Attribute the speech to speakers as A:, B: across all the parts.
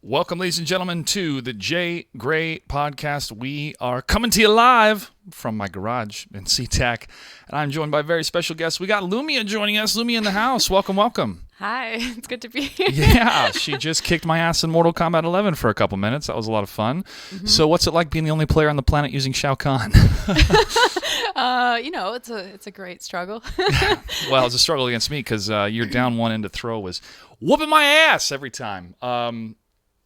A: Welcome, ladies and gentlemen, to the J.Gray Podcast. We are coming to you live from my garage in SeaTac, and I'm joined by a very special guest. We got Lumia joining us. Lumia in the house. Welcome, welcome.
B: Hi, it's good to be here.
A: Yeah, she just kicked my ass in Mortal Kombat 11 for a couple minutes. That was a lot of fun. Mm-hmm. So what's it like being the only player on the planet using Shao Kahn?
B: It's a great struggle.
A: Well, it's a struggle against me because your down one into throw was whooping my ass every time.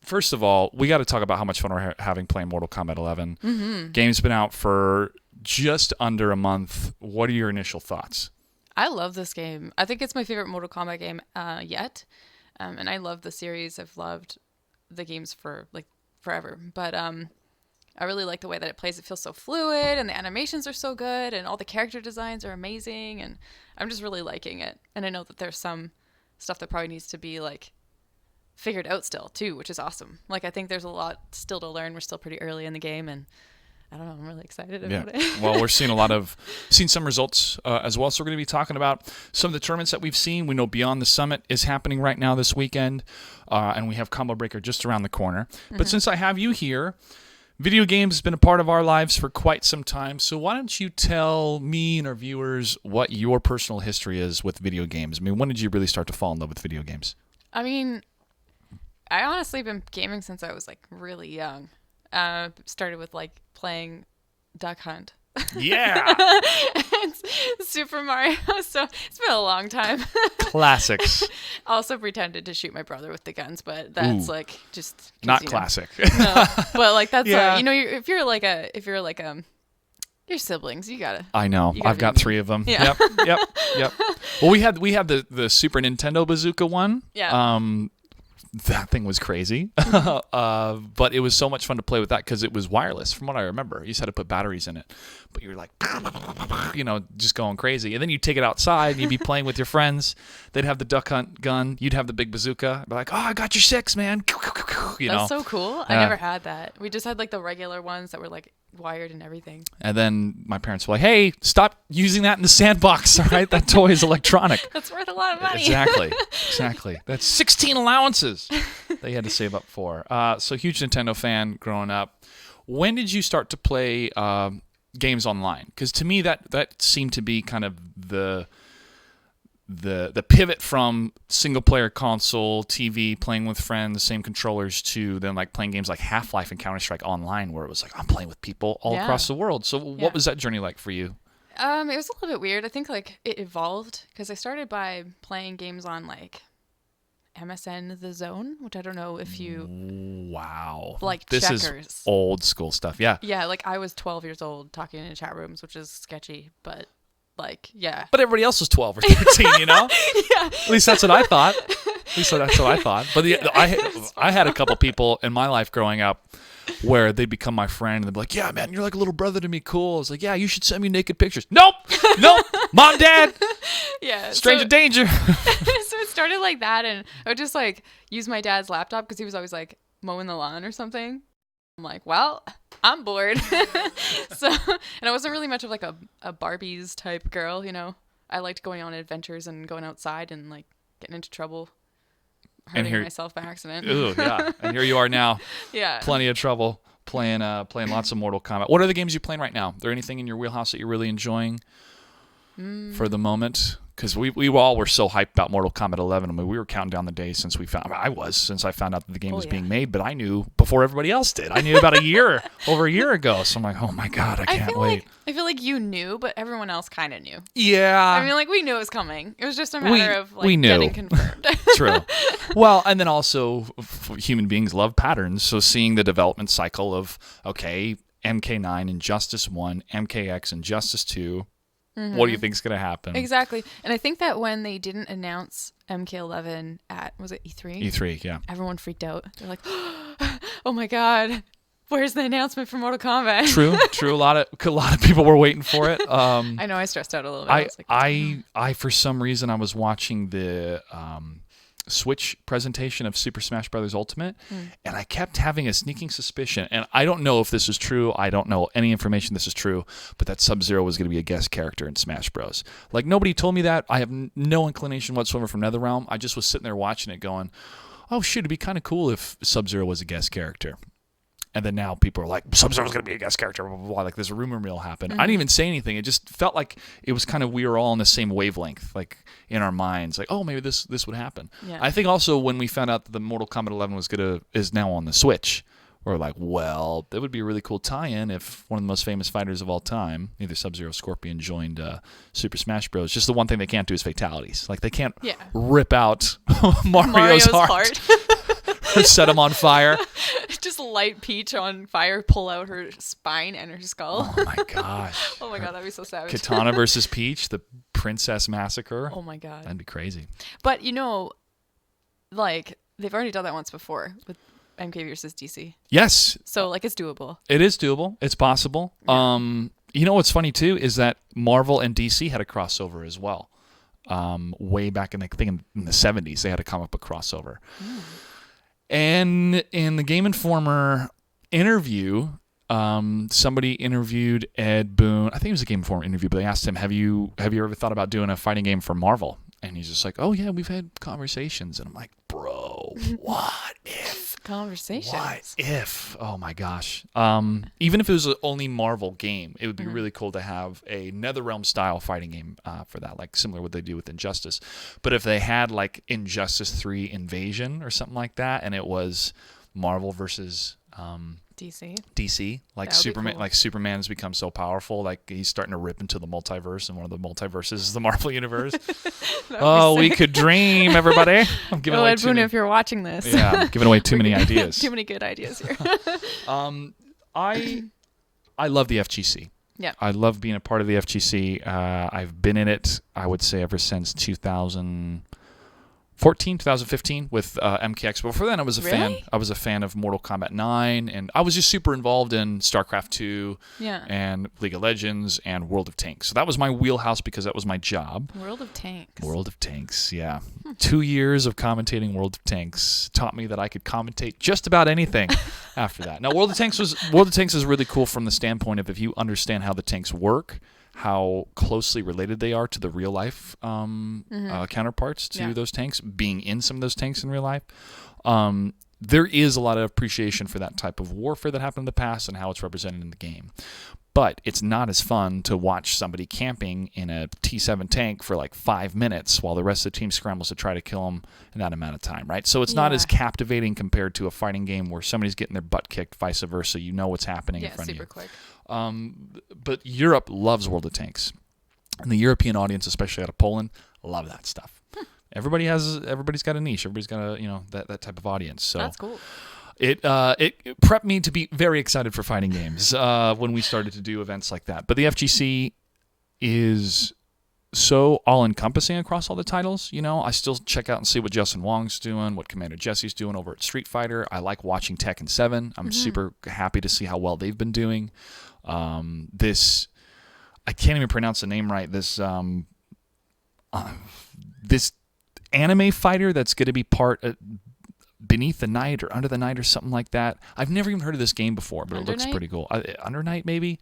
A: First of all, we got to talk about how much fun we're having playing Mortal Kombat 11. Mm-hmm. Game's been out for just under a month. What are your initial thoughts?
B: I love this game. I think it's my favorite Mortal Kombat game yet. And I love the series. I've loved the games for forever. But I really like the way that it plays. It feels so fluid, and the animations are so good, and all the character designs are amazing, and I'm just really liking it. And I know that there's some stuff that probably needs to be figured out still too, which is awesome. I think there's a lot still to learn. We're still pretty early in the game, and I don't know, I'm really excited about it.
A: Well, we're seeing seen some results as well. So we're going to be talking about some of the tournaments that we've seen. We know Beyond the Summit is happening right now this weekend, and we have Combo Breaker just around the corner. Mm-hmm. But since I have you here, video games has been a part of our lives for quite some time. So why don't you tell me and our viewers what your personal history is with video games? I mean, when did you really start to fall in love with video games?
B: I mean, I honestly been gaming since I was really young. Started with playing Duck Hunt.
A: Yeah.
B: And Super Mario. So it's been a long time.
A: Classics.
B: Also pretended to shoot my brother with the guns, but that's just
A: not classic.
B: No, but that's
A: yeah.
B: if you're your siblings, you gotta.
A: I know. I've got 3 of them.
B: Yeah.
A: Yep. Well, we had the Super Nintendo Bazooka one.
B: Yeah.
A: That thing was crazy, but it was so much fun to play with that because it was wireless. From what I remember, you just had to put batteries in it, but you were just going crazy. And then you'd take it outside and you'd be playing with your friends. They'd have the Duck Hunt gun. You'd have the big bazooka. I'd be like, "Oh, I got your 6, man!"
B: That's so cool. I never had that. We just had the regular ones that were wired and everything.
A: And then my parents were like, "Hey, stop using that in the sandbox. All right, that toy is electronic.
B: That's worth a lot of money."
A: Exactly. That's 16 allowances they had to save up for. So huge Nintendo fan growing up. When did you start to play games online? Because to me, that seemed to be kind of the pivot from single player console, TV, playing with friends, same controllers, to then playing games like Half-Life and Counter-Strike online, where it was I'm playing with people all across the world. So what was that journey like for you?
B: It was a little bit weird. I think it evolved because I started by playing games on MSN The Zone, which I don't know if you...
A: Wow.
B: This
A: Checkers. Is old school stuff, yeah.
B: Yeah, I was 12 years old talking in chat rooms, which is sketchy, but yeah.
A: But everybody else was 12 or 13,
B: Yeah.
A: At least that's what I thought. But I had a couple people in my life growing up where they'd become my friend and they'd be like, "Yeah, man, you're like a little brother to me, cool." I was like, "Yeah, you should send me naked pictures." Nope, Mom, Dad.
B: Yeah.
A: Stranger danger.
B: So it started like that, and I would just use my dad's laptop because he was always mowing the lawn or something. I'm like, well, I'm bored. So, and I wasn't really much of a Barbies type girl, I liked going on adventures and going outside and getting into trouble, hurting myself by accident.
A: Ooh, yeah. And here you are now.
B: Yeah.
A: Plenty of trouble playing lots of Mortal Kombat. What are the games you're playing right now? Is there anything in your wheelhouse that you're really enjoying for the moment? Because we all were so hyped about Mortal Kombat 11. I mean, we were counting down the days since I found out that the game was being made, but I knew before everybody else did. I knew about over a year ago. So I'm like, oh my God, I can't wait.
B: I feel like you knew, but everyone else kind of knew.
A: Yeah.
B: I mean, we knew it was coming. It was just a matter of getting confirmed.
A: True. Well, and then also human beings love patterns. So seeing the development cycle of, okay, MK9, Injustice 1, MKX, Injustice 2, what do you think is going to happen?
B: Exactly. And I think that when they didn't announce MK11 at, was it E3?
A: E3, yeah.
B: Everyone freaked out. They're like, oh my God, where's the announcement for Mortal Kombat?
A: True. A lot of people were waiting for it.
B: I know, I stressed out a little bit.
A: I for some reason, I was watching the Switch presentation of Super Smash Bros. Ultimate, and I kept having a sneaking suspicion, and I don't know if this is true, I don't know any information this is true, but that Sub-Zero was going to be a guest character in Smash Bros. Nobody told me that. I have no inclination whatsoever from NetherRealm. I just was sitting there watching it going, oh, shoot, it'd be kind of cool if Sub-Zero was a guest character. And then now people are like, Sub-Zero's going to be a guest character, blah, blah, blah. Like, there's a rumor mill happen. I didn't even say anything. It just felt like it was kind of, we were all on the same wavelength, like, in our minds. Like, oh, maybe this would happen. Yeah. I think also when we found out that the Mortal Kombat 11 is now on the Switch, we're like, well, that would be a really cool tie-in if one of the most famous fighters of all time, either Sub-Zero or Scorpion, joined Super Smash Bros. Just the one thing they can't do is fatalities. Like, they can't rip out Mario's heart. Or set him on fire.
B: Just light Peach on fire, pull out her spine and her skull.
A: Oh my gosh.
B: Oh my god, that'd be so savage.
A: Katana versus Peach, the Princess Massacre.
B: Oh my god.
A: That'd be crazy.
B: But like, they've already done that once before with MK versus DC.
A: Yes.
B: So, like, it's doable.
A: It is doable. It's possible. Yeah. You know what's funny too is that Marvel and DC had a crossover as well. Way back in the 70s, they had a comic book crossover. And in the Game Informer interview, somebody interviewed Ed Boon. I think it was a Game Informer interview, but they asked him, "Have you ever thought about doing a fighting game for Marvel?" And he's just like, "Oh yeah, we've had conversations." And I'm like, "Bro, what if?"
B: Conversations.
A: What if? Oh my gosh. Even if it was an only Marvel game, it would be really cool to have a NetherRealm style fighting game for that, like similar to what they do with Injustice. But if they had like Injustice 3 Invasion or something like that, and it was Marvel versus DC, like Superman, cool. Like Superman's become so powerful, like he's starting to rip into the multiverse, and one of the multiverses is the Marvel universe. We could dream, everybody. I'm giving away
B: Ed Boon, if you're watching this.
A: Yeah, I'm giving away too many ideas.
B: Too many good ideas here.
A: I love the FGC.
B: Yeah.
A: I love being a part of the FGC. I've been in it, I would say, ever since 2015 with MKX. Before then, I was a fan. I was a fan of Mortal Kombat 9, and I was just super involved in StarCraft 2 and League of Legends and World of Tanks. So that was my wheelhouse because that was my job.
B: World of Tanks.
A: World of Tanks, yeah. 2 years of commentating World of Tanks taught me that I could commentate just about anything after that. Now, World of Tanks is really cool from the standpoint of if you understand how the tanks work, how closely related they are to the real life counterparts to those tanks, being in some of those tanks in real life. There is a lot of appreciation for that type of warfare that happened in the past and how it's represented in the game. But it's not as fun to watch somebody camping in a T7 tank for like 5 minutes while the rest of the team scrambles to try to kill them in that amount of time, right? So it's not as captivating compared to a fighting game where somebody's getting their butt kicked, vice versa. You know what's happening in front of you. Yeah, super quick. But Europe loves World of Tanks. And the European audience, especially out of Poland, love that stuff. Everybody's got a niche. Everybody's got that type of audience. So
B: that's cool.
A: It prepped me to be very excited for fighting games when we started to do events like that. But the FGC is so all-encompassing across all the titles. I still check out and see what Justin Wong's doing, what Commander Jesse's doing over at Street Fighter. I like watching Tekken 7. I'm super happy to see how well they've been doing. This, I can't even pronounce the name right. This anime fighter that's going to be part Beneath the Night or Under the Night or something like that. I've never even heard of this game before, but it looks pretty cool. Under Night, maybe?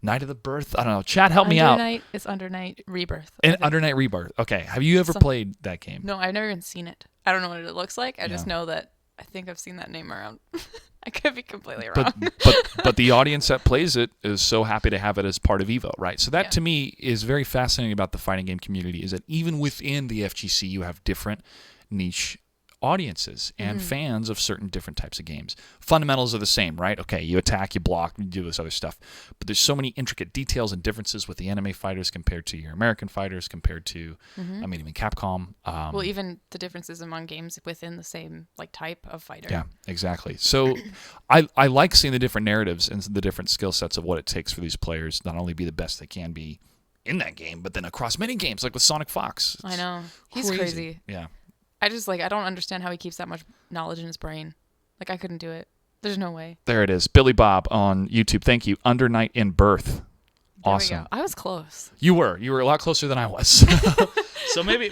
A: Night of the Birth? I don't know. Chat, help me out.
B: It's Under Night Rebirth.
A: Under Night Rebirth. Okay. Have you ever played that game?
B: No, I've never even seen it. I don't know what it looks like. I just know that I think I've seen that name around. I could be completely wrong.
A: But the audience that plays it is so happy to have it as part of EVO, right? So that to me is very fascinating about the fighting game community, is that even within the FGC you have different niche audiences and fans of certain different types of games. Fundamentals are the same, right? Okay, you attack, you block, you do this other stuff. But there's so many intricate details and differences with the anime fighters compared to your American fighters, compared to, even Capcom.
B: Well, even the differences among games within the same type of fighter.
A: Yeah, exactly. So I like seeing the different narratives and the different skill sets of what it takes for these players not only be the best they can be in that game, but then across many games, like with Sonic Fox.
B: I know. He's crazy.
A: Yeah.
B: I don't understand how he keeps that much knowledge in his brain. I couldn't do it. There's no way.
A: There it is. Billy Bob on YouTube. Thank you. Under Night in Birth. Awesome.
B: I was close.
A: You were a lot closer than I was. So maybe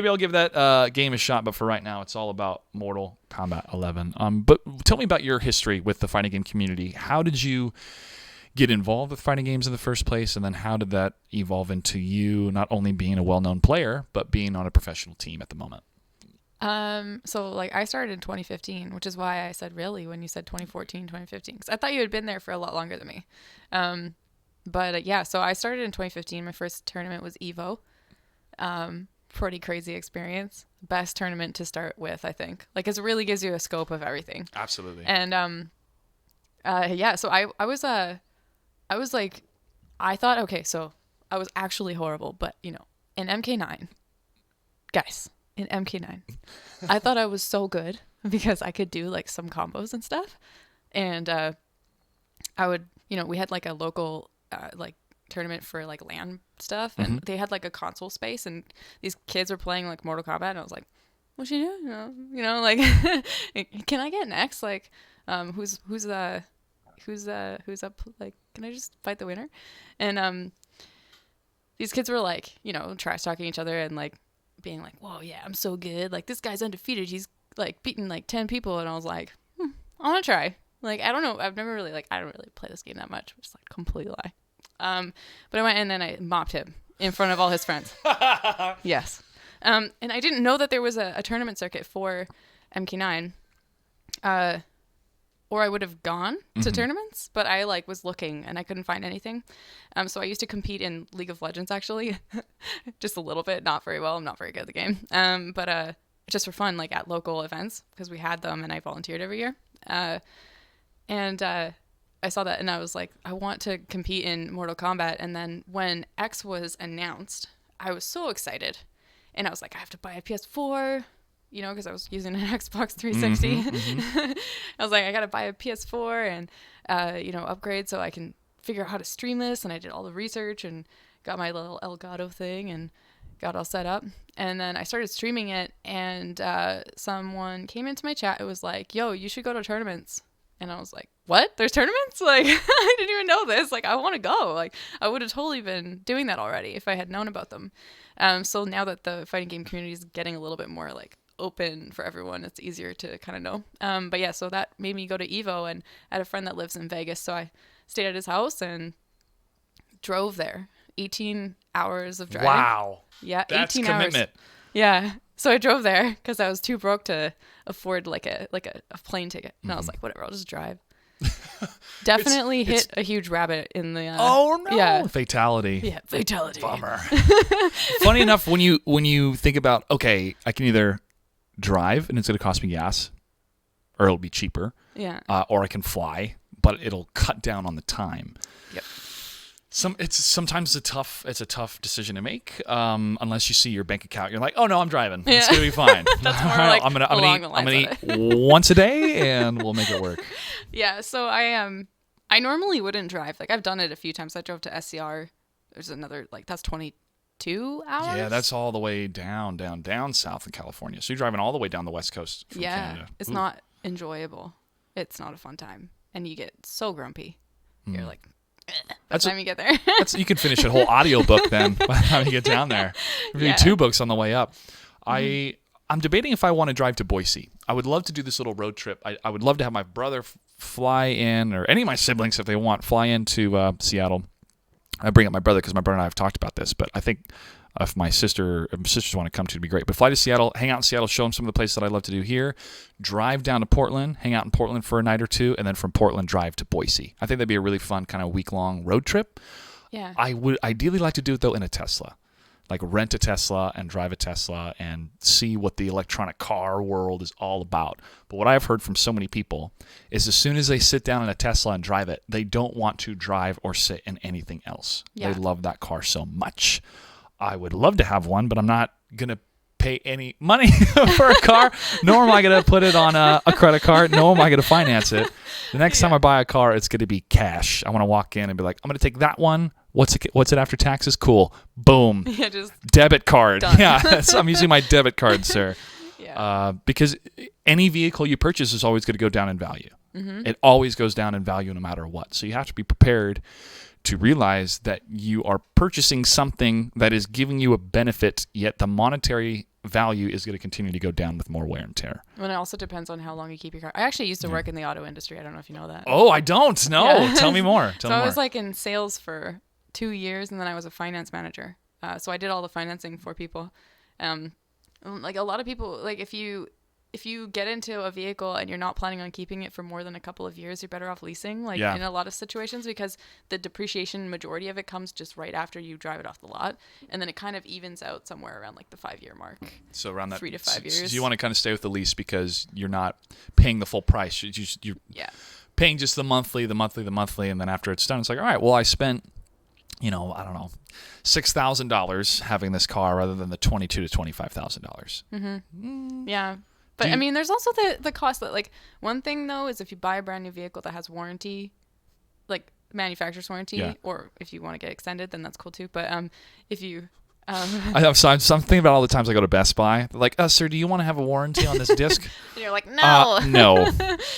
A: I'll give that game a shot. But for right now, it's all about Mortal Kombat 11. But tell me about your history with the fighting game community. How did you get involved with fighting games in the first place, and then how did that evolve into you not only being a well-known player but being on a professional team at the moment?
B: So like I started in 2015, which is why I said really when you said 2014, 2015, because I thought you had been there for a lot longer than me. But yeah, so I started in 2015. My first tournament was Evo. Pretty crazy experience. Best tournament to start with, I think. Like it really gives you a scope of everything.
A: Absolutely.
B: And yeah, so I was like, I thought, okay, so I was actually horrible, but in MK9, guys, in MK9, I thought I was so good because I could do like some combos and stuff. And I would, we had like a local like tournament for like LAN stuff, and they had like a console space, and these kids were playing like Mortal Kombat, and I was like, what you doing? Like, can I get next? Like, who's up? Like, can I just fight the winner? And these kids were like, trash talking each other and like being like, whoa, yeah, I'm so good. Like, this guy's undefeated. He's like beaten like 10 people. And I was like, I want to try. Like, I don't know. I've never really I don't really play this game that much, which is like a complete lie. But I went and then I mopped him in front of all his friends. Yes. And I didn't know that there was a tournament circuit for MK9. Or I would have gone to tournaments, but I like was looking and I couldn't find anything. So I used to compete in League of Legends actually, just a little bit, not very well. I'm not very good at the game. But just for fun, like at local events because we had them and I volunteered every year. And I saw that and I was like, I want to compete in Mortal Kombat. And then when X was announced, I was so excited, and I was like, I have to buy a PS4. Because I was using an Xbox 360. I was like, I got to buy a PS4 and, upgrade so I can figure out how to stream this. And I did all the research and got my little Elgato thing and got all set up. And then I started streaming it, and someone came into my chat. It was like, yo, you should go to tournaments. And I was like, what? There's tournaments? Like, I didn't even know this. Like, I want to go. Like, I would have totally been doing that already if I had known about them. So now that the fighting game community is getting a little bit more like open for everyone, it's easier to kind of know. But yeah, so that made me go to Evo, and I had a friend that lives in Vegas, so I stayed at his house and drove there. 18 hours of driving.
A: Wow.
B: Yeah,
A: that's
B: 18
A: commitment.
B: hours. Yeah. So I drove there because I was too broke to afford like a plane ticket. And I was like, whatever, I'll just drive. Definitely hit a huge rabbit in the
A: oh no.
B: Yeah.
A: Fatality.
B: Yeah, fatality.
A: Bummer. Funny enough, when you think about, okay, I can either drive and it's going to cost me gas, or it'll be cheaper.
B: Yeah.
A: Or I can fly, but it'll cut down on the time.
B: Yep.
A: Sometimes it's a tough decision to make, unless you see your bank account. You're like, oh no, I'm driving. It's gonna be fine.
B: That's more like
A: I'm gonna eat once a day, and we'll make it work.
B: Yeah. So I normally wouldn't drive. Like I've done it a few times. I drove to SCR. There's another that's 22 hours.
A: Yeah, that's all the way down south in California. So you're driving all the way down the west coast from Canada.
B: It's not enjoyable. It's not a fun time, and you get so grumpy. You're like. By the time you get there.
A: You can finish a whole audiobook then by the time you get down there. Maybe 2 books on the way up. I'm debating if I want to drive to Boise. I would love to do this little road trip. I would love to have my brother fly in, or any of my siblings if they want, fly into Seattle. I bring up my brother because my brother and I have talked about this, but I think if my sisters want to come to, it'd be great. But fly to Seattle, hang out in Seattle, show them some of the places that I love to do here, drive down to Portland, hang out in Portland for a night or two, and then from Portland drive to Boise. I think that'd be a really fun kind of week-long road trip.
B: Yeah.
A: I would ideally like to do it, though, in a Tesla. Like rent a Tesla and drive a Tesla and see what the electronic car world is all about. But what I've heard from so many people is as soon as they sit down in a Tesla and drive it, they don't want to drive or sit in anything else. Yeah. They love that car so much. I would love to have one, but I'm not going to pay any money for a car, nor am I going to put it on a credit card, nor am I going to finance it. The next time I buy a car, it's going to be cash. I want to walk in and be like, I'm going to take that one. What's it after taxes? Cool. Boom.
B: Yeah, just
A: debit card.
B: Done.
A: Yeah, I'm using my debit card, sir.
B: Yeah.
A: Because any vehicle you purchase is always going to go down in value. Mm-hmm. It always goes down in value no matter what. So you have to be prepared to realize that you are purchasing something that is giving you a benefit, yet the monetary value is going to continue to go down with more wear and tear.
B: Well, it also depends on how long you keep your car. I actually used to work in the auto industry. I don't know if you know that.
A: Oh, I don't. No. Yeah. Tell me more.
B: I was like in sales for 2 years, and then I was a finance manager. So I did all the financing for people. Like a lot of people, like if you get into a vehicle and you're not planning on keeping it for more than a couple of years, you're better off leasing, like in a lot of situations, because the depreciation majority of it comes just right after you drive it off the lot. And then it kind of evens out somewhere around like the 5-year mark.
A: So around that
B: 3 to 5 years.
A: So you want to kind of stay with the lease because you're not paying the full price. You're paying just the monthly. And then after it's done, it's like, all right, well, I spent, I don't know, $6,000 having this car rather than the $22,000 to $25,000.
B: Mm-hmm. Yeah. But I mean, there's also the cost that, like, one thing though is if you buy a brand new vehicle that has warranty, like manufacturer's warranty, or if you want to get extended, then that's cool too. But if you I'm
A: thinking about all the times I go to Best Buy. They're like, sir, do you want to have a warranty on this disc?
B: And you're like, no.
A: No.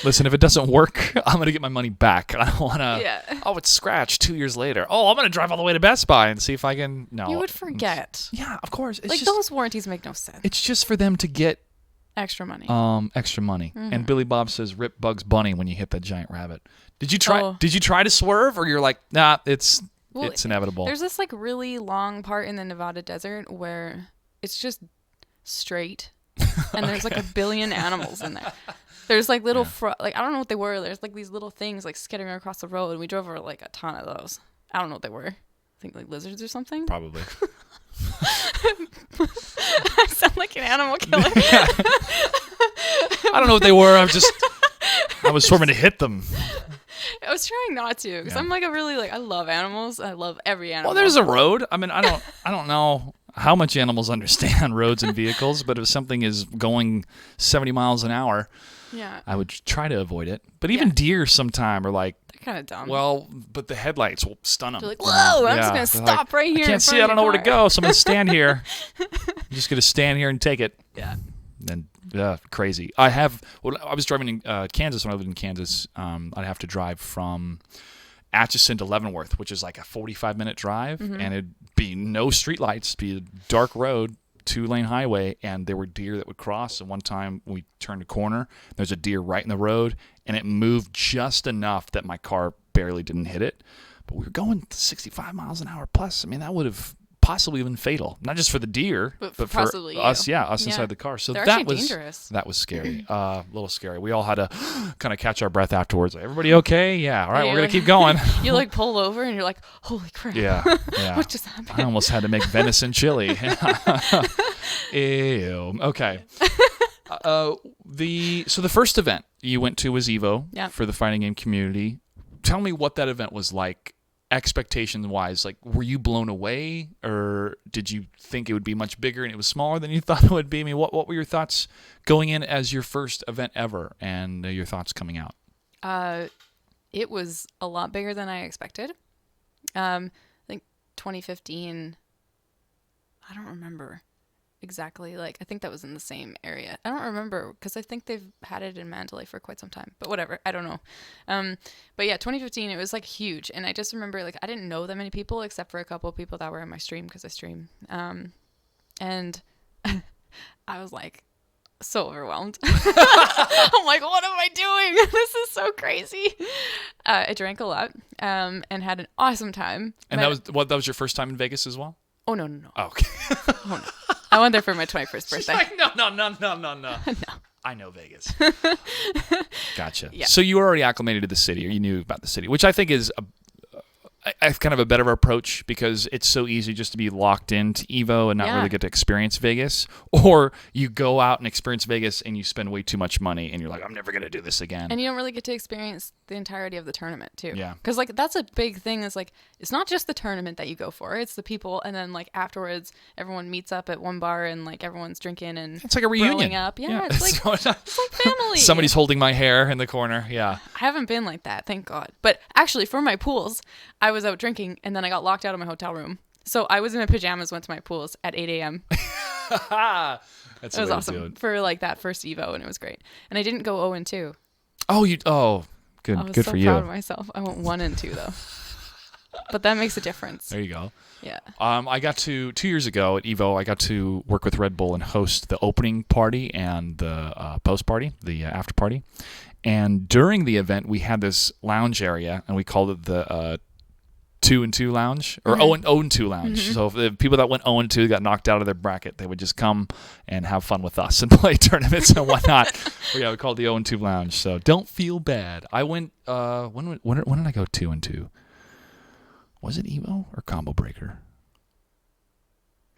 A: Listen, if it doesn't work, I'm going to get my money back. I don't want to, it's scratched 2 years later. Oh, I'm going to drive all the way to Best Buy and see if I can, no.
B: You would forget.
A: Yeah, of course.
B: It's like just, those warranties make no sense.
A: It's just for them to get
B: extra money.
A: Mm-hmm. And Billy Bob says, "Rip Bugs Bunny" when you hit that giant rabbit. Did you try? Oh. Did you try to swerve, or you're like, nah, it's inevitable?
B: There's this like really long part in the Nevada desert where it's just straight, and there's like a billion animals in there. There's like little like I don't know what they were. There's like these little things like skittering across the road, and we drove over like a ton of those. I don't know what they were. I think like lizards or something.
A: Probably.
B: I sound like an animal killer.
A: I don't know what they were. I was swerving to hit them.
B: I was trying not to because I'm like I love animals. I love every animal.
A: Well, there's a road. I mean, I don't know how much animals understand roads and vehicles, but if something is going 70 miles an hour, I would try to avoid it. But even deer sometime are like,
B: kind of dumb.
A: Well, but the headlights will stun them.
B: They're like, whoa, I'm just going to stop right here.
A: I can't see. I don't know where to go. So I'm going to stand here. I'm just going to stand here and take it.
B: Yeah.
A: And crazy. I was driving in Kansas when I lived in Kansas. I'd have to drive from Atchison to Leavenworth, which is like a 45-minute drive. And it'd be no streetlights, be a dark road, 2-lane highway, and there were deer that would cross. And one time we turned a corner, there's a deer right in the road, and it moved just enough that my car barely didn't hit it. But we were going 65 miles an hour plus. I mean, that would have possibly been fatal, not just for the deer, but for us. Us inside the car. So that was dangerous. That was scary. A little scary. We all had to kind of catch our breath afterwards. Like, everybody okay? Yeah. All right, we're gonna keep going.
B: You like pull over and you're like, holy crap.
A: Yeah.
B: What just happened?
A: I almost had to make venison chili. Ew. Okay. So the first event you went to was Evo for the fighting game community. Tell me what that event was like. Expectation wise, like, were you blown away, or did you think it would be much bigger and it was smaller than you thought it would be? I mean, what were your thoughts going in as your first event ever, and your thoughts coming out?
B: It was a lot bigger than I expected. I think 2015. I don't remember exactly. Like, I think that was in the same area. I don't remember because I think they've had it in Mandalay for quite some time. But whatever, I don't know. But yeah, 2015, it was like huge, and I just remember like I didn't know that many people except for a couple of people that were in my stream because I stream. And I was like so overwhelmed. I'm like, what am I doing? This is so crazy. I drank a lot and had an awesome time.
A: And that was your first time in Vegas as well?
B: Oh no.
A: Oh, okay.
B: Oh no. I went there for my 21st birthday.
A: Like, no.
B: No.
A: I know Vegas. Gotcha. Yeah. So you were already acclimated to the city, or you knew about the city, which I think is kind of a better approach because it's so easy just to be locked into Evo and not really get to experience Vegas. Or you go out and experience Vegas and you spend way too much money and you're like, I'm never going to do this again.
B: And you don't really get to experience the entirety of the tournament too.
A: Yeah.
B: Because like that's a big thing is like, it's not just the tournament that you go for, it's the people. And then like afterwards, everyone meets up at one bar and like everyone's drinking and
A: it's like a reunion.
B: Up. Yeah. It's like family.
A: Somebody's holding my hair in the corner. Yeah.
B: I haven't been like that, thank God. But actually for my pools, I was out drinking and then I got locked out of my hotel room. So I was in my pajamas, went to my pools at 8 a.m.
A: It
B: was awesome for like that first Evo, and it was great. And I didn't go 0-2.
A: Good.
B: I was
A: good
B: so
A: for you.
B: Proud of myself. I went 1-2 though. But that makes a difference.
A: There you go.
B: Yeah.
A: I got to 2 years ago at Evo. I got to work with Red Bull and host the opening party and the post party, the after party. And during the event, we had this lounge area, and we called it the 2-2 lounge or 0-2 lounge. So if the people that went 0-2 got knocked out of their bracket, they would just come and have fun with us and play tournaments and whatnot. We called the 0-2 lounge. So don't feel bad. I went. When did I go 2-2? Was it Evo or Combo Breaker?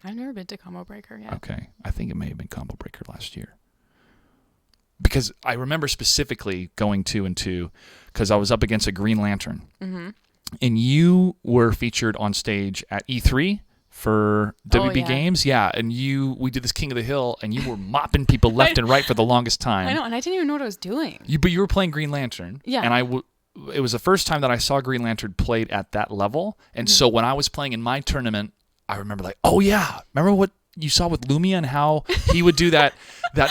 B: I've never been to Combo Breaker yet.
A: Okay, I think it may have been Combo Breaker last year. Because I remember specifically going 2-2 because I was up against a Green Lantern. Mm-hmm. And you were featured on stage at E3 for WB Games. Yeah, and we did this King of the Hill, and you were mopping people left and right for the longest time.
B: I know, and I didn't even know what I was doing.
A: But you were playing Green Lantern.
B: Yeah.
A: And it was the first time that I saw Green Lantern played at that level. And so when I was playing in my tournament, I remember like, oh yeah, remember what you saw with Lumia and how he would do that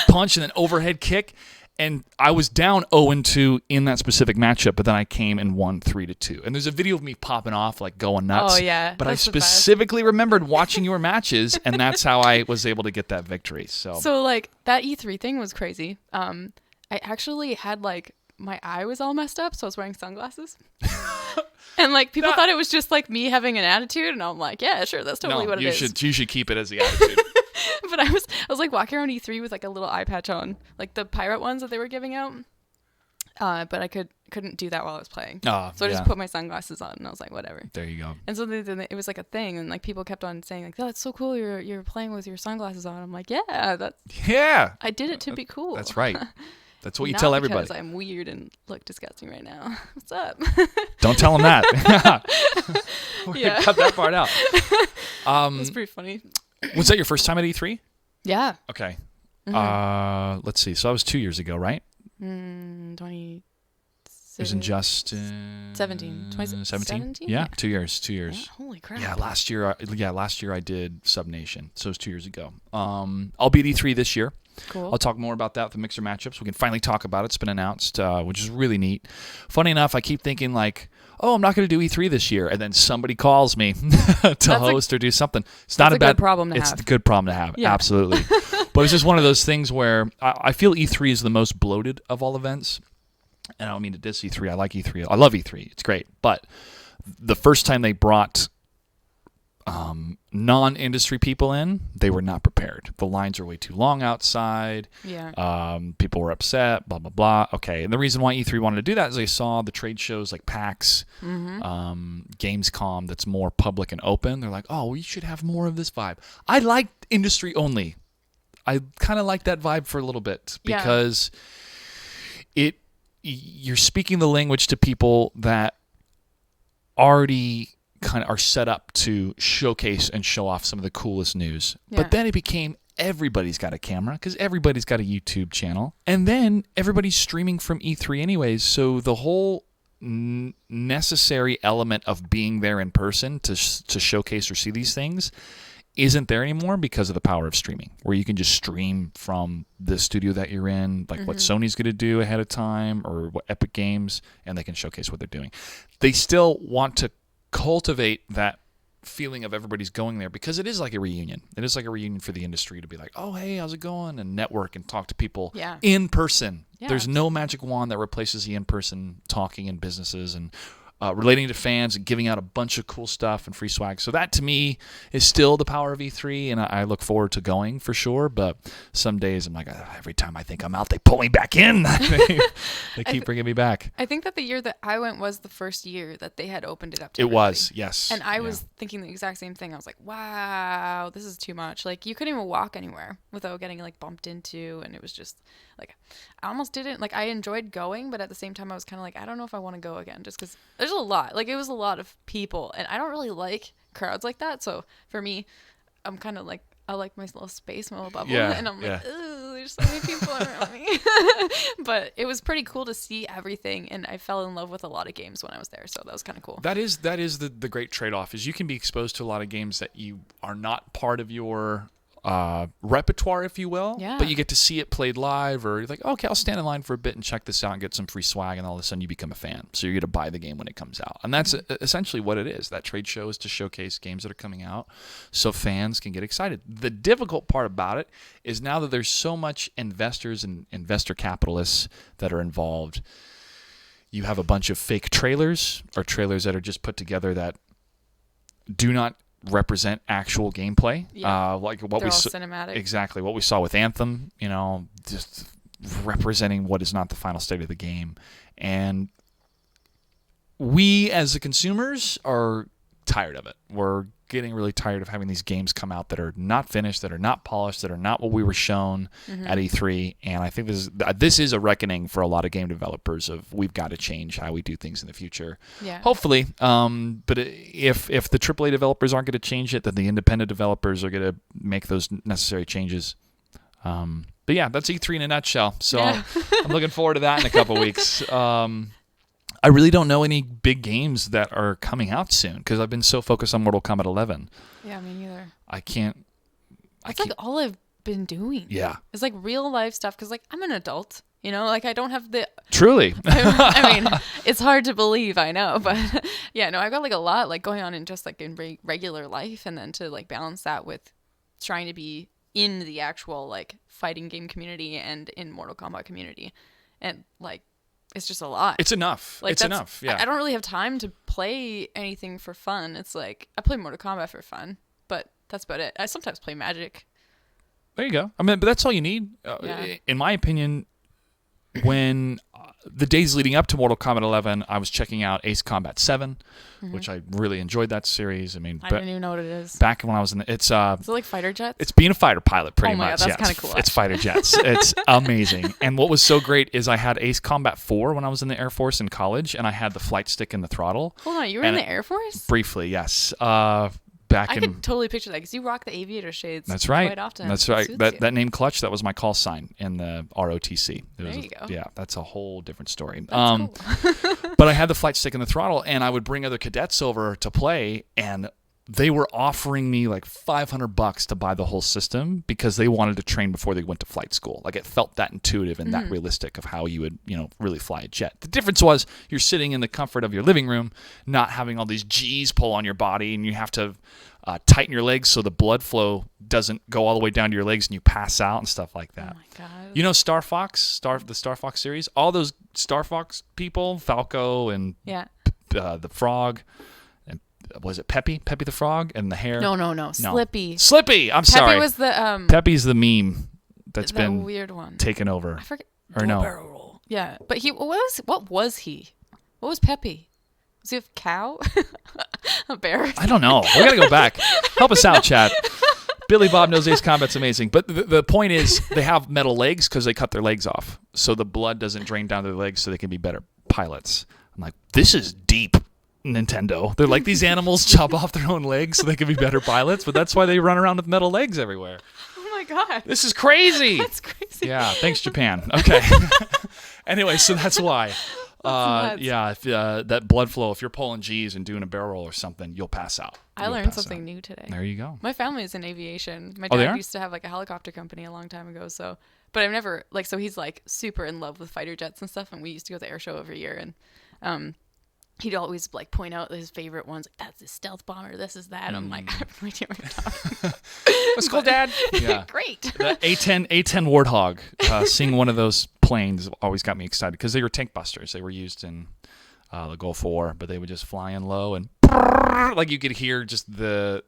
A: punch and then overhead kick? And I was down 0-2 in that specific matchup, but then I came and won 3-2. And there's a video of me popping off, like going nuts.
B: Oh, yeah.
A: But I specifically remembered watching your matches, and that's how I was able to get that victory. So
B: like, that E3 thing was crazy. I actually had, like, my eye was all messed up, so I was wearing sunglasses. And, like, people thought it was just, like, me having an attitude, and I'm like, yeah, sure, that's totally what it is.
A: You should keep it as the attitude.
B: But I was like walking around E3 with like a little eye patch on, like the pirate ones that they were giving out. But I couldn't do that while I was playing. So I just put my sunglasses on, and I was like, whatever.
A: There you go.
B: And so then it was like a thing, and like people kept on saying like, oh, that's so cool. You're playing with your sunglasses on. I'm like, yeah, I did it to be cool.
A: That's right. That's what you tell everybody.
B: Because I'm weird and look disgusting right now. What's up?
A: Don't tell them that. We're gonna cut that part out.
B: That's pretty funny.
A: Was that your first time at E3?
B: Yeah.
A: Okay. Mm-hmm. Let's see. So that was 2 years ago, right?
B: 20.
A: It was in Justin.
B: 17.
A: Yeah, 2 years.
B: Yeah, holy crap.
A: Yeah, last year I did Subnation. So it was 2 years ago. I'll be at E3 this year.
B: Cool.
A: I'll talk more about that with the mixer matchups. We can finally talk about it. It's been announced, which is really neat. Funny enough, I keep thinking like, oh, I'm not going to do E3 this year, and then somebody calls me to host or do something. It's not a bad
B: problem to have.
A: It's a good problem to have.
B: Yeah.
A: Absolutely. But it's just one of those things where I feel E3 is the most bloated of all events. And I don't mean to diss E3. I like E3. I love E3. It's great. But the first time they brought non-industry people in, they were not prepared. The lines are way too long outside.
B: Yeah.
A: People were upset, blah, blah, blah. Okay. And the reason why E3 wanted to do that is they saw the trade shows like PAX, Gamescom that's more public and open. They're like, oh, we should have more of this vibe. I like industry only. I kind of like that vibe for a little bit because you're speaking the language to people that already kind of are set up to showcase and show off some of the coolest news. Yeah. But then it became everybody's got a camera because everybody's got a YouTube channel. And then everybody's streaming from E3 anyways. So the whole necessary element of being there in person to showcase or see these things isn't there anymore because of the power of streaming, where you can just stream from the studio that you're in, like what Sony's going to do ahead of time or what Epic Games, and they can showcase what they're doing. They still want to cultivate that feeling of everybody's going there because it is like a reunion. It is like a reunion for the industry to be like, oh, hey, how's it going? And network and talk to people in person. Yeah. There's no magic wand that replaces the in-person talking in businesses and relating to fans and giving out a bunch of cool stuff and free swag. So that to me is still the power of E3, and I look forward to going for sure. But some days I'm like, every time I think I'm out, they pull me back in. They keep bringing me back.
B: I think that the year that I went was the first year that they had opened it up to
A: everybody. Was, yes.
B: And I was thinking the exact same thing. I was like, wow, this is too much. Like, you couldn't even walk anywhere without getting, like, bumped into, and it was just, like, I almost didn't, like, I enjoyed going, but at the same time I was kind of like, I don't know if I want to go again, just because there's a lot. Like, it was a lot of people, and I don't really like crowds like that. So for me, I'm kind of like, I like my little space, my little bubble, and I'm like, ooh, there's so many people around me. But it was pretty cool to see everything, and I fell in love with a lot of games when I was there, so that was kind of cool.
A: That is the great trade-off, is you can be exposed to a lot of games that you are not part of your repertoire, if you will, but you get to see it played live, or you're like, okay, I'll stand in line for a bit and check this out and get some free swag, and all of a sudden you become a fan. So you're going to buy the game when it comes out. And that's essentially what it is. That trade show is to showcase games that are coming out so fans can get excited. The difficult part about it is now that there's so much investors and investor capitalists that are involved, you have a bunch of fake trailers or trailers that are just put together that do not represent actual gameplay. Like what
B: They're
A: we
B: all cinematic.
A: Exactly what we saw with Anthem. Just representing what is not the final state of the game, and we as the consumers are tired of it. We're getting really tired of having these games come out that are not finished, that are not polished, that are not what we were shown at E3. And I think this is a reckoning for a lot of game developers of we've got to change how we do things in the future.
B: Yeah.
A: Hopefully. But if the AAA developers aren't going to change it, then the independent developers are going to make those necessary changes. But yeah, that's E3 in a nutshell. So I'm looking forward to that in a couple weeks. I really don't know any big games that are coming out soon because I've been so focused on Mortal Kombat 11.
B: Yeah, me neither.
A: That's
B: like all I've been doing.
A: Yeah.
B: It's like real life stuff because like I'm an adult, like I don't have the...
A: Truly.
B: I mean, it's hard to believe, I know, but yeah, no, I've got like a lot like going on in just like in regular life, and then to like balance that with trying to be in the actual like fighting game community and in Mortal Kombat community, and like it's just a lot.
A: It's enough.
B: Like,
A: it's enough. Yeah.
B: I don't really have time to play anything for fun. It's like I play Mortal Kombat for fun, but that's about it. I sometimes play Magic.
A: There you go. I mean, but that's all you need. In my opinion, when the days leading up to Mortal Kombat 11, I was checking out Ace Combat 7, which I really enjoyed that series. I mean,
B: I didn't even know what it is.
A: Back when I was in
B: is it like fighter jets?
A: It's being a fighter pilot, pretty
B: much.
A: God,
B: that's kind of cool.
A: It's fighter jets. It's amazing. And what was so great is I had Ace Combat 4 when I was in the Air Force in college, and I had the flight stick and the throttle.
B: Hold on, you were in the Air Force?
A: Briefly, yes.
B: I could totally picture that because you rock the aviator shades.
A: That's right.
B: Quite often.
A: That's right. That name Clutch, that was my call sign in the ROTC.
B: There you go.
A: Yeah, that's a whole different story.
B: That's cool.
A: But I had the flight stick and the throttle, and I would bring other cadets over to play, and they were offering me like $500 to buy the whole system because they wanted to train before they went to flight school. Like it felt that intuitive and that realistic of how you would, really fly a jet. The difference was you're sitting in the comfort of your living room, not having all these G's pull on your body, and you have to tighten your legs so the blood flow doesn't go all the way down to your legs and you pass out and stuff like that.
B: Oh my God.
A: You know Star Fox, the Star Fox series? All those Star Fox people, Falco and the frog. Was it Peppy the frog and the hair?
B: No. Slippy.
A: I'm sorry.
B: Peppy was the
A: Peppy's the meme that's been
B: weird one
A: taken over.
B: I forget.
A: Or no.
B: Barrel roll. Yeah, but what was he? What was Peppy? Was he a cow? A bear?
A: I don't know. We gotta go back. Help us out, Chad. Billy Bob knows Ace Combat's amazing, but the point is they have metal legs because they cut their legs off, so the blood doesn't drain down their legs, so they can be better pilots. I'm like, this is deep. Nintendo. They're like, these animals chop off their own legs so they can be better pilots, but that's why they run around with metal legs everywhere.
B: Oh my God.
A: This is crazy.
B: That's crazy.
A: Yeah, thanks Japan. Okay. Anyway, so that's why. That blood flow, if you're pulling G's and doing a barrel roll or something, you'll pass out.
B: I learned something new today.
A: There you go.
B: My family is in aviation. My dad used to have like a helicopter company a long time ago, but I've never so he's like super in love with fighter jets and stuff, and we used to go to the air show every year, and he'd always like point out his favorite ones, like that's the stealth bomber, this is that. I'm like, I have no idea what you're talking about.
A: Let's go, Dad. Yeah.
B: Great.
A: The A10 Warthog, seeing one of those planes always got me excited because they were tank busters. They were used in the Gulf War, but they would just fly in low and like you could hear just the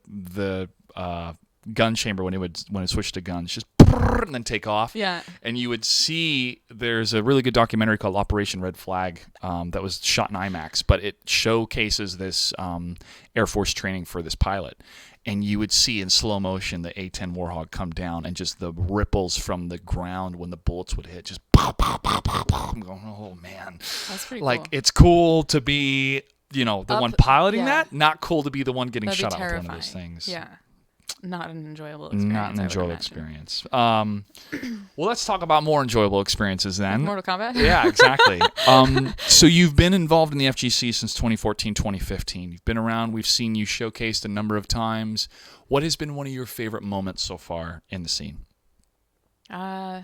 A: gun chamber when it switched to guns, just and then take off.
B: Yeah.
A: And you would see there's a really good documentary called Operation Red Flag that was shot in IMAX, but it showcases this Air Force training for this pilot. And you would see in slow motion the A-10 Warthog come down and just the ripples from the ground when the bullets would hit, just pow, pow, pow, pow, pow. I'm going, oh, man.
B: That's pretty
A: cool.
B: cool.
A: It's cool to be, the one piloting that. Not cool to be the one getting
B: That'd
A: shot
B: be
A: out with one of those things.
B: Yeah. Not an enjoyable experience.
A: Not an enjoyable experience. Well, let's talk about more enjoyable experiences then.
B: Mortal Kombat?
A: Yeah, exactly. So you've been involved in the FGC since 2014, 2015. You've been around. We've seen you showcased a number of times. What has been one of your favorite moments so far in the scene?
B: I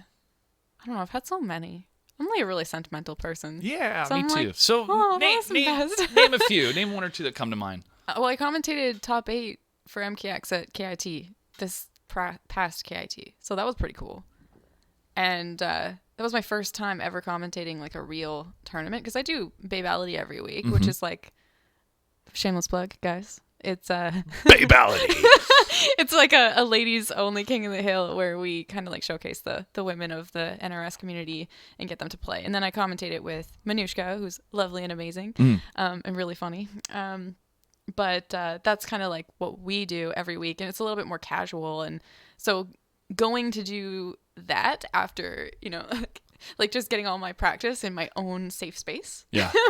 B: don't know. I've had so many. I'm like a really sentimental person.
A: Yeah,
B: so
A: me
B: I'm
A: too.
B: Like,
A: so name a few. Name one or two that come to mind.
B: Well, I commentated top 8 for MKX at KIT this past KIT, so that was pretty cool. And that was my first time ever commentating like a real tournament, because I do Babality every week, which is like shameless plug, guys. It's
A: Babality.
B: it's like a ladies only King of the Hill where we kind of like showcase the women of the NRS community and get them to play. And then I commentate it with Manushka, who's lovely and amazing, and really funny. But that's kind of like what we do every week, and it's a little bit more casual. And so going to do that after, like just getting all my practice in my own safe space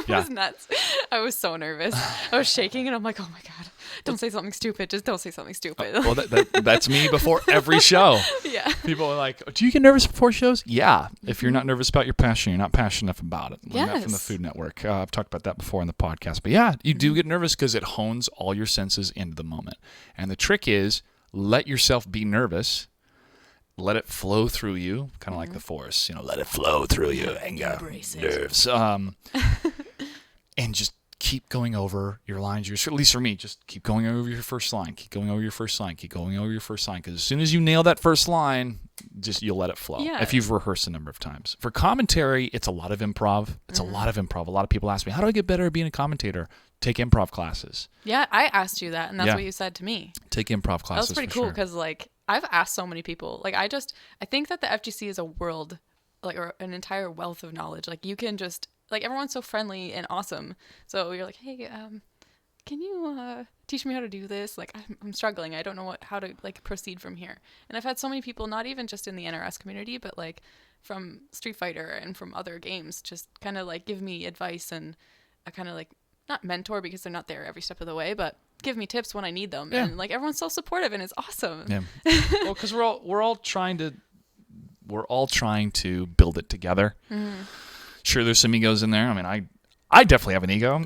B: was nuts. I was so nervous. I was shaking, and I'm like, oh my God, don't say something stupid. Just don't say something stupid.
A: Well, that's me before every show.
B: Yeah.
A: People are like, do you get nervous before shows? Yeah. If you're not nervous about your passion, you're not passionate enough about it. Learn that from the Food Network. I've talked about that before in the podcast. But yeah, you do get nervous because it hones all your senses into the moment. And the trick is let yourself be nervous. Let it flow through you, kind of like the Force. Let it flow through you, anger, nerves. And just keep going over your lines. At least for me, just keep going over your first line. Keep going over your first line. Keep going over your first line. Because as soon as you nail that first line, you'll let it flow. Yeah. If you've rehearsed a number of times. For commentary, it's a lot of improv. It's a lot of improv. A lot of people ask me, how do I get better at being a commentator? Take improv classes.
B: Yeah, I asked you that, and that's what you said to me.
A: Take improv classes.
B: That was pretty cool because, I've asked so many people. I think that the FGC is a world, or an entire wealth of knowledge. You can just, everyone's so friendly and awesome. So you're like, hey, can you teach me how to do this? I'm struggling. I don't know how to proceed from here. And I've had so many people, not even just in the NRS community, but from Street Fighter and from other games, just kind of give me advice and a kind of not mentor because they're not there every step of the way, but give me tips when I need them. Yeah. And everyone's so supportive, and it's awesome. Yeah.
A: Well, because we're all trying to build it together. Mm-hmm. Sure, there's some egos in there. I mean, I definitely have an ego.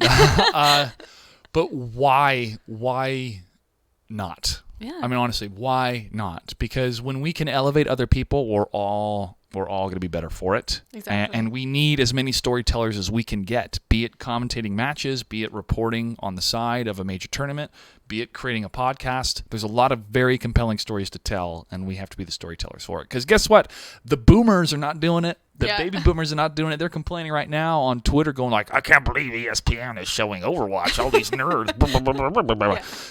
A: But why not? Yeah. I mean, honestly, why not? Because when we can elevate other people, we're all going to be better for it. Exactly. And we need as many storytellers as we can get, be it commentating matches, be it reporting on the side of a major tournament, be it creating a podcast. There's a lot of very compelling stories to tell, and we have to be the storytellers for it. Because guess what? The boomers are not doing it. The baby boomers are not doing it. They're complaining right now on Twitter going I can't believe ESPN is showing Overwatch. All these nerds.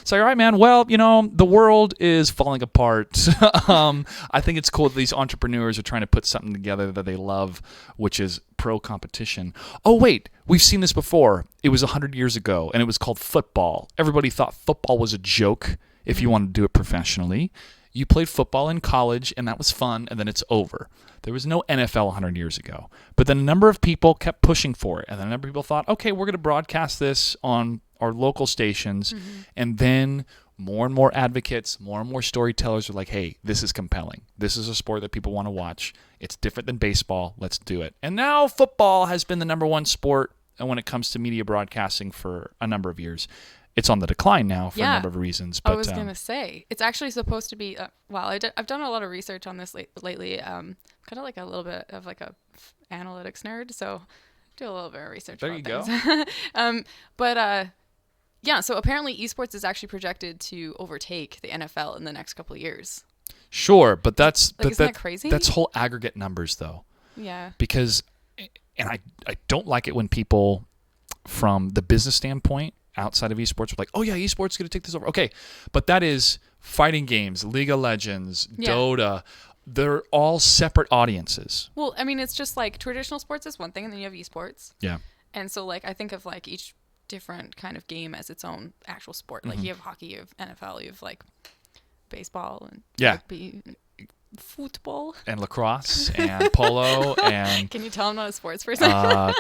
A: It's all right, man. Well, the world is falling apart. I think it's cool that these entrepreneurs are trying to put something together that they love, which is pro competition. Oh, wait. We've seen this before. It was 100 years ago, and it was called football. Everybody thought football was a joke if you wanted to do it professionally. You played football in college, and that was fun, and then it's over. There was no NFL 100 years ago. But then a number of people kept pushing for it, and then a number of people thought, okay, we're going to broadcast this on our local stations, and then more and more advocates, more and more storytellers are like, hey, this is compelling. This is a sport that people want to watch. It's different than baseball. Let's do it. And now football has been the number one sport when it comes to media broadcasting for a number of years. It's on the decline now for a number of reasons. But
B: I was going to say, it's actually supposed to be, I've done a lot of research on this lately, kind of like a little bit of a analytics nerd, so do a little bit of research
A: there
B: about
A: things.
B: Go. So apparently esports is actually projected to overtake the NFL in the next couple of years.
A: Sure, but that's...
B: isn't that crazy?
A: That's whole aggregate numbers, though.
B: Yeah.
A: Because, and I don't like it when people, from the business standpoint, outside of esports, are like, oh yeah, esports is going to take this over. Okay, but that is fighting games, League of Legends, Dota. They're all separate audiences.
B: Well, I mean, it's just traditional sports is one thing, and then you have esports.
A: Yeah.
B: And so I think of each different kind of game as its own actual sport. You have hockey, you have NFL, you have baseball and rugby, football
A: and lacrosse and polo and
B: can you tell I'm not a sports person?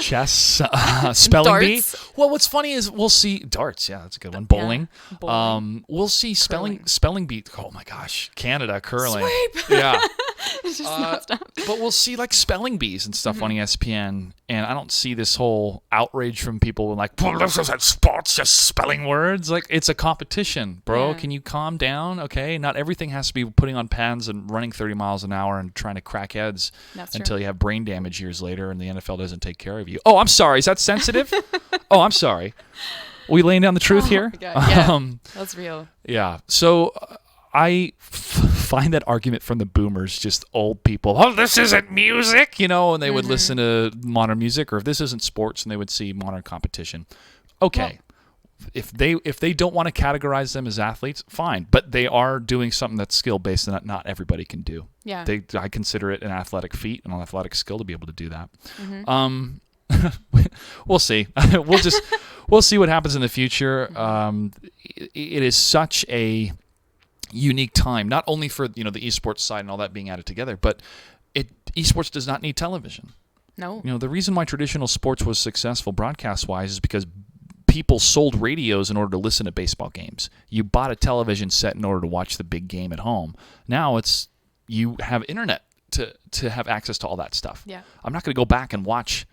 A: Chess, spelling bee.
B: Darts.
A: Well, what's funny is we'll see darts. Yeah, that's a good one. Bowling. We'll see spelling bee. Oh my gosh, Canada curling.
B: Sweep.
A: Yeah.
B: It's just nonstop.
A: But we'll see spelling bees and stuff on ESPN, and I don't see this whole outrage from people this isn't sports, just spelling words. It's a competition, bro. Can you calm down? Okay, not everything has to be putting on pads and running 30 miles an hour and trying to crack heads until you have brain damage years later and the NFL doesn't take care of you. Oh, I'm sorry. Is that sensitive? Oh, I'm sorry. Are we laying down the truth here?
B: Yeah, that's real.
A: Yeah. So I find that argument from the boomers just old people. Oh, this isn't music, and they would listen to modern music, or if this isn't sports, and they would see modern competition. Okay. if they don't want to categorize them as athletes, fine. But they are doing something that's skill based and that not everybody can do.
B: Yeah.
A: I consider it an athletic feat and an athletic skill to be able to do that. We'll see. We'll see what happens in the future. It is such a unique time, not only for the esports side and all that being added together, but esports does not need television.
B: No.
A: The reason why traditional sports was successful broadcast-wise is because people sold radios in order to listen to baseball games. You bought a television set in order to watch the big game at home. Now you have internet to have access to all that stuff.
B: Yeah.
A: I'm not going to go back and watch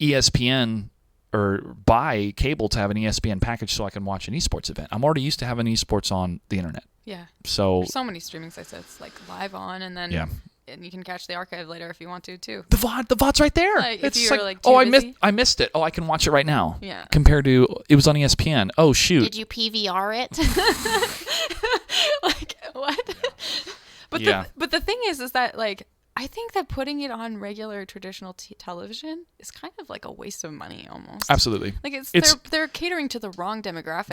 A: ESPN or buy cable to have an ESPN package so I can watch an esports event. I'm already used to having esports on the internet.
B: Yeah.
A: So
B: there's so many streaming sites that's like live on, and then and you can catch the archive later if you want to too.
A: The VOD's right there.
B: Like,
A: it's
B: if
A: like,
B: you're, like,
A: oh,
B: too
A: I missed it. Oh, I can watch it right now.
B: Yeah.
A: Compared to it was on ESPN. Oh shoot.
C: Did you PVR it?
B: Like what? But the thing is that like I think that putting it on regular traditional television is kind of like a waste of money almost.
A: Absolutely.
B: Like they're catering to the wrong demographic.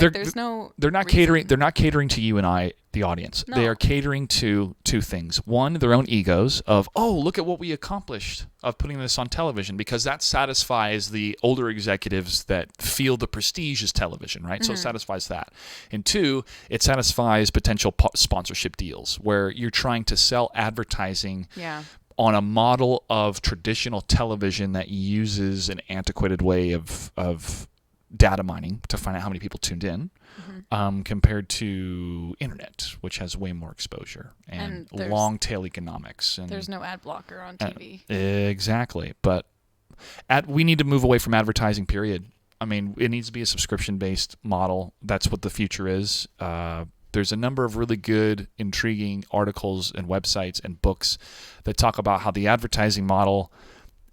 A: They're not catering. They're not catering to you and I, the audience.
B: No.
A: They are catering to two things. One, their own egos of, oh, look at what we accomplished of putting this on television, because that satisfies the older executives that feel the prestige is television, right? So it satisfies that. And two, it satisfies potential sponsorship deals where you're trying to sell advertising on a model of traditional television that uses an antiquated way of data mining to find out how many people tuned in, compared to internet, which has way more exposure and long tail economics. And
B: there's no ad blocker on TV.
A: Exactly. But we need to move away from advertising, period. I mean, it needs to be a subscription-based model. That's what the future is. There's a number of really good, intriguing articles and websites and books that talk about how the advertising model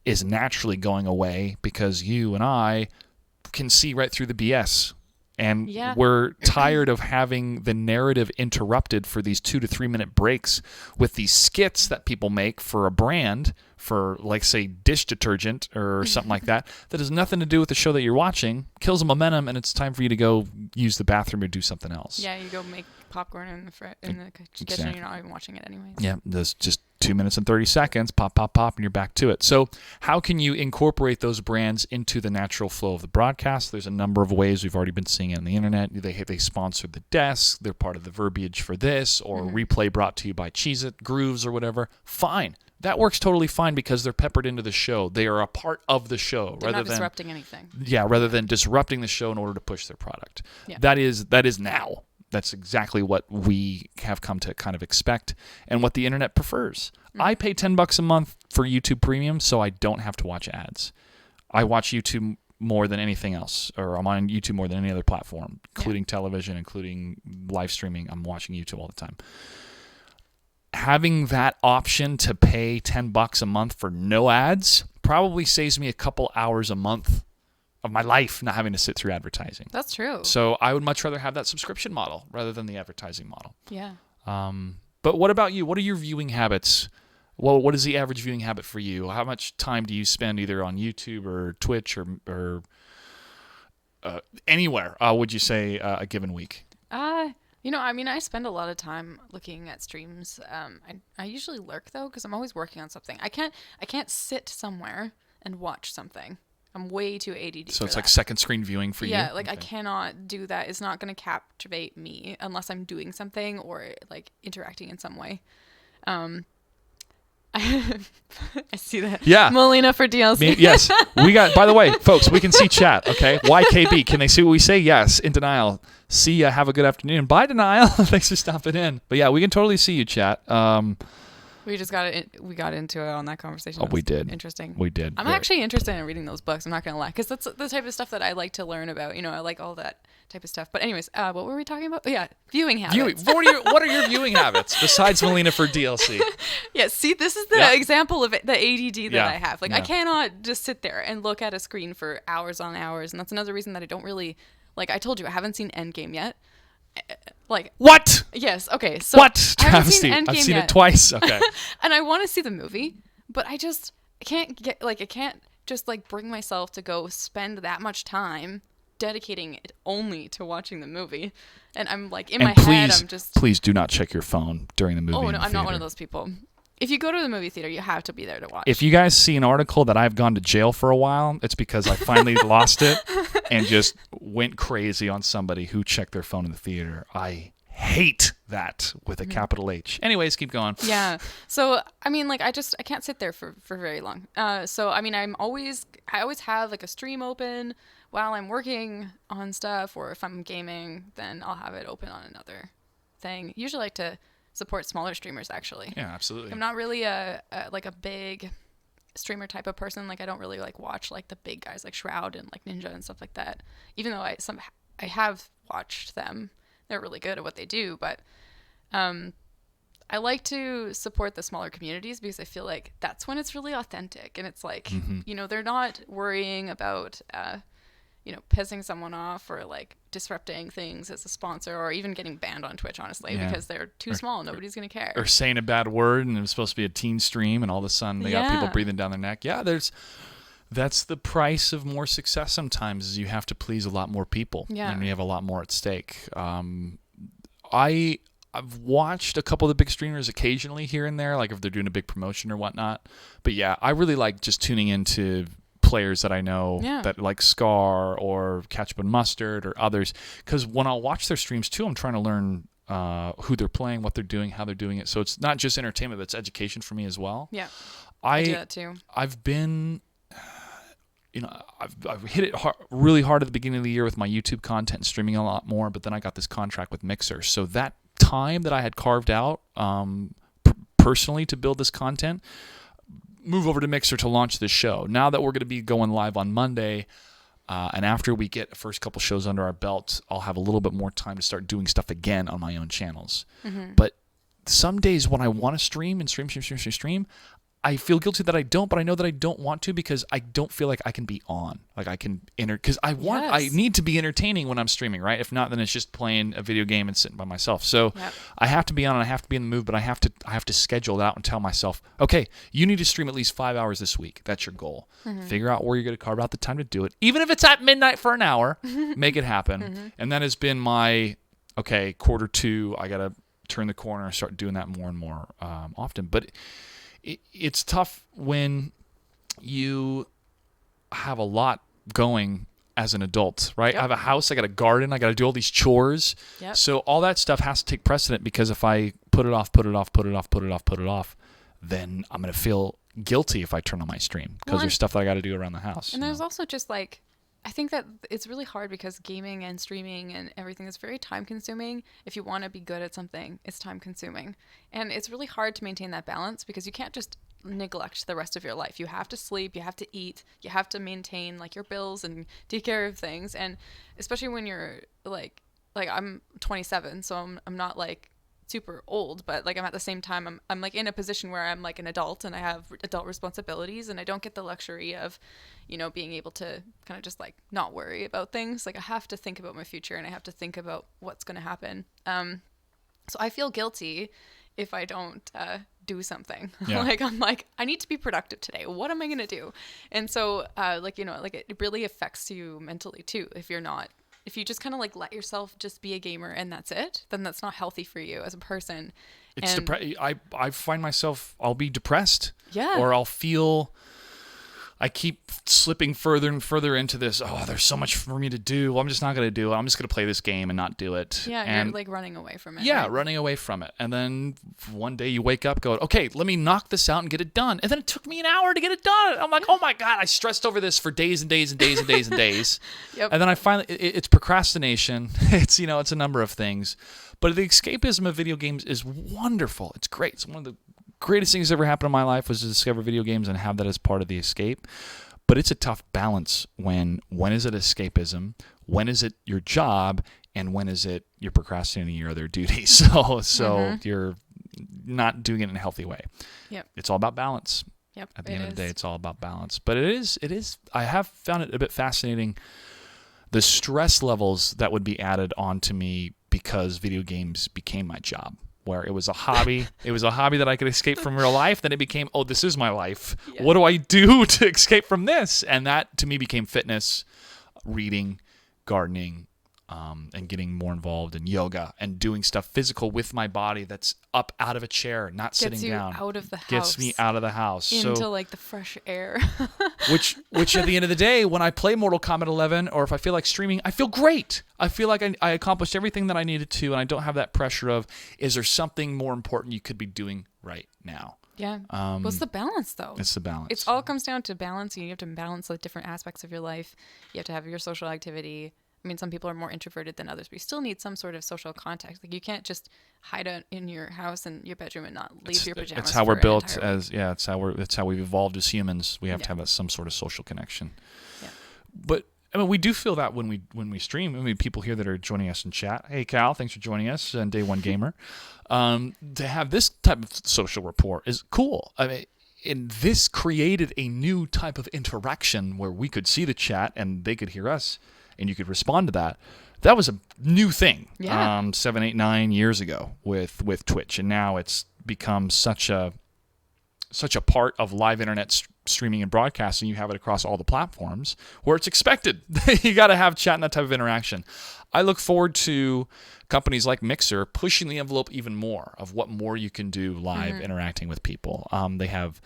A: is naturally going away because you and I can see right through the BS. And we're tired of having the narrative interrupted for these 2 to 3 minute breaks with these skits that people make for a brand, for like say dish detergent or something like that has nothing to do with the show that you're watching, kills the momentum, and it's time for you to go use the bathroom or do something else.
B: Yeah, you go make popcorn in the kitchen and you're not even watching it anyways.
A: Yeah, there's just 2 minutes and 30 seconds, pop, pop, pop, and you're back to it. So how can you incorporate those brands into the natural flow of the broadcast? There's a number of ways. We've already been seeing it on the internet. They sponsor the desk. They're part of the verbiage for this, or replay brought to you by Cheez-It, Grooves, or whatever. Fine. That works totally fine because they're peppered into the show. They are a part of the show.
B: They're not disrupting anything.
A: Yeah, rather than disrupting the show in order to push their product.
B: Yeah.
A: That is now. That's exactly what we have come to kind of expect and what the internet prefers. I pay $10 a month for YouTube Premium so I don't have to watch ads. I watch YouTube more than anything else, or I'm on YouTube more than any other platform, including television, including live streaming. I'm watching YouTube all the time. Having that option to pay $10 a month for no ads probably saves me a couple hours a month of my life not having to sit through advertising.
B: That's true.
A: So I would much rather have that subscription model rather than the advertising model.
B: Yeah.
A: But what about you? What are your viewing habits? Well, what is the average viewing habit for you? How much time do you spend either on YouTube or Twitch or anywhere, would you say, a given week?
B: I spend a lot of time looking at streams. I usually lurk though, because I'm always working on something. I can't sit somewhere and watch something. I'm way too ADD.
A: So it's like second screen viewing for you?
B: Yeah, like okay. I cannot do that. It's not going to captivate me unless I'm doing something or like interacting in some way. I see that.
A: Yeah.
B: Melina for DLC.
A: Yes. We got, by the way, folks, we can see chat, okay? YKB, can they see what we say? Yes. In denial. See ya. Have a good afternoon. Bye, denial. Thanks for stopping in. But yeah, we can totally see you, chat.
B: We just got into it on that conversation.
A: Oh, we did.
B: Interesting.
A: We did.
B: I'm actually interested in reading those books. I'm not going to lie. Because that's the type of stuff that I like to learn about. I like all that type of stuff. But anyways, what were we talking about? Oh, yeah, viewing habits.
A: What are your viewing habits besides Melina for DLC?
B: Yeah, see, this is the example of the ADD that I have. I cannot just sit there and look at a screen for hours on hours. And that's another reason that I don't really, I told you, I haven't seen Endgame yet.
A: What?
B: Yes. Okay. So
A: what?
B: I've seen
A: it twice. Okay.
B: And I want to see the movie, but I can't just bring myself to go spend that much time dedicating it only to watching the movie. And I'm like, in
A: And
B: my head, I'm just...
A: please do not check your phone during the movie.
B: Oh,
A: in
B: no,
A: the
B: I'm not one
A: theater.
B: of those people. If you go to the movie theater, you have to be there to watch.
A: If you guys see an article that I've gone to jail for a while, it's because I finally lost it and just went crazy on somebody who checked their phone in the theater. I hate that with a capital H. Anyways, keep going.
B: Yeah. So, I mean, like, I can't sit there for very long. So, I mean, I always have like a stream open while I'm working on stuff, or if I'm gaming, then I'll have it open on another thing. Usually like to support smaller streamers, actually.
A: Yeah, absolutely.
B: I'm not really a big streamer type of person. Like, I don't really like watch like the big guys like Shroud and like Ninja and stuff like that. Even though I have watched them. They're really good at what they do, but I like to support the smaller communities because I feel like that's when it's really authentic, and it's like, you know, they're not worrying about pissing someone off or like disrupting things as a sponsor, or even getting banned on Twitch, honestly, because they're too small. Nobody's going to care. Or
A: saying a bad word, and it was supposed to be a teen stream, and all of a sudden they got people breathing down their neck. Yeah, that's the price of more success sometimes, is you have to please a lot more people, and you have a lot more at stake. I've watched a couple of the big streamers occasionally here and there, like if they're doing a big promotion or whatnot. But yeah, I really like just tuning into players that I know that like Scar or Ketchup and Mustard or others, because when I'll watch their streams too, I'm trying to learn who they're playing, what they're doing, how they're doing it. So it's not just entertainment, but it's education for me as well.
B: Yeah, I do that too.
A: I've been... I've hit it really hard at the beginning of the year with my YouTube content and streaming a lot more, but then I got this contract with Mixer. So that time that I had carved out personally to build this content, move over to Mixer to launch this show. Now that we're going to be going live on Monday, and after we get the first couple shows under our belt, I'll have a little bit more time to start doing stuff again on my own channels. But some days when I want to stream and stream, I feel guilty that I don't, but I know that I don't want to because I don't feel like I can be on. Like I can because I need to be entertaining when I'm streaming, right? If not, then it's just playing a video game and sitting by myself. So I have to be on and I have to be in the mood, but I have to schedule it out and tell myself, okay, you need to stream at least 5 hours this week. That's your goal. Figure out where you're going to carve out the time to do it. Even if it's at midnight for an hour, make it happen. And that has been my, quarter two, I got to turn the corner and start doing that more and more often. But it's tough when you have a lot going as an adult, right? I have a house, I got a garden, I got to do all these chores. So all that stuff has to take precedent, because if I put it off, then I'm going to feel guilty if I turn on my stream, because there's stuff that I got to do around the house.
B: And there's also just like, I think that it's really hard because gaming and streaming and everything is very time consuming. If you want to be good at something, it's time consuming. And it's really hard to maintain that balance because you can't just neglect the rest of your life. You have to sleep, you have to eat, you have to maintain like your bills and take care of things. And especially when you're like I'm 27, so I'm not like super old, but like I'm at the same time I'm like in a position where I'm like an adult and I have adult responsibilities, and I don't get the luxury of, being able to kind of just like not worry about things. Like I have to think about my future and I have to think about what's going to happen. So I feel guilty if I don't do something. Like I'm like, I need to be productive today. What am I going to do? And so it really affects you mentally too if you just kind of like let yourself just be a gamer and that's it, then that's not healthy for you as a person.
A: It's I find myself, I'll be depressed.
B: Yeah.
A: Or I'll feel, I keep slipping further and further into this, there's so much for me to do. Well, I'm just not going to do it. I'm just going to play this game and not do it.
B: Yeah, and you're like running away from it.
A: Yeah,
B: right?
A: Running away from it. And then one day you wake up, go, okay, let me knock this out and get it done. And then it took me an hour to get it done. I'm like, oh my God, I stressed over this for days and days and days and days and days.
B: Yep.
A: And then I finally, it's procrastination. It's a number of things. But the escapism of video games is wonderful. It's great. It's one of the greatest things that ever happened in my life was to discover video games and have that as part of the escape. But it's a tough balance when is it escapism, when is it your job, and when is it you're procrastinating your other duties. So you're not doing it in a healthy way.
B: Yep.
A: It's all about balance.
B: Yep.
A: At the end of the day, it's all about balance. But it is. I have found it a bit fascinating, the stress levels that would be added onto me because video games became my job. Where it was a hobby. It was a hobby that I could escape from real life. Then it became, this is my life. What do I do to escape from this? And that to me became fitness, reading, gardening, and getting more involved in yoga and doing stuff physical with my body that's up out of a chair, not sitting down.
B: Out of the house.
A: Gets me out of the house.
B: Into like the fresh air.
A: which at the end of the day, when I play Mortal Kombat 11 or if I feel like streaming, I feel great. I feel like I accomplished everything that I needed to, and I don't have that pressure of, is there something more important you could be doing right now?
B: Yeah. What's the balance, though?
A: It's the balance.
B: It all comes down to balance. You have to balance the different aspects of your life. You have to have your social activity. I mean, some people are more introverted than others, but you still need some sort of social contact. Like, you can't just hide out in your house and your bedroom and not leave your pajamas.
A: It's how we're built it's how we've evolved as humans. We have to have some sort of social connection.
B: Yeah.
A: But I mean, we do feel that when we stream. I mean, people here that are joining us in chat. Hey, Cal, thanks for joining us on Day One Gamer. To have this type of social rapport is cool. I mean, and this created a new type of interaction where we could see the chat and they could hear us, and you could respond to that. That was a new thing.
B: Yeah.
A: 7, 8, 9 years ago with Twitch, and now it's become such a part of live internet streaming and broadcasting. You have it across all the platforms where it's expected. You got to have chat and that type of interaction. I look forward to companies like Mixer pushing the envelope even more of what more you can do live interacting with people. They have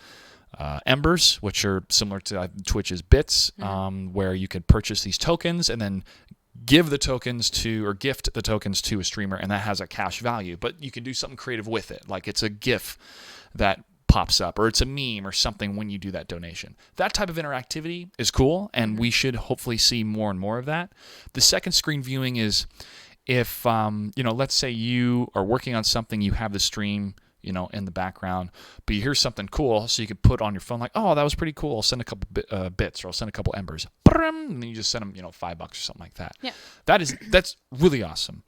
A: Embers, which are similar to Twitch's Bits, where you can purchase these tokens and then give the tokens to, or gift the tokens to a streamer, and that has a cash value. But you can do something creative with it, like it's a GIF that pops up, or it's a meme or something when you do that donation. That type of interactivity is cool, and we should hopefully see more and more of that. The second screen viewing is if, let's say you are working on something, you have the stream, in the background, but you hear something cool, so you could put on your phone like, oh, that was pretty cool. I'll send a couple bits, or I'll send a couple embers, and then you just send them, $5 or something like that.
B: Yeah,
A: that's really awesome.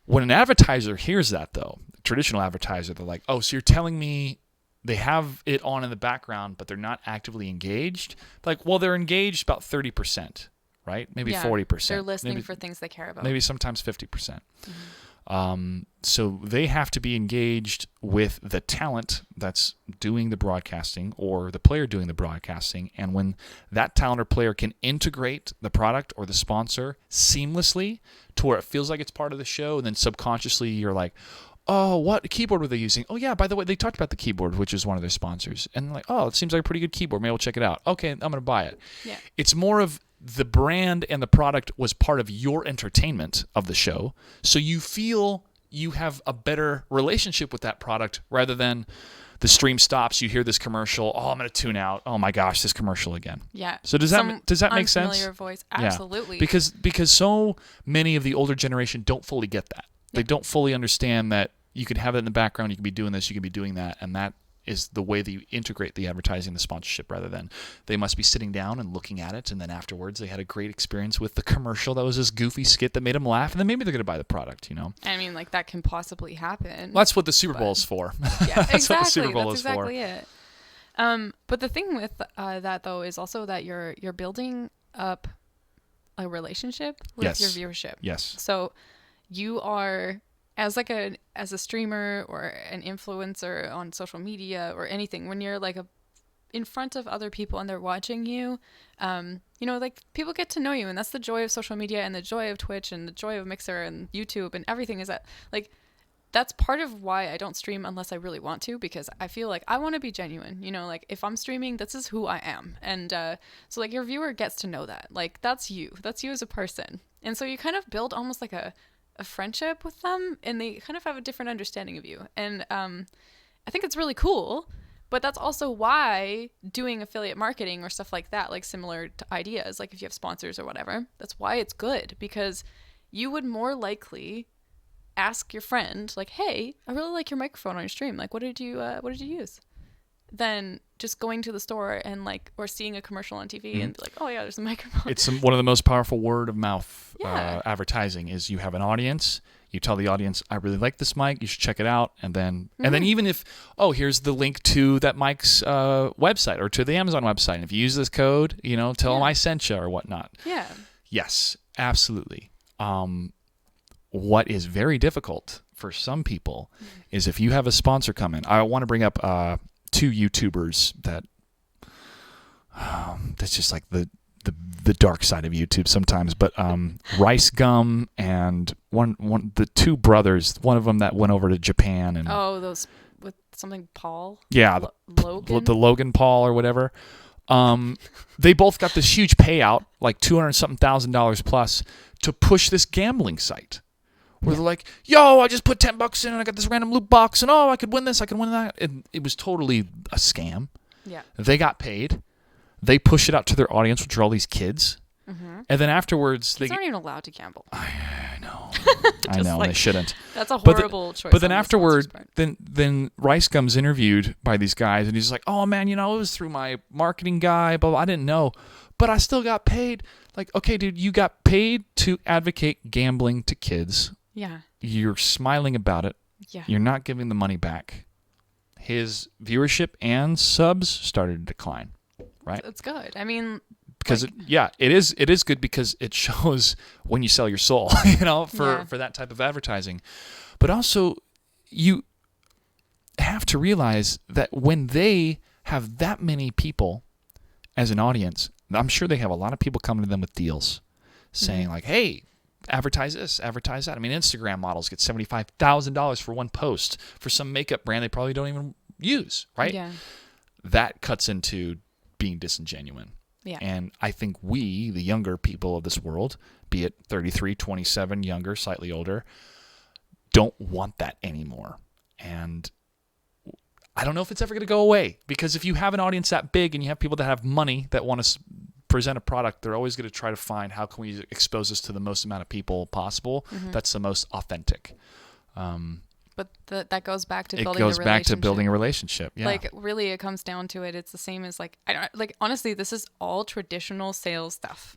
A: When an advertiser hears that, though, a traditional advertiser, they're like, oh, so you're telling me they have it on in the background, but they're not actively engaged? Like, well, they're engaged about 30%, right? Maybe 40%.
B: They're listening for things they care about.
A: Maybe sometimes 50%. So they have to be engaged with the talent that's doing the broadcasting, or the player doing the broadcasting. And when that talent or player can integrate the product or the sponsor seamlessly to where it feels like it's part of the show, and then subconsciously you're like, oh, what keyboard were they using? Oh, yeah, by the way, they talked about the keyboard, which is one of their sponsors. And like, oh, it seems like a pretty good keyboard. Maybe we'll check it out. Okay, I'm going to buy it.
B: Yeah.
A: It's more of the brand and the product was part of your entertainment of the show. So you feel you have a better relationship with that product rather than the stream stops, you hear this commercial, oh, I'm going to tune out. Oh, my gosh, this commercial again.
B: Yeah.
A: So does that make sense?
B: Unfamiliar voice. Absolutely.
A: Yeah. Because so many of the older generation don't fully get that. They don't fully understand that you could have it in the background, you can be doing this, you can be doing that, and that is the way that you integrate the advertising, the sponsorship, rather than they must be sitting down and looking at it, and then afterwards they had a great experience with the commercial that was this goofy skit that made them laugh, and then maybe they're going to buy the product,
B: I mean, like, that can possibly happen.
A: Well, that's what the Super Bowl is for.
B: Yeah,
A: That's
B: exactly.
A: what the Super Bowl
B: That's
A: is
B: exactly
A: for.
B: it. But the thing with that, though, is also that you're building up a relationship with your viewership.
A: Yes.
B: So you are, as a streamer or an influencer on social media or anything, when you're like in front of other people and they're watching you, like, people get to know you, and that's the joy of social media and the joy of Twitch and the joy of Mixer and YouTube and everything, is that, like, that's part of why I don't stream unless I really want to, because I feel like I want to be genuine, like, if I'm streaming, this is who I am. And so, like, your viewer gets to know that, like, that's you as a person. And so you kind of build almost like a friendship with them, and they kind of have a different understanding of you. And I think it's really cool, but that's also why doing affiliate marketing or stuff like that, like similar to ideas, like if you have sponsors or whatever, that's why it's good, because you would more likely ask your friend, like, hey, I really like your microphone on your stream, like, what did you use, than just going to the store and, like, or seeing a commercial on TV and be like, oh yeah, there's a microphone.
A: It's one of the most powerful word of mouth advertising is you have an audience, you tell the audience, I really like this mic, you should check it out, and then even if, oh, here's the link to that mic's website or to the Amazon website, and if you use this code, tell them I sent you or whatnot.
B: Yeah.
A: Yes, absolutely. What is very difficult for some people is if you have a sponsor come in. I want to bring up two YouTubers that's just like the the dark side of YouTube sometimes. But Rice Gum and the two brothers, one of them that went over to Japan and
B: those with something Paul.
A: Yeah,
B: Logan.
A: The Logan Paul or whatever. They both got this huge payout, like $200,000 plus, to push this gambling site. Where they're like, yo, I just put $10 in and I got this random loot box and I could win this, I could win that. And it was totally a scam.
B: Yeah.
A: They got paid. They push it out to their audience, which are all these kids.
B: Mm-hmm.
A: And then afterwards,
B: kids aren't even allowed to gamble.
A: I know. I know,
B: like,
A: they shouldn't.
B: That's a horrible choice.
A: But then afterward, then Rice Gum's interviewed by these guys, and he's like, oh, man, it was through my marketing guy, but I didn't know. But I still got paid. Like, okay, dude, you got paid to advocate gambling to kids.
B: Yeah.
A: You're smiling about it.
B: Yeah.
A: You're not giving the money back. His viewership and subs started to decline, right?
B: That's good. I mean,
A: because it is good because it shows when you sell your soul, for that type of advertising. But also, you have to realize that when they have that many people as an audience, I'm sure they have a lot of people coming to them with deals, saying like, "Hey, advertise this, advertise that." I mean, Instagram models get $75,000 for one post for some makeup brand they probably don't even use, right?
B: Yeah.
A: That cuts into being disingenuous.
B: Yeah.
A: And I think we, the younger people of this world, be it 33, 27, younger, slightly older, don't want that anymore. And I don't know if it's ever going to go away, because if you have an audience that big and you have people that have money that want to present a product, they're always going to try to find how can we expose this to the most amount of people possible that's the most authentic.
B: But that goes back to building a relationship. It goes
A: back to building a relationship. Yeah.
B: Like, really, it comes down to it. It's the same as honestly, this is all traditional sales stuff.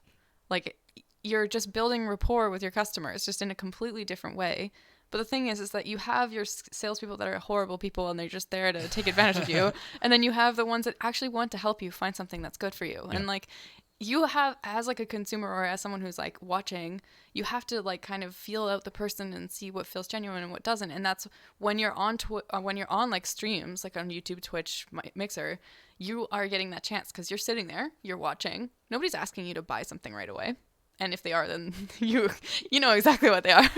B: Like, you're just building rapport with your customers, just in a completely different way. But the thing is that you have your salespeople that are horrible people and they're just there to take advantage of you. And then you have the ones that actually want to help you find something that's good for you. Yeah. And like, you have, as like a consumer or as someone who's like watching, you have to like kind of feel out the person and see what feels genuine and what doesn't. And that's when you're on like streams, like on YouTube, Twitch, Mixer, you are getting that chance because you're sitting there, you're watching. Nobody's asking you to buy something right away. And if they are, then you know exactly what they are.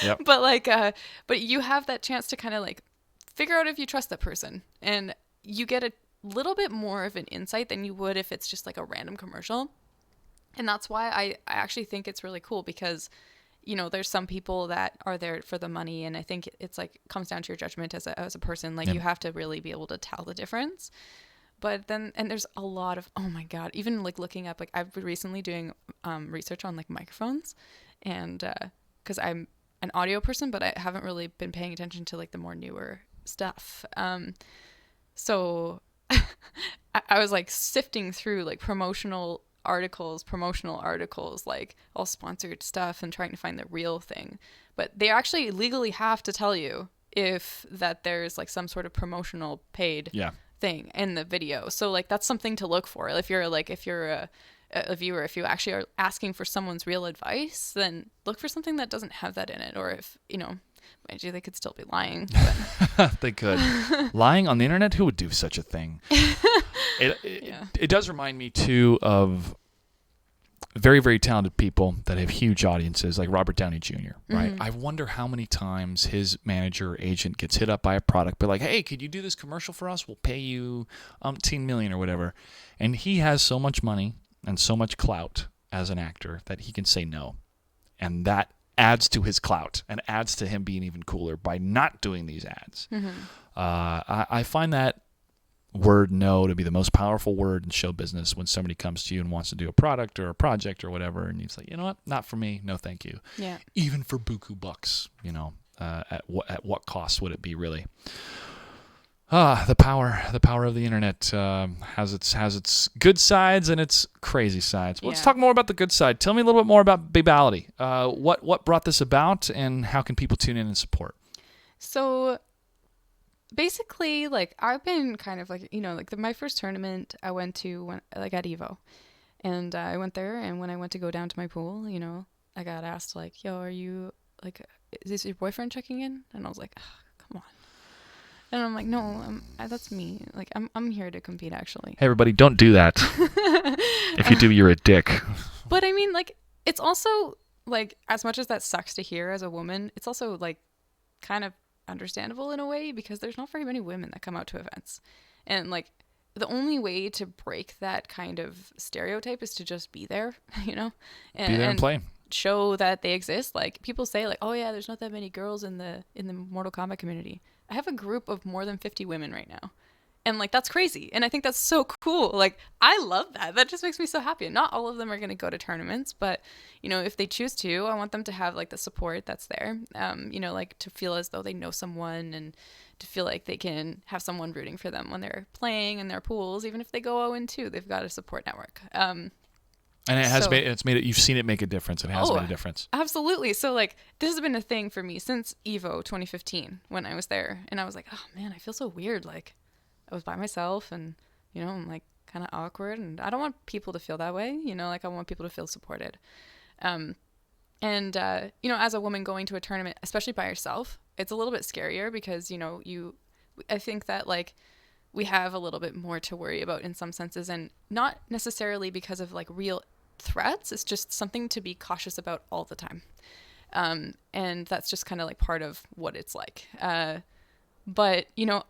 B: Yep. But you have that chance to kind of like figure out if you trust that person, and you get a little bit more of an insight than you would if it's just like a random commercial. And that's why I actually think it's really cool, because there's some people that are there for the money, and I think it's like comes down to your judgment as a person. Like, you have to really be able to tell the difference. But then, and there's a lot of, oh my God, even like looking up, like I've been recently doing research on like microphones, and because I'm an audio person, but I haven't really been paying attention to like the more newer stuff. So I was like sifting through like promotional articles, like all sponsored stuff, and trying to find the real thing. But they actually legally have to tell you if that there's like some sort of promotional paid thing in the video. So like that's something to look for. If you're a viewer, if you actually are asking for someone's real advice, then look for something that doesn't have that in it. Or if mind you, they could still be lying.
A: They could. Lying on the internet? Who would do such a thing? It does remind me too of very, very talented people that have huge audiences, like Robert Downey Jr., right? I wonder how many times his manager or agent gets hit up by a product, but like, hey, could you do this commercial for us? We'll pay you $10 million or whatever. And he has so much money and so much clout as an actor that he can say no. And that adds to his clout and adds to him being even cooler by not doing these ads. I find that word no to be the most powerful word in show business when somebody comes to you and wants to do a product or a project or whatever, and he's like, you know what, not for me, no thank you. Yeah. Even for buku bucks, at what cost would it be really? The power of the internet has its good sides and its crazy sides. Let's talk more about the good side. Tell me a little bit more about Babality. What brought this about, and how can people tune in and support? So basically, like, I've been kind of like, my first tournament I went to at Evo, and I went there, and when I went to go down to my pool, I got asked like, yo, are you like, is this your boyfriend checking in? And I was like, oh, come on.
B: And I'm like, no, that's me. Like, I'm here to compete, actually.
A: Hey, everybody, don't do that. If you do, you're a dick.
B: But I mean, like, it's also, like, as much as that sucks to hear as a woman, it's also, like, kind of understandable in a way because there's not very many women that come out to events. And, like, the only way to break that kind of stereotype is to just be there, you know?
A: Be there and play.
B: Show that they exist. Like, people say, like, oh, yeah, there's not that many girls in the Mortal Kombat community. I have a group of more than 50 women right now. And, like, that's crazy. And I think that's so cool. Like, I love that. That just makes me so happy. And not all of them are going to go to tournaments, but, you know, if they choose to, I want them to have, like, the support that's there. You know, like, to feel as though they know someone and to feel like they can have someone rooting for them when they're playing in their pools. Even if they go 0-2, they've got a support network. And
A: it has made it. You've seen it make a difference. It has made a difference.
B: Absolutely. So, like, this has been a thing for me since Evo 2015 when I was there, and I was like, oh man, I feel so weird. Like, I was by myself, and you know, I'm like kind of awkward, and I don't want people to feel that way. You know, like I want people to feel supported. And you know, as a woman going to a tournament, especially by yourself, it's a little bit scarier because you know I think that like we have a little bit more to worry about in some senses, and not necessarily because of like real threats. It's just something to be cautious about all the time. And that's just kind of like part of what it's like. But you know,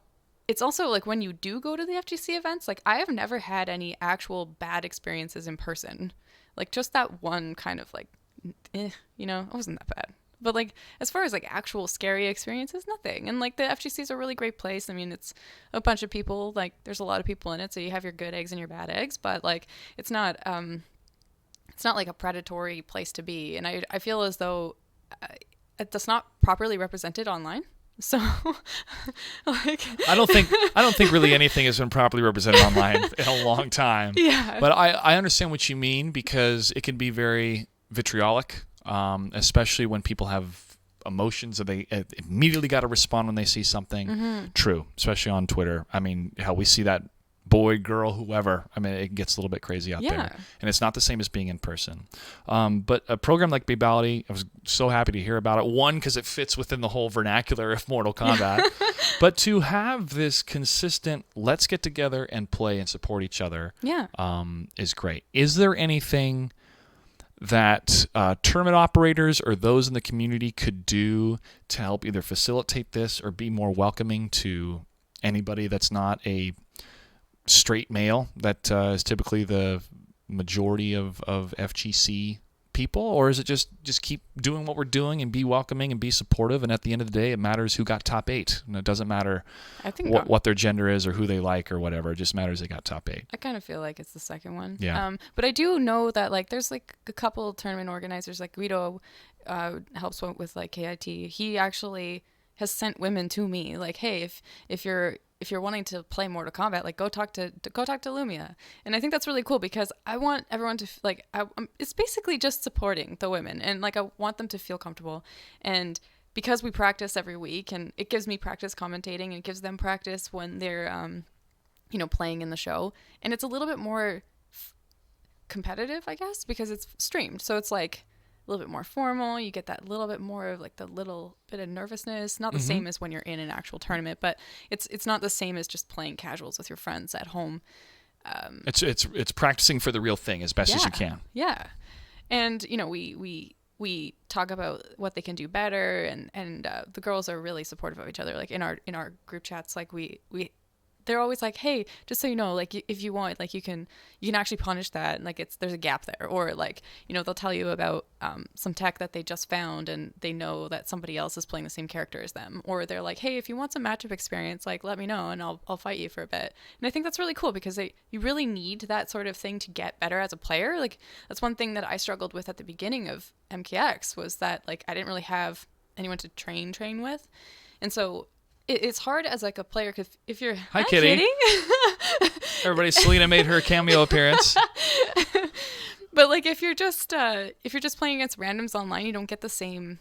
B: it's also like when you do go to the FGC events, like I have never had any actual bad experiences in person. Like just that one kind of like, you know, it wasn't that bad. But like as far as like actual scary experiences, nothing. And like the FGC is a really great place. I mean, it's a bunch of people. Like there's a lot of people in it, so you have your good eggs and your bad eggs. But like it's not like a predatory place to be. And I feel as though it's not properly represented online. So, like,
A: I don't think really anything has been properly represented online in a long time.
B: Yeah.
A: But I understand what you mean because it can be very vitriolic, especially when people have emotions and they immediately got to respond when they see something.
B: Mm-hmm.
A: True, especially on Twitter. I mean, how we see that boy, girl, whoever. I mean, it gets a little bit crazy out there. And it's not the same as being in person. But a program like Babality, I was so happy to hear about it. One, because it fits within the whole vernacular of Mortal Kombat. But to have this consistent, let's get together and play and support each other is great. Is there anything that tournament operators or those in the community could do to help either facilitate this or be more welcoming to anybody that's not a straight male that is typically the majority of FGC people? Or is it just keep doing what we're doing and be welcoming and be supportive, and at the end of the day it matters who got top 8 and it doesn't matter what their gender is or who they like or whatever, it just matters they got top 8?
B: I kind of feel like it's the second one.
A: But
B: I do know that like there's like a couple tournament organizers, like Guido helps with like KIT. He actually has sent women to me like, hey, if you're wanting to play Mortal Kombat, like go talk to Lumia. And I think that's really cool because I want everyone to like, it's basically just supporting the women, and like I want them to feel comfortable. And because we practice every week, and it gives me practice commentating, and it gives them practice when they're you know, playing in the show, and it's a little bit more competitive, I guess, because it's streamed, so it's like a little bit more formal. You get that little bit more of like the little bit of nervousness, not the same as when you're in an actual tournament, but it's not the same as just playing casuals with your friends at home.
A: It's practicing for the real thing as best as you can.
B: Yeah. And you know, we talk about what they can do better, and the girls are really supportive of each other. Like in our group chats, like they're always like, hey, just so you know, like if you want, like you can actually punish that, and like there's a gap there, or like, you know, they'll tell you about some tech that they just found and they know that somebody else is playing the same character as them, or they're like, hey, if you want some matchup experience, like let me know and I'll fight you for a bit. And I think that's really cool because you really need that sort of thing to get better as a player. Like that's one thing that I struggled with at the beginning of MKX, was that like I didn't really have anyone to train with, and so it's hard as like a player because if you're
A: Hi Kitty. Everybody, Selena made her cameo appearance.
B: But like if you're just playing against randoms online, you don't get the same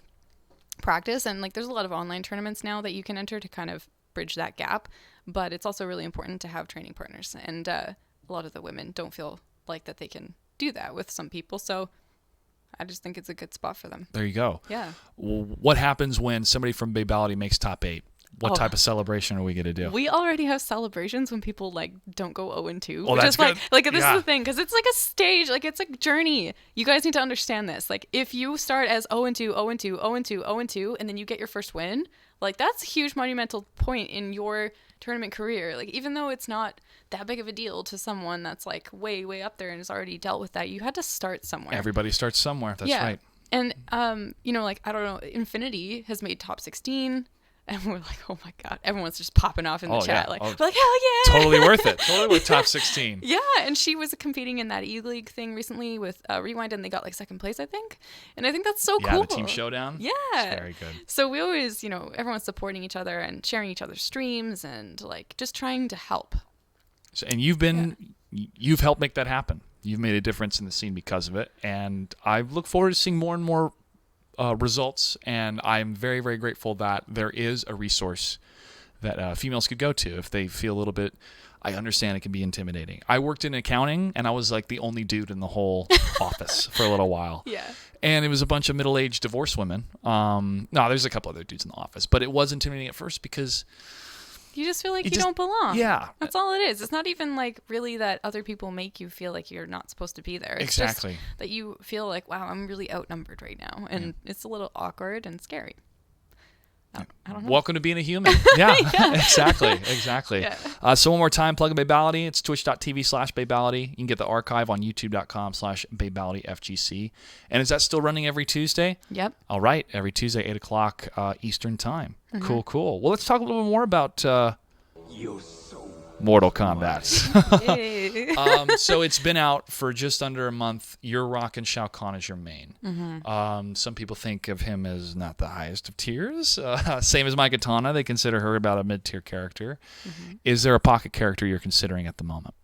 B: practice. And like there's a lot of online tournaments now that you can enter to kind of bridge that gap. But it's also really important to have training partners. And a lot of the women don't feel like that they can do that with some people. So I just think it's a good spot for them.
A: There you go.
B: Yeah.
A: What happens when somebody from Babality makes top 8? what type of celebration are we going to do?
B: We already have celebrations when people like don't go 0-2.
A: Oh,
B: which
A: that's
B: is like,
A: good.
B: like this
A: Yeah.
B: is the thing, because it's like a stage, like it's a journey. You guys need to understand this. Like if you start as 0-2, 0-2, 0-2, 0-2, and then you get your first win, like that's a huge monumental point in your tournament career. Like even though it's not that big of a deal to someone that's like way, way up there and has already dealt with that, you had to start somewhere.
A: Everybody starts somewhere. That's right.
B: And you know, like I don't know, Infinity has made top 16. And we're like, oh my God, everyone's just popping off in the chat.
A: Yeah.
B: Like, we're like, hell yeah.
A: Totally worth it. Totally worth top 16.
B: Yeah. And she was competing in that E-League thing recently with Rewind, and they got like second place, I think. And I think that's so cool.
A: Yeah, the team showdown.
B: Yeah.
A: It's very good.
B: So we always, you know, everyone's supporting each other and sharing each other's streams and like just trying to help.
A: So, and you've helped make that happen. You've made a difference in the scene because of it. And I look forward to seeing more and more results, and I'm very, very grateful that there is a resource that females could go to if they feel a little bit. I understand it can be intimidating. I worked in accounting, and I was like the only dude in the whole office for a little while.
B: Yeah.
A: And it was a bunch of middle-aged divorced women. No, there's a couple other dudes in the office, but it was intimidating at first because
B: you just feel like you don't belong.
A: Yeah.
B: That's all it is. It's not even like really that other people make you feel like you're not supposed to be there. It's
A: Exactly.
B: just that you feel like, wow, I'm really outnumbered right now. And it's a little awkward and scary. I don't know.
A: Welcome to being a human. Yeah, exactly.
B: Yeah.
A: So one more time, plug in Babality. It's twitch.tv/Babality. You can get the archive on youtube.com/BabalityFGC. And is that still running every Tuesday?
B: Yep.
A: All right, every Tuesday, 8 o'clock Eastern Time. Cool. Well, let's talk a little bit more about Mortal Kombat.
B: Yay.
A: So it's been out for just under a month. You're rocking Shao Kahn as your main. Some people think of him as not the highest of tiers. Same as my Katana. They consider her about a mid-tier character. Is there a pocket character you're considering at the moment?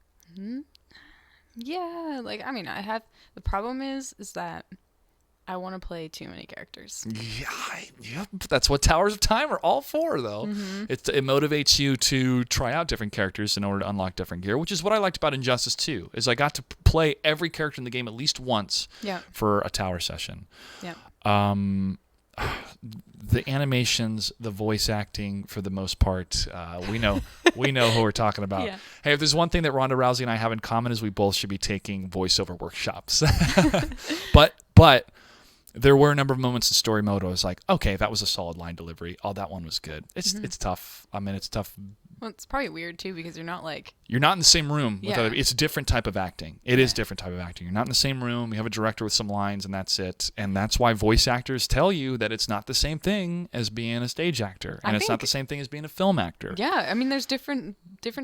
B: Yeah. Like, I mean, the problem is that I want to play too many characters.
A: Yeah, that's what Towers of Time are all for, though. It motivates you to try out different characters in order to unlock different gear, which is what I liked about Injustice 2, is I got to play every character in the game at least once for a tower session.
B: Yeah.
A: The animations, the voice acting, for the most part, we know who we're talking about.
B: Yeah.
A: Hey, if there's one thing that Ronda Rousey and I have in common is we both should be taking voiceover workshops. But there were a number of moments in story mode where I was like, okay, that was a solid line delivery. Oh, that one was good. It's tough. I mean, it's tough.
B: Well, it's probably weird too because you're not
A: in the same room with other. It's a different type of acting. It is different type of acting. You're not in the same room. You have a director with some lines, and that's it. And that's why voice actors tell you that it's not the same thing as being a stage actor, and it's not the same thing as being a film actor.
B: Yeah, I mean, there's different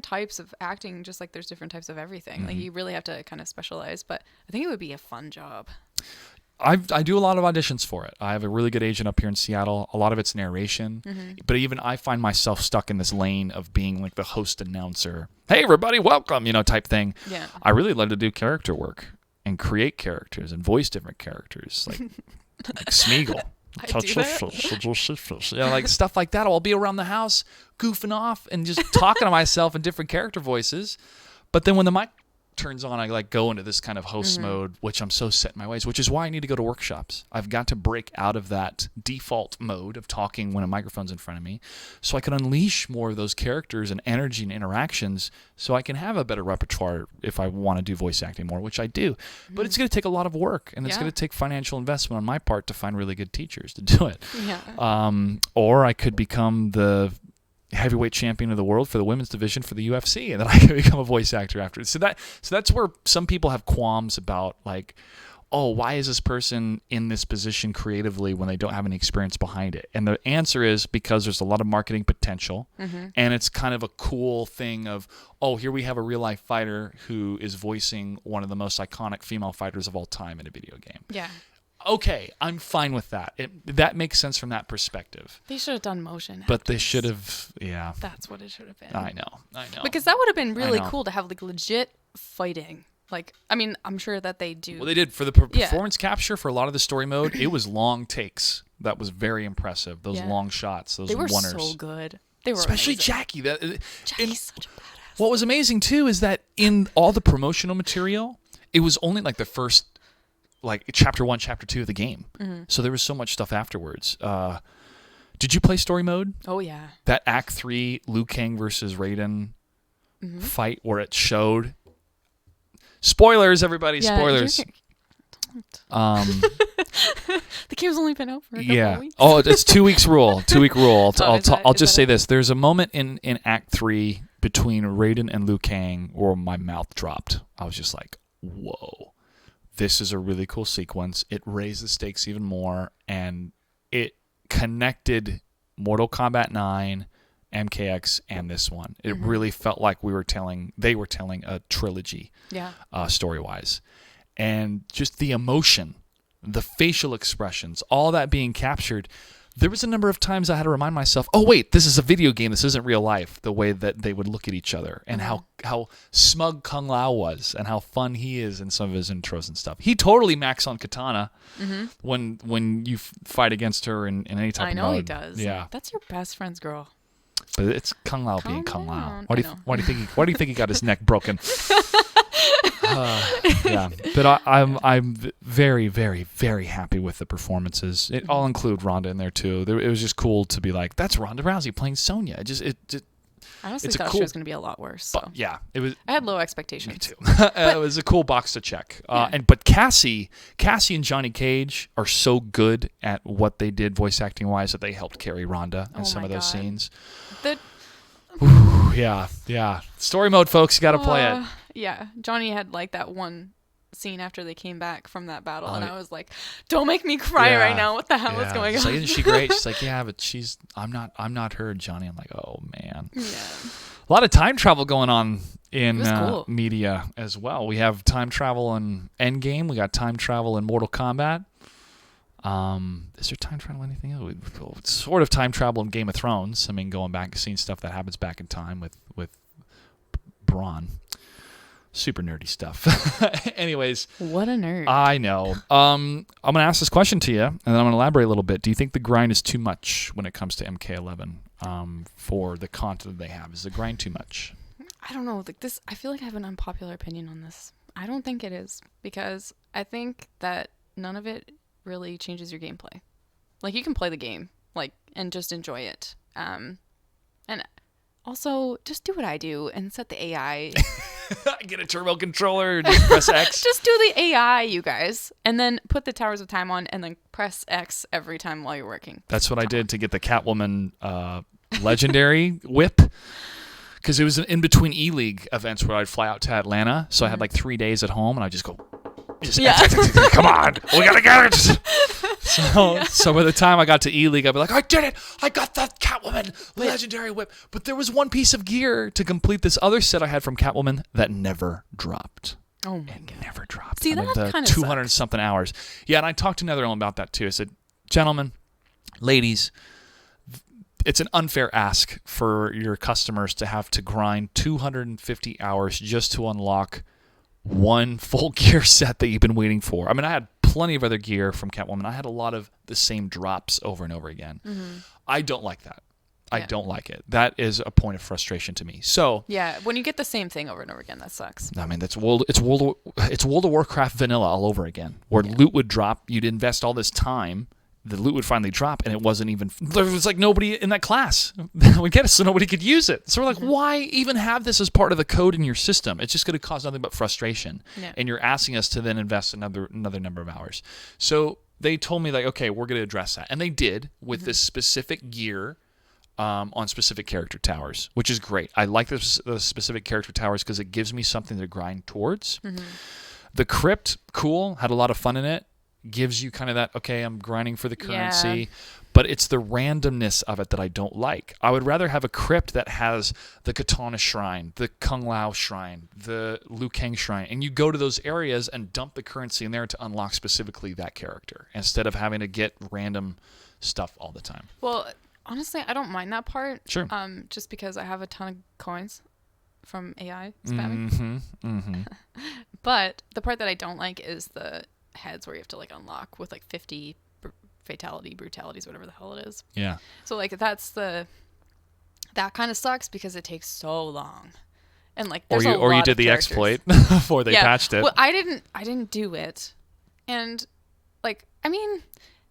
B: types of acting, just like there's different types of everything. Like you really have to kind of specialize. But I think it would be a fun job.
A: I do a lot of auditions for it. I have a really good agent up here in Seattle. A lot of it's narration. But even I find myself stuck in this lane of being like the host announcer. Hey, everybody, welcome, type thing.
B: Yeah.
A: I really love to do character work and create characters and voice different characters, like Smeagol.
B: I do that.
A: Yeah, like stuff like that. I'll be around the house goofing off and just talking to myself in different character voices. But then when the mic turns on, I like go into this kind of host mode, which I'm so set in my ways, which is why I need to go to workshops. I've got to break out of that default mode of talking when a microphone's in front of me so I can unleash more of those characters and energy and interactions so I can have a better repertoire if I want to do voice acting more, which I do. But it's going to take a lot of work, and it's going to take financial investment on my part to find really good teachers to do it. Or I could become the heavyweight champion of the world for the women's division for the UFC, and then I can become a voice actor after. So that's where some people have qualms about, like, oh, why is this person in this position creatively when they don't have any experience behind it? And the answer is because there's a lot of marketing potential, and it's kind of a cool thing of, oh, here we have a real life fighter who is voicing one of the most iconic female fighters of all time in a video game.
B: Yeah.
A: Okay, I'm fine with that. That makes sense from that perspective.
B: They should have done motion.
A: But they should have, yeah.
B: That's what it should have been.
A: I know.
B: Because that would have been really cool to have like legit fighting. Like, I mean, I'm sure that they do.
A: Well, they did. For the performance capture for a lot of the story mode, it was long takes. That was very impressive. Those long shots, those
B: they were
A: oneers.
B: So good. They were
A: especially
B: amazing.
A: Jackie.
B: Jackie's such a badass.
A: What was amazing too is that in all the promotional material, it was only like the first, like chapter 1, chapter 2 of the game. So there was so much stuff afterwards. Did you play story mode?
B: Oh yeah.
A: That Act 3 Liu Kang versus Raiden fight where it showed. Spoilers, everybody!
B: Yeah,
A: Spoilers.
B: The game's only been out for a couple of weeks.
A: Oh, it's 2 weeks rule. 2 week rule. I'll just say this. There's a moment in Act 3 between Raiden and Liu Kang where my mouth dropped. I was just like, whoa. This is a really cool sequence. It raised the stakes even more, and it connected Mortal Kombat 9, MKX, and this one. It really felt like they were telling a trilogy, story-wise. And just the emotion, the facial expressions, all that being captured. There was a number of times I had to remind myself, oh, wait, this is a video game. This isn't real life, the way that they would look at each other and how smug Kung Lao was and how fun he is in some of his intros and stuff. He totally max on Katana when you fight against her in any type of mode.
B: I know he does.
A: Yeah.
B: That's your best friend's girl.
A: But it's Kung Lao being Kung Lao.
B: down.
A: Why do you think he got his neck broken? But I'm very, very, very happy with the performances. I'll include Ronda in there too. It was just cool to be like, that's Ronda Rousey playing Sonya.
B: I honestly thought she was going to be a lot worse. So.
A: It was.
B: I had low expectations.
A: Me too. It was a cool box to check. But Cassie and Johnny Cage are so good at what they did voice acting wise that they helped carry Ronda in some of those scenes. Yeah. Story mode, folks. You got to play it.
B: Yeah, Johnny had like that one scene after they came back from that battle, and I was like, "Don't make me cry right now! What the hell is going on?"
A: Like, isn't she great? She's like, "Yeah, but I'm not her, Johnny." I'm like, "Oh man."
B: Yeah.
A: A lot of time travel going on in
B: cool.
A: media as well. We have time travel in Endgame. We got time travel in Mortal Kombat. Is there time travel in anything else? Sort of time travel in Game of Thrones. I mean, going back and seeing stuff that happens back in time with Bronn. Super nerdy stuff. Anyways.
B: What a nerd.
A: I know. I'm going to ask this question to you, and then I'm going to elaborate a little bit. Do you think the grind is too much when it comes to MK11 for the content they have? Is the grind too much?
B: I don't know. I feel like I have an unpopular opinion on this. I don't think it is, because I think that none of it really changes your gameplay. Like, you can play the game, and just enjoy it. And also, just do what I do and set the AI.
A: Get a turbo controller, just press X.
B: Just do the AI, you guys. And then put the Towers of Time on and then press X every time while you're working.
A: That's what I did to get the Catwoman legendary whip. Because it was an in-between E-League events where I'd fly out to Atlanta. So I had 3 days at home, and I'd just go... come on, we gotta get it. So by the time I got to E-League, I'd be like, I did it! I got that Catwoman legendary whip. But there was one piece of gear to complete this other set I had from Catwoman that never dropped.
B: Oh my God.
A: Never dropped.
B: See, that kind of
A: 200 something hours. Yeah, and I talked to NetherRealm about that too. I said, gentlemen, ladies, it's an unfair ask for your customers to have to grind 250 hours just to unlock one full gear set that you've been waiting for. I mean, I had plenty of other gear from Catwoman. I had a lot of the same drops over and over again. I don't like that. I don't like it. That is a point of frustration to me. So
B: yeah, when you get the same thing over and over again, that sucks.
A: I mean, it's World of Warcraft vanilla all over again, where loot would drop. You'd invest all this time. The loot would finally drop, and it wasn't even... There was nobody in that class would get it, so nobody could use it. So we're like, why even have this as part of the code in your system? It's just going to cause nothing but frustration. Yeah. And you're asking us to then invest another number of hours. So they told me, okay, we're going to address that. And they did with this specific gear on specific character towers, which is great. I like the specific character towers because it gives me something to grind towards. The crypt, cool, had a lot of fun in it. Gives you kind of that, okay, I'm grinding for the currency, but it's the randomness of it that I don't like. I would rather have a crypt that has the Katana Shrine, the Kung Lao Shrine, the Liu Kang Shrine, and you go to those areas and dump the currency in there to unlock specifically that character, instead of having to get random stuff all the time.
B: Well, honestly, I don't mind that part.
A: Sure.
B: Just because I have a ton of coins from AI spamming. But the part that I don't like is the heads where you have to unlock with 50 brutalities, whatever the hell it is.
A: Yeah. So
B: that kind of sucks because it takes so long. And
A: or you did the exploit before they patched it.
B: Well, I didn't do it. And I mean,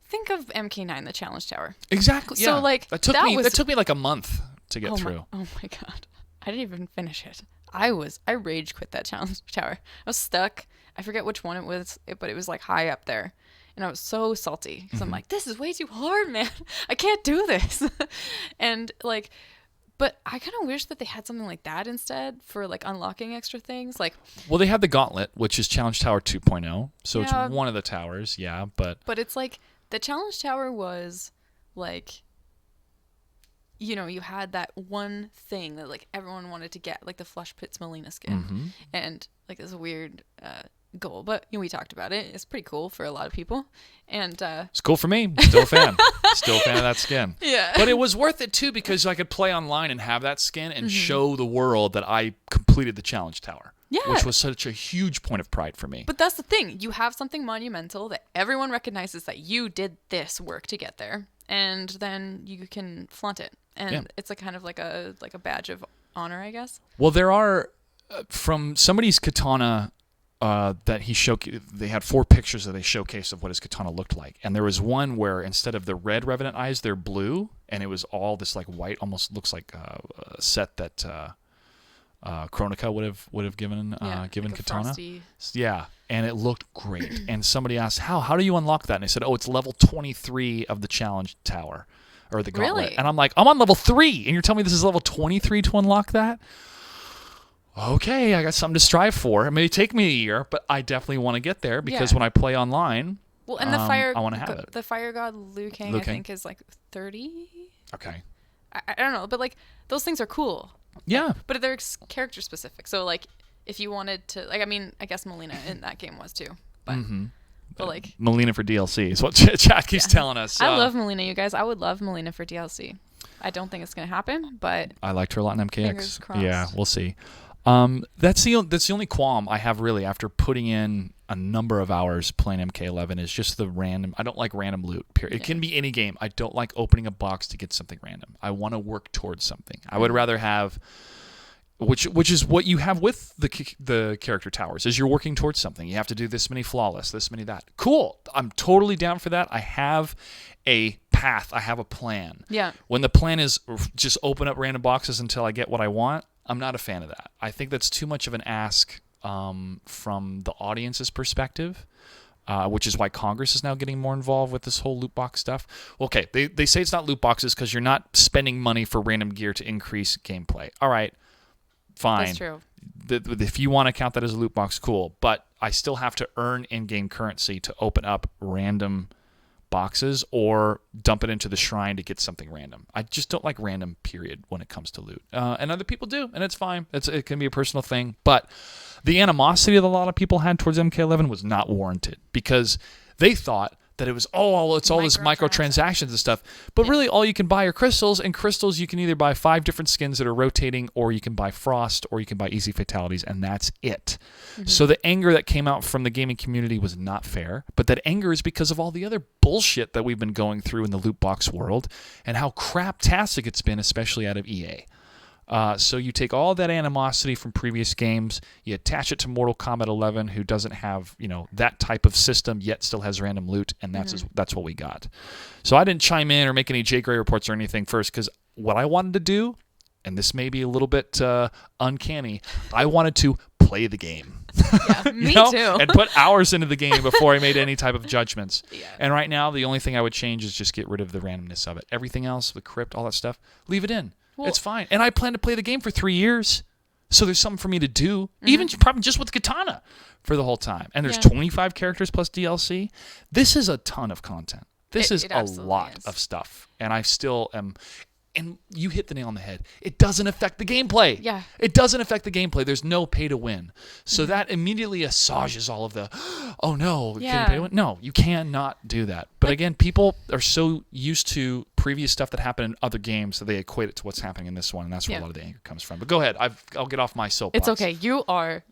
B: think of MK9, the challenge tower.
A: Exactly. Yeah.
B: So like
A: that took me like a month to get through.
B: Oh my god. I didn't even finish it. I rage quit that challenge tower. I was stuck. I forget which one it was, but it was like high up there. And I was so salty because I'm like, this is way too hard, man. I can't do this. And like, but I kind of wish that they had something like that instead for like unlocking extra things. Like,
A: well, they have the Gauntlet, which is Challenge Tower 2.0. So it's one of the towers. Yeah. But
B: it's like the challenge tower was like, you know, you had that one thing that like everyone wanted to get, like the Flush Pits Melina skin. And like this weird goal, but you know, we talked about it. It's pretty cool for a lot of people. And
A: it's cool for me. Still a fan. Still a fan of that skin.
B: Yeah.
A: But it was worth it too because I could play online and have that skin and show the world that I completed the challenge tower.
B: Yeah.
A: Which was such a huge point of pride for me.
B: But that's the thing. You have something monumental that everyone recognizes that you did this work to get there. And then you can flaunt it. And it's a kind of like a badge of honor, I guess.
A: Well, there are from somebody's katana that he showcased. They had 4 pictures that they showcased of what his katana looked like, and there was one where instead of the red Revenant eyes, they're blue, and it was all this like white, almost looks like a set that Chronica would have given
B: like
A: katana.
B: Frosty.
A: Yeah, and it looked great. And somebody asked, how do you unlock that? And I said, it's level 23 of the challenge tower. Or the Gauntlet.
B: Really?
A: And I'm like, I'm on level 3, and you're telling me this is level 23 to unlock that? Okay, I got something to strive for. It may take me a year, but I definitely want to get there because when I play online,
B: well, and the fire,
A: I want to have it.
B: The fire god Liu Kang, I think, is like 30.
A: Okay.
B: I don't know, but like those things are cool.
A: Yeah.
B: But they're character specific. So like, if you wanted to, like, I mean, I guess Melina in that game was too, but. But like
A: Melina for DLC is what chat keeps telling us.
B: I love Melina, you guys. I would love Melina for DLC. I don't think it's gonna happen, but
A: I liked her a lot in MKX.
B: Fingers crossed.
A: Yeah, we'll see. That's the only qualm I have really after putting in a number of hours playing MK11 is just the random. I don't like random loot. Period. It can be any game. I don't like opening a box to get something random. I want to work towards something. I would rather have. Which is what you have with the character towers is you're working towards something. You have to do this many flawless, this many that. Cool. I'm totally down for that. I have a path. I have a plan.
B: Yeah.
A: When the plan is just open up random boxes until I get what I want, I'm not a fan of that. I think that's too much of an ask from the audience's perspective. Which is why Congress is now getting more involved with this whole loot box stuff. Okay, they say it's not loot boxes because you're not spending money for random gear to increase gameplay. All right. Fine.
B: That's true.
A: If you want to count that as a loot box, cool. But I still have to earn in-game currency to open up random boxes or dump it into the shrine to get something random. I just don't like random, period, when it comes to loot. And other people do, and it's fine. It can be a personal thing. But the animosity that a lot of people had towards MK11 was not warranted because they thought that it was, it's all this microtransactions and stuff. But really, all you can buy are crystals, and crystals you can either buy 5 different skins that are rotating, or you can buy Frost, or you can buy Easy Fatalities, and that's it. So the anger that came out from the gaming community was not fair, but that anger is because of all the other bullshit that we've been going through in the loot box world, and how craptastic it's been, especially out of EA. So you take all that animosity from previous games, you attach it to Mortal Kombat 11, who doesn't have that type of system yet still has random loot, and that's what we got. So I didn't chime in or make any J.Gray reports or anything first because what I wanted to do, and this may be a little bit uncanny, I wanted to play the game.
B: Yeah, me too.
A: And put hours into the game before I made any type of judgments.
B: Yeah.
A: And right now, the only thing I would change is just get rid of the randomness of it. Everything else, the crypt, all that stuff, leave it in. Well, it's fine. And I plan to play the game for 3 years. So there's something for me to do, even probably just with Katana for the whole time. And there's 25 characters plus DLC. This is a ton of content. This is a lot of stuff. And I still am... And you hit the nail on the head. It doesn't affect the gameplay.
B: Yeah.
A: It doesn't affect the gameplay. There's no pay to win. So that immediately assuages all of the, oh no, can you pay to win? No, you cannot do that. But again, people are so used to previous stuff that happened in other games that they equate it to what's happening in this one. And that's where a lot of the anger comes from. But go ahead. I'll get off my soapbox.
B: It's okay. You are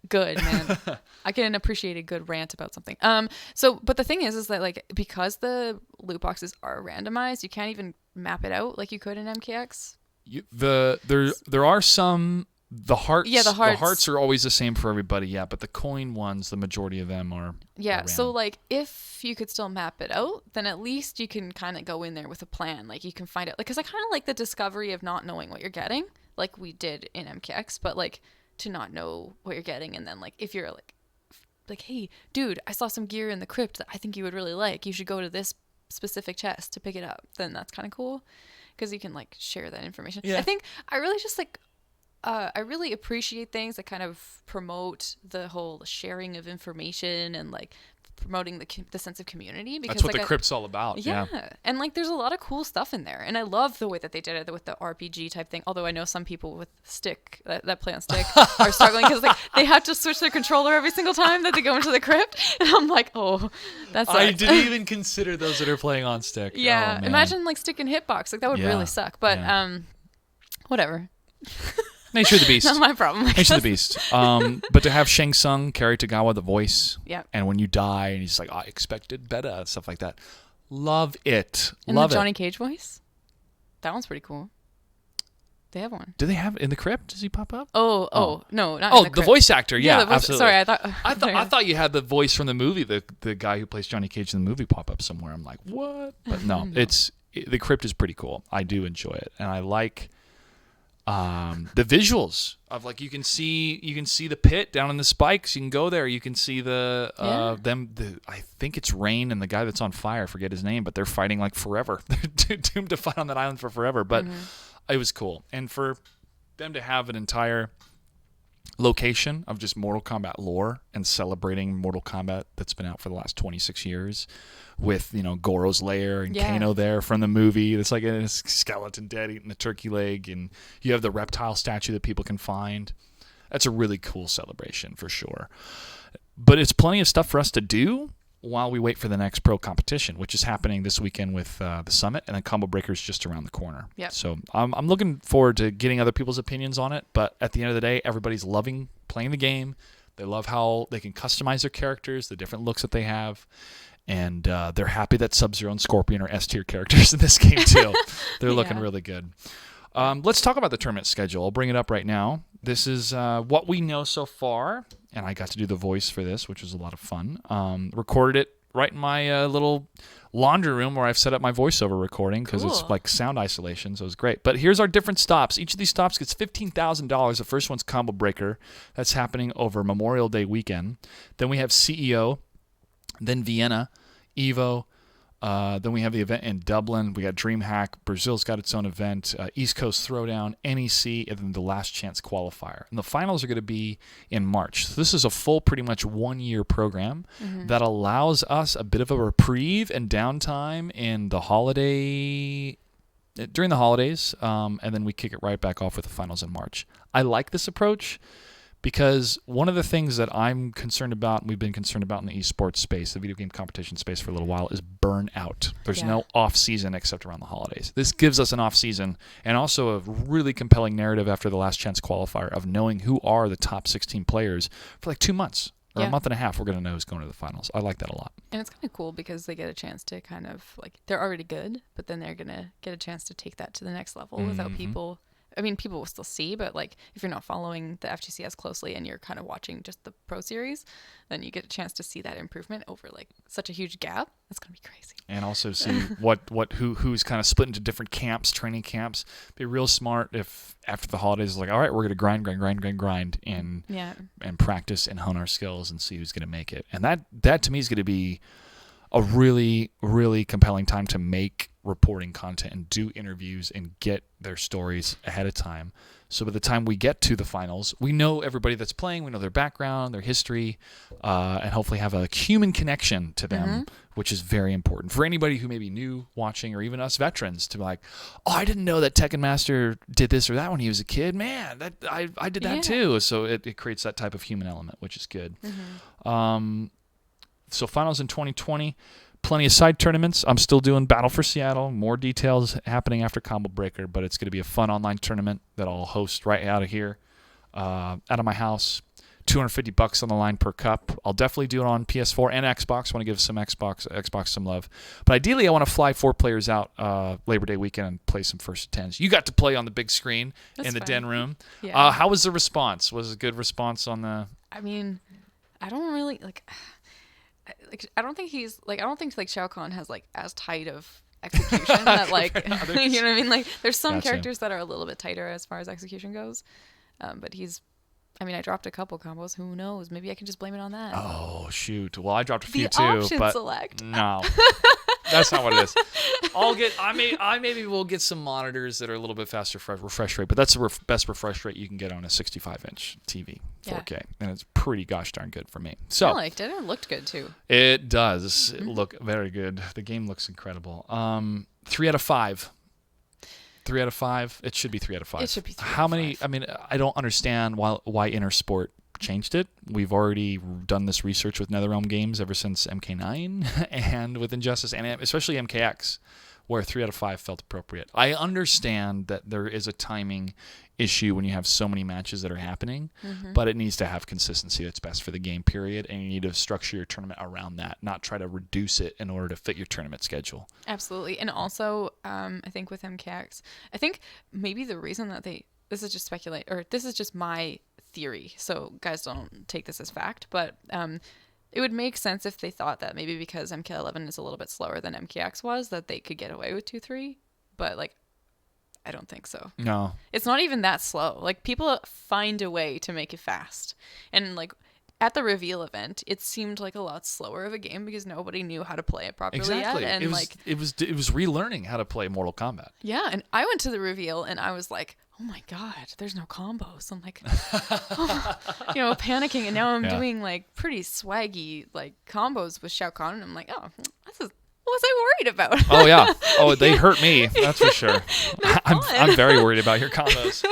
B: good, man. I can appreciate a good rant about something. But the thing is that like because the loot boxes are randomized, you can't even map it out like you could in MKX.
A: There are some The hearts,
B: Yeah, the hearts.
A: The hearts are always the same for everybody, yeah. But the coin ones, the majority of them are.
B: Yeah,
A: are
B: so
A: random.
B: like if you could still map it out, then at least you can kind of go in there with a plan. Like you can find out, like, because I kind of like the discovery of not knowing what you're getting, like we did in MKX, but like to not know what you're getting, and then like if you're like, hey, dude, I saw some gear in the crypt that I think you would really like. You should go to this specific chest to pick it up. Then that's kind of cool, because you can like share that information.
A: Yeah.
B: I think I really just like. I really appreciate things that kind of promote the whole sharing of information and like promoting the sense of community. Because
A: That's what
B: like
A: the crypt's all about.
B: yeah, and like there's a lot of cool stuff in there, and I love the way that they did it with the RPG type thing. Although I know some people with stick that play on stick are struggling because like they have to switch their controller every single time that they go into the crypt, and I'm like, oh, that's.
A: I didn't even consider those that are playing on stick.
B: Yeah,
A: Oh, man.
B: imagine like stick and hitbox, like that would really suck. But whatever.
A: Nature of the beast.
B: Not my problem.
A: Nature of the beast. But to have Shang Tsung carry Tagawa the voice,
B: yeah,
A: and when you die, and he's like, I expected better, stuff like that. Love it.
B: And
A: Love
B: the Johnny
A: it.
B: Cage voice, that one's pretty cool. They have one.
A: Do they have in the crypt? Does he pop up?
B: Oh, no, not
A: Oh,
B: in the
A: the
B: crypt.
A: voice actor. Yeah,
B: the voice,
A: absolutely.
B: Sorry,
A: I thought you had the voice from the movie, the guy who plays Johnny Cage in the movie pop up somewhere. I'm like, what? But no, the crypt is pretty cool. I do enjoy it, and I like the visuals of like you can see the pit down in the spikes. You can go there. You can see the I think it's Rain and the guy that's on fire. I forget his name, but they're fighting like forever. They're doomed to fight on that island for forever. But it was cool, and for them to have an entire location of just Mortal Kombat lore and celebrating Mortal Kombat that's been out for the last 26 years with, Goro's lair and Kano there from the movie. It's like a skeleton dead eating the turkey leg, and you have the reptile statue that people can find. That's a really cool celebration for sure. But it's plenty of stuff for us to do while we wait for the next pro competition, which is happening this weekend with the Summit, and then Combo Breaker's just around the corner.
B: Yep.
A: So I'm looking forward to getting other people's opinions on it, but at the end of the day, everybody's loving playing the game. They love how they can customize their characters, the different looks that they have, and they're happy that Sub-Zero and Scorpion are S-tier characters in this game too. They're looking really good. Let's talk about the tournament schedule. I'll bring it up right now. This is what we know so far, and I got to do the voice for this, which was a lot of fun. Recorded it right in my little laundry room where I've set up my voiceover recording because it's like sound isolation, so it was great. But here's our different stops. Each of these stops gets $15,000. The first one's Combo Breaker. That's happening over Memorial Day weekend. Then we have CEO, then Vienna, Evo. Then we have the event in Dublin. We got DreamHack. Brazil's got its own event. East Coast Throwdown, NEC, and then the Last Chance Qualifier. And the finals are going to be in March. So this is a full, pretty much 1 year program that allows us a bit of a reprieve and downtime in the during the holidays, and then we kick it right back off with the finals in March. I like this approach because one of the things that I'm concerned about, and we've been concerned about in the esports space, the video game competition space for a little while, is burnout. There's no off-season except around the holidays. This gives us an off-season and also a really compelling narrative after the Last Chance Qualifier of knowing who are the top 16 players for like 2 months or a month and a half. We're going to know who's going to the finals. I like that a lot.
B: And it's kind of cool because they get a chance to kind of like, they're already good, but then they're going to get a chance to take that to the next level without people. I mean, people will still see, but like if you're not following the FGC as closely and you're kind of watching just the pro series, then you get a chance to see that improvement over like such a huge gap. That's gonna be crazy. And also see who's kind of split into different camps, training camps. Be real smart if after the holidays, like, all right, we're gonna grind, and practice and hone our skills and see who's gonna make it. And that to me is gonna be a really, really compelling time to make reporting content and do interviews and get their stories ahead of time. So by the time we get to the finals, we know everybody that's playing, we know their background, their history, and hopefully have a human connection to them, which is very important for anybody who may be new watching or even us veterans to be like, oh, I didn't know that Tekken Master did this or that when he was a kid. Man, that I did that too. So it creates that type of human element, which is good. So finals in 2020, plenty of side tournaments. I'm still doing Battle for Seattle. More details happening after Combo Breaker, but it's going to be a fun online tournament that I'll host right out of here, out of my house.
A: $250 on the line per cup. I'll definitely do it on PS4 and Xbox. I want to give some Xbox some love. But ideally, I want to fly 4 players out Labor Day weekend and play some first 10s. You got to play on the big screen in the den room.
B: Yeah.
A: How was the response? Was it a good response on the...
B: I mean, I don't really I don't think Shao Kahn has like as tight of execution that like you know what I mean. Like there's some characters that are a little bit tighter as far as execution goes, but I dropped a couple combos. Who knows? Maybe I can just blame it on that.
A: Oh shoot! Well, I dropped a few
B: the
A: too,
B: option
A: but
B: select.
A: No. That's not what it is. I maybe will get some monitors that are a little bit faster refresh rate, but that's the best refresh rate you can get on a 65-inch TV, 4K, and it's pretty gosh darn good for me. So
B: I liked it. It looked good too.
A: It does look very good. The game looks incredible. 3 out of 5. 3 out of 5. It should be 3 out of 5.
B: It should be 3
A: How
B: out of
A: many?
B: 5.
A: I mean, I don't understand why Intersport changed it. We've already done this research with NetherRealm games ever since MK9 and with Injustice, and especially MKX, where 3 out of 5 felt appropriate. I understand that there is a timing issue when you have so many matches that are happening, but it needs to have consistency that's best for the game, period, and you need to structure your tournament around that, not try to reduce it in order to fit your tournament schedule.
B: Absolutely. And also, I think with MKX, I think maybe the reason that this is just my theory, so guys don't take this as fact, but it would make sense if they thought that maybe because MK11 is a little bit slower than MKX was, that they could get away with 2-3, but like I don't think so.
A: No.
B: It's not even that slow. Like people find a way to make it fast. And like at the reveal event, it seemed like a lot slower of a game because nobody knew how to play it properly
A: Exactly.
B: yet. And
A: it was relearning how to play Mortal Kombat.
B: Yeah, and I went to the reveal and I was like, oh my god, there's no combos. I'm like, panicking, and now I'm doing like pretty swaggy like combos with Shao Kahn, and I'm like, oh, what was I worried about?
A: Oh yeah. Oh, they hurt me. That's for sure. I'm very worried about your combos.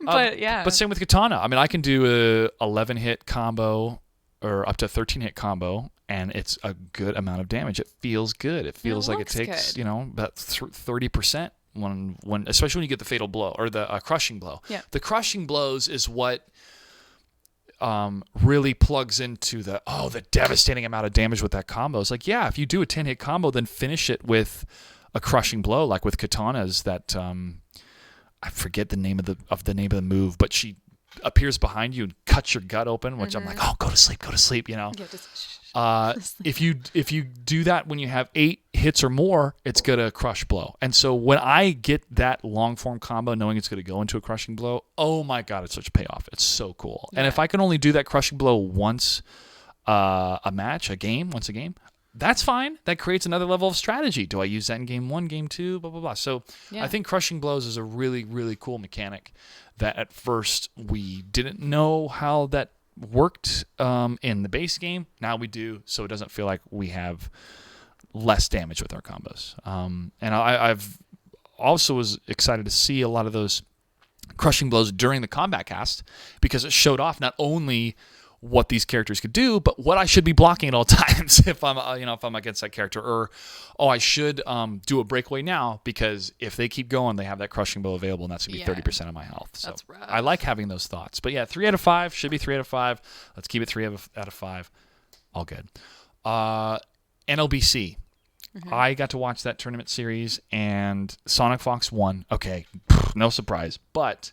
B: But yeah.
A: But same with Katana. I mean, I can do a 11-hit combo or up to 13-hit combo, and it's a good amount of damage. It feels good. It feels like it takes
B: good.
A: About 30%. When especially when you get the fatal blow or the crushing blow.
B: Yeah.
A: The crushing blows is what really plugs into the devastating amount of damage with that combo. It's like, yeah, if you do a 10-hit combo, then finish it with a crushing blow, like with Katana's that I forget the name of the move, but she appears behind you and cuts your gut open, which I'm like, oh, go to sleep, you know.
B: Yeah,
A: if you do that when you have 8 hits or more, it's gonna crush blow. And so when I get that long form combo, knowing it's gonna go into a crushing blow, oh my god, it's such a payoff. It's so cool. Yeah. And if I can only do that crushing blow once once a game, that's fine. That creates another level of strategy. Do I use that in game 1, game 2, blah blah blah. So I think crushing blows is a really really cool mechanic that at first we didn't know how that worked in the base game. Now we do, so it doesn't feel like we have less damage with our combos. And I've also was excited to see a lot of those crushing blows during the combat cast because it showed off not only what these characters could do, but what I should be blocking at all times if I'm against that character, or I should do a breakaway now because if they keep going, they have that crushing blow available, and that's gonna be 30% of my health. So
B: that's rough.
A: I like having those thoughts. But yeah, 3 out of 5 should be 3 out of 5. Let's keep it 3 out of 5. All good. NLBC. I got to watch that tournament series, and Sonic Fox won. Okay, no surprise, but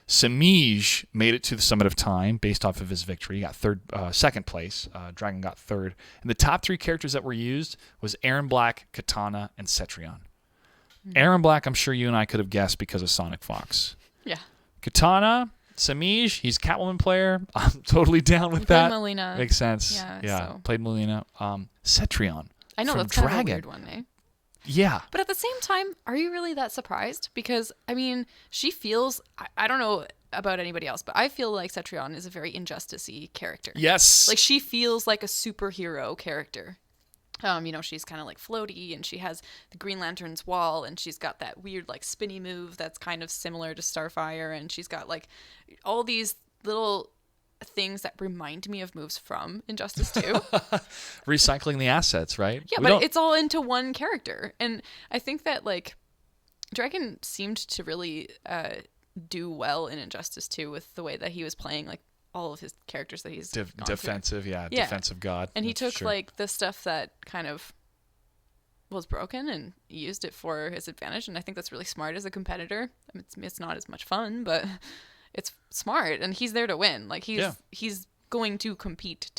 A: Samij made it to the Summit of Time based off of his victory. He got second place. Dragon got third. And the top 3 characters that were used was Aaron Black, Katana, and Cetrion. Aaron Black, I'm sure you and I could have guessed because of Sonic Fox.
B: Yeah.
A: Katana, Samij, he's a Catwoman player. I'm totally down with that.
B: Melina.
A: Makes sense.
B: Yeah. So.
A: Played Melina. Cetrion.
B: I know,
A: from
B: that's kind
A: Dragon.
B: of a weird one, eh?
A: Yeah.
B: But at the same time, are you really that surprised? Because, I mean, she feels, I don't know about anybody else, but I feel like Cetrion is a very Injustice-y character.
A: Yes.
B: Like, she feels like a superhero character. She's kind of like floaty, and she has the Green Lantern's wall, and she's got that weird, like, spinny move that's kind of similar to Starfire, and she's got, like, all these little things that remind me of moves from Injustice 2.
A: Recycling the assets, right?
B: Yeah, but it's all into one character. And I think that, like, Dragon seemed to really do well in Injustice 2 with the way that he was playing, like, all of his characters that he's gone through.
A: Defensive, defensive god.
B: And he took
A: sure.
B: like the stuff that kind of was broken and used it for his advantage, and I think that's really smart as a competitor. I mean, it's not as much fun, but it's smart, and he's there to win. Like he's going to compete.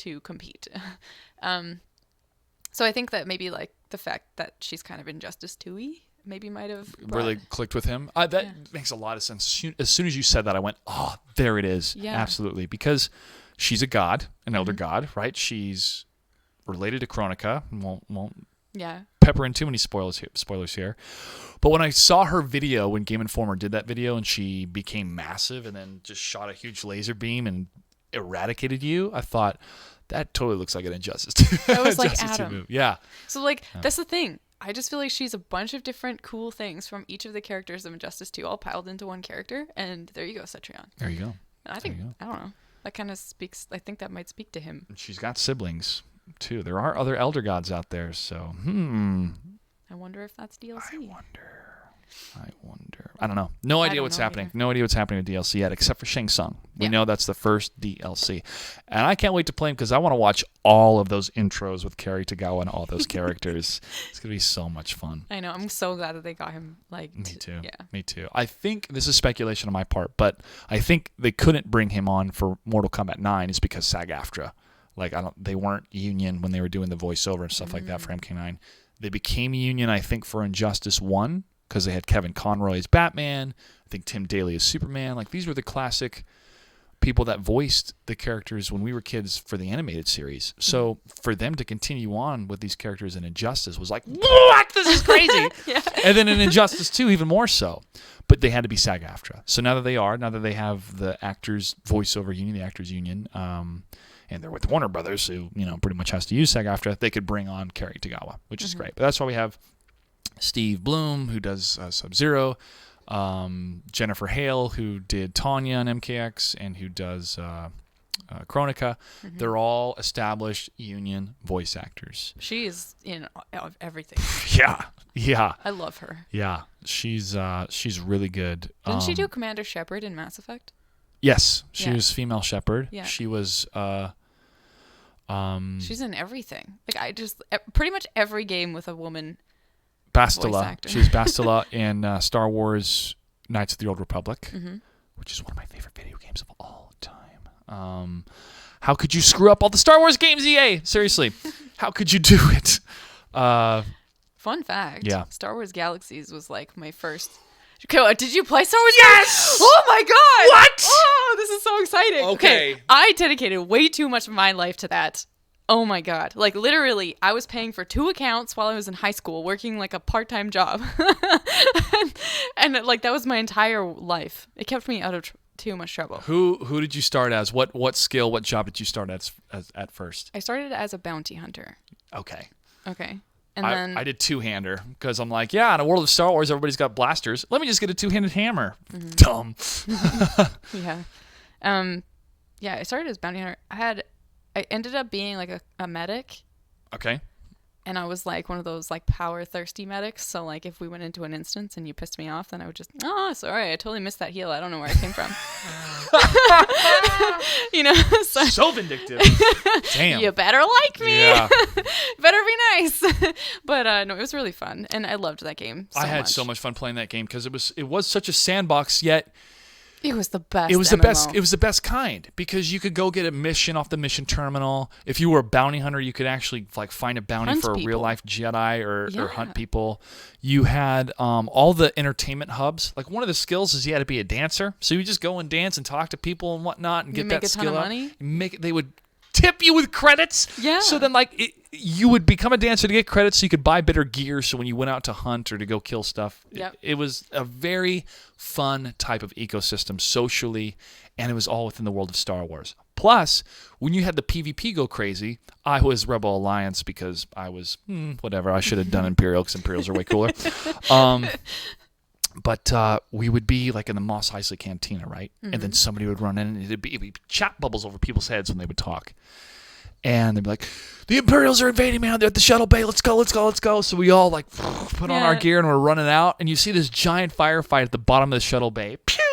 B: So I think that maybe like the fact that she's kind of Injustice 2-y maybe might have
A: really clicked with him. That makes a lot of sense. As soon as you said that, I went, oh, there it is. Yeah. Absolutely. Because she's a god, an elder god, right? She's related to Kronika. Won't pepper in too many spoilers here. But when I saw her video, when Game Informer did that video and she became massive and then just shot a huge laser beam and eradicated you, I thought, that totally looks like an Injustice.
B: I was like, Adam.
A: Yeah.
B: So like, that's the thing. I just feel like she's a bunch of different cool things from each of the characters of Injustice 2 all piled into one character. And there you go, Cetrion.
A: There you go.
B: And I think, I don't know. That kind of speaks, I think that might speak to him.
A: She's got siblings, too. There are other elder gods out there, so,
B: I wonder if that's DLC.
A: I wonder. I don't know. No idea what's happening. No idea what's happening with DLC yet, except for Shang Tsung. We know that's the first DLC. And I can't wait to play him because I want to watch all of those intros with Kerry Tagawa and all those characters. It's going to be so much fun.
B: I know. I'm so glad that they got him. Like,
A: Me too.
B: Yeah.
A: Me too. I think this is speculation on my part, but I think they couldn't bring him on for Mortal Kombat 9 is because SAG-AFTRA. Like, they weren't union when they were doing the voiceover and stuff like that for MK9. They became union, I think, for Injustice 1. Because they had Kevin Conroy as Batman. I think Tim Daly as Superman. Like, these were the classic people that voiced the characters when we were kids for the animated series. So for them to continue on with these characters in Injustice was like, what? This is crazy. And then in Injustice 2, even more so. But they had to be SAG-AFTRA. So now that they have the actors voiceover union, the actors union, and they're with Warner Brothers, who, pretty much has to use SAG-AFTRA, they could bring on Kerry Tagawa, which is great. But that's why we have Steve Bloom, who does Sub-Zero, Jennifer Hale, who did Tanya on MKX, and who does Kronika. They're all established union voice actors.
B: She is in everything.
A: Yeah.
B: I love her.
A: Yeah, she's really good.
B: Didn't she do Commander Shepard in Mass Effect?
A: Yes, she was female Shepard.
B: Yeah.
A: She was.
B: She's in everything. Like pretty much every game with a woman.
A: Bastila. She's Bastila in Star Wars Knights of the Old Republic, which is one of my favorite video games of all time. How could you screw up all the Star Wars games, EA? Seriously. How could you do it?
B: Fun fact.
A: Yeah.
B: Star Wars Galaxies was like my first... Did you play Star Wars
A: Yes!
B: Galaxies? Oh my god!
A: What?
B: Oh, this is so exciting.
A: Okay.
B: I dedicated way too much of my life to that. Oh my god. Like, literally, I was paying for 2 accounts while I was in high school, working like a part-time job. and like, that was my entire life. It kept me out of too much trouble.
A: Who did you start as? What skill, what job did you start as at first?
B: I started as a bounty hunter.
A: Okay.
B: And then
A: I did two-hander because I'm like, yeah, in a world of Star Wars, everybody's got blasters. Let me just get a two-handed hammer. Dumb.
B: Yeah. Yeah, I started as bounty hunter. I ended up being like a medic.
A: Okay.
B: And I was like one of those like power thirsty medics. So like if we went into an instance and you pissed me off, then I would just, sorry, I totally missed that heal. I don't know where it came from.
A: So vindictive. Damn.
B: You better like me.
A: Yeah.
B: Better be nice. But no, it was really fun. And I loved that game so much.
A: I had so much fun playing that game because it was such a sandbox, yet
B: it was the best.
A: It was the
B: MMO.
A: best. It was the best kind because you could go get a mission off the mission terminal. If you were a bounty hunter, you could actually like find a bounty for a real life Jedi or hunt people. You had all the entertainment hubs. Like one of the skills is you had to be a dancer, so you just go and dance and talk to people and whatnot and get that skill up.
B: Money?
A: They would tip you with credits.
B: Yeah.
A: So then you would become a dancer to get credits so you could buy better gear so when you went out to hunt or to go kill stuff.
B: Yep.
A: It was a very fun type of ecosystem socially, and it was all within the world of Star Wars. Plus, when you had the PvP go crazy, I was Rebel Alliance because I was, whatever. I should have done Imperial because Imperials are way cooler. But we would be like in the Mos Eisley Cantina, right? And then somebody would run in and it'd be chat bubbles over people's heads when they would talk. And they'd be like, the Imperials are invading, man. They're at the shuttle bay. Let's go, let's go, let's go. So we all like put on our gear and we're running out. And you see this giant firefight at the bottom of the shuttle bay. Pew!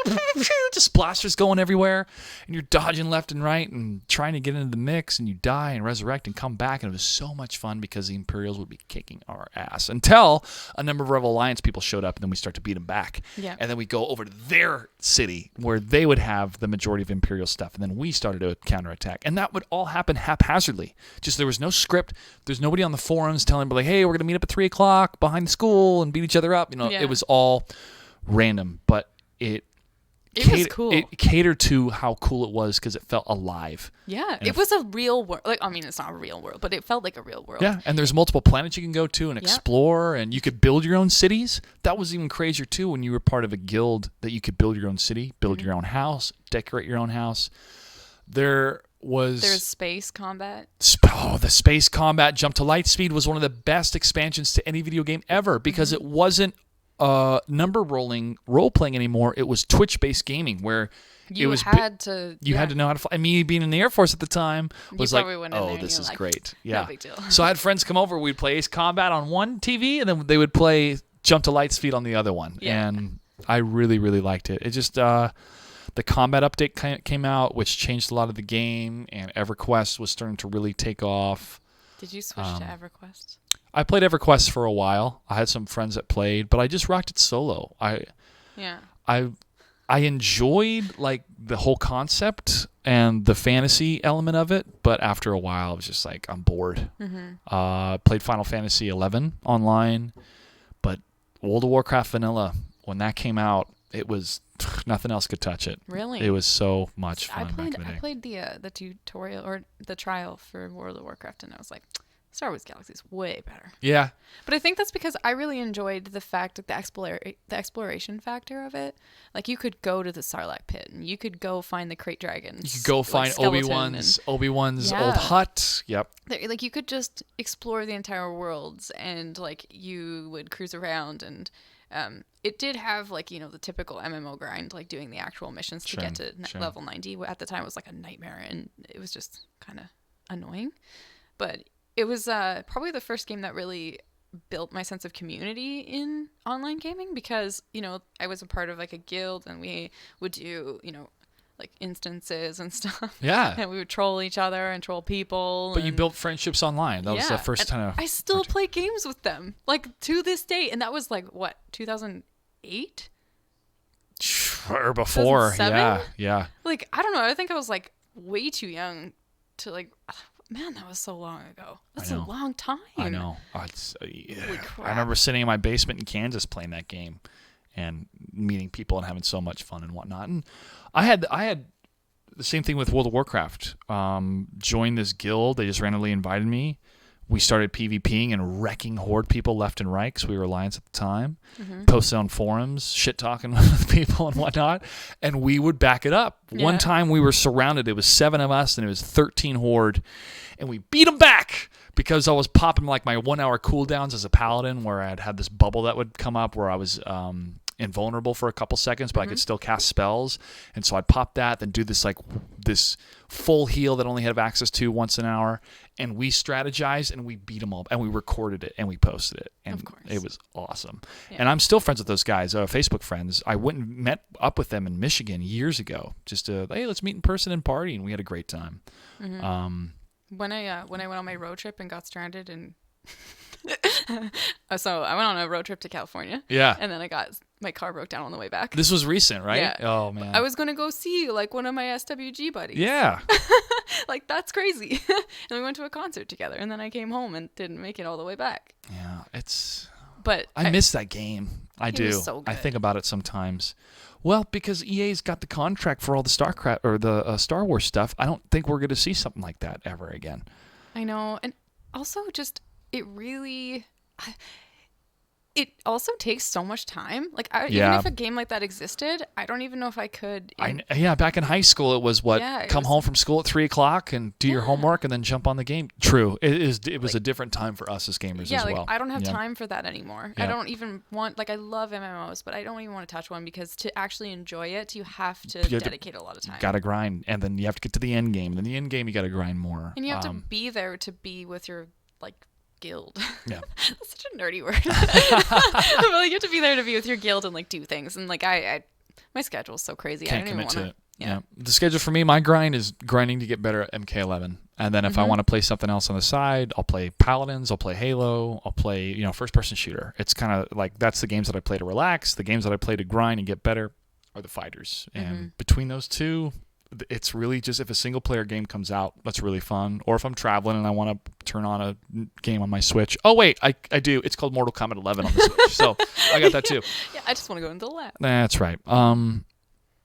A: just blasters going everywhere, and you're dodging left and right and trying to get into the mix, and you die and resurrect and come back, and it was so much fun because the Imperials would be kicking our ass until a number of Rebel Alliance people showed up, and then we start to beat them back.
B: Yeah.
A: And then we go over to their city where they would have the majority of Imperial stuff, and then we started to counterattack, and that would all happen haphazardly. Just there was no script. There's nobody on the forums telling me like, hey, we're gonna meet up at 3 o'clock behind the school and beat each other up. It was all random, but it
B: was cool.
A: It catered to how cool it was because it felt alive.
B: Yeah, it was a real world. Like, I mean, it's not a real world, but it felt like a real world.
A: Yeah, and there's multiple planets you can go to and explore, and you could build your own cities. That was even crazier too when you were part of a guild that you could build your own city, build your own house, decorate your own house. There's
B: space combat.
A: The space combat jump to light speed was one of the best expansions to any video game ever because it wasn't number role playing anymore. It was Twitch-based gaming where you had to know how to fly. And me being in the Air Force at the time was like, oh, this is great. Yeah.
B: No big deal.
A: So I had friends come over. We'd play Ace Combat on one TV, and then they would play Jump to Light Speed on the other one. Yeah. And I really, really liked it. It just the combat update came out, which changed a lot of the game, and EverQuest was starting to really take off.
B: Did you switch to EverQuest?
A: I played EverQuest for a while. I had some friends that played, but I just rocked it solo. I enjoyed like the whole concept and the fantasy element of it, but after a while, I was just like, I'm bored. Played Final Fantasy 11 online, but World of Warcraft Vanilla, when that came out, it was nothing else could touch it.
B: Really?
A: It was so much fun.
B: I played the tutorial or the trial for World of Warcraft, and I was like, Star Wars Galaxy is way better.
A: Yeah.
B: But I think that's because I really enjoyed the fact that the exploration factor of it. Like, you could go to the Sarlacc pit, and you could go find the Krayt dragons.
A: You could go find Obi-Wan's old hut. Yep.
B: Like, you could just explore the entire worlds, and like you would cruise around, and it did have like, the typical MMO grind, like doing the actual missions to get to level 90. At the time, it was like a nightmare, and it was just kind of annoying. But it was probably the first game that really built my sense of community in online gaming because, I was a part of like a guild, and we would do, like instances and stuff.
A: Yeah.
B: And we would troll each other and troll people.
A: But you built friendships online. That was the first time.
B: I still play games with them, like to this day. And that was like, what, 2008?
A: Or before.
B: 2007?
A: Yeah.
B: Like, I don't know. I think I was like way too young to like... Man, that was so long ago. That's a long time.
A: I know. I remember sitting in my basement in Kansas playing that game and meeting people and having so much fun and whatnot. And I had the same thing with World of Warcraft. Joined this guild. They just randomly invited me. We started PvPing and wrecking Horde people left and right because we were Alliance at the time. Posted on forums, shit-talking with people and whatnot. And we would back it up. Yeah. One time we were surrounded. It was 7 of us and it was 13 Horde. And we beat them back because I was popping like my 1 hour cooldowns as a paladin where I'd had this bubble that would come up where I was invulnerable for a couple seconds, but I could still cast spells. And so I'd pop that, then do this full heal that I only have access to once an hour. And we strategized and we beat them all. And we recorded it and we posted it. And it was awesome. Yeah. And I'm still friends with those guys, Facebook friends. I went and met up with them in Michigan years ago just to, hey, let's meet in person and party. And we had a great time.
B: When I went on my road trip and got stranded and so I went on a road trip to California. Yeah. And then my car broke down on the way back.
A: This was recent, right?
B: Yeah.
A: Oh man.
B: I was going to go see like one of my SWG buddies.
A: Yeah.
B: Like, that's crazy. And we went to a concert together, and then I came home and didn't make it all the way back.
A: Yeah,
B: But
A: I miss that game. I do.
B: Was so good.
A: I think about it sometimes. Well, because EA's got the contract for all the StarCraft or the Star Wars stuff, I don't think we're going to see something like that ever again.
B: I know, and also just it really. It also takes so much time. Like, even if a game like that existed, I don't even know if I could.
A: Back in high school, it was come home from school at 3 o'clock and do your homework and then jump on the game. True. It was a different time for us as gamers as well.
B: I don't have time for that anymore. Yeah. I don't even want, I love MMOs, but I don't even want to touch one because to actually enjoy it, you have to dedicate a lot of time.
A: You got to grind, and then you have to get to the end game. Then the end game, you got to grind more.
B: And you have to be there to be with your, guild.
A: Yeah.
B: That's such a nerdy word. But you have to be there to be with your guild and do things. And I My schedule's so crazy.
A: Can't
B: I don't even
A: commit
B: want
A: to it. Yeah. The schedule for me, my grind is grinding to get better at MK11. And then if I want to play something else on the side, I'll play Paladins, I'll play Halo, I'll play, first-person shooter. It's kind of like that's the games that I play to relax. The games that I play to grind and get better are the fighters. And between those two, it's really just if a single-player game comes out that's really fun, or if I'm traveling and I want to turn on a game on my Switch. Oh, wait, I do. It's called Mortal Kombat 11 on the Switch, so I got that too.
B: Yeah, I just want to go into the lab.
A: That's right.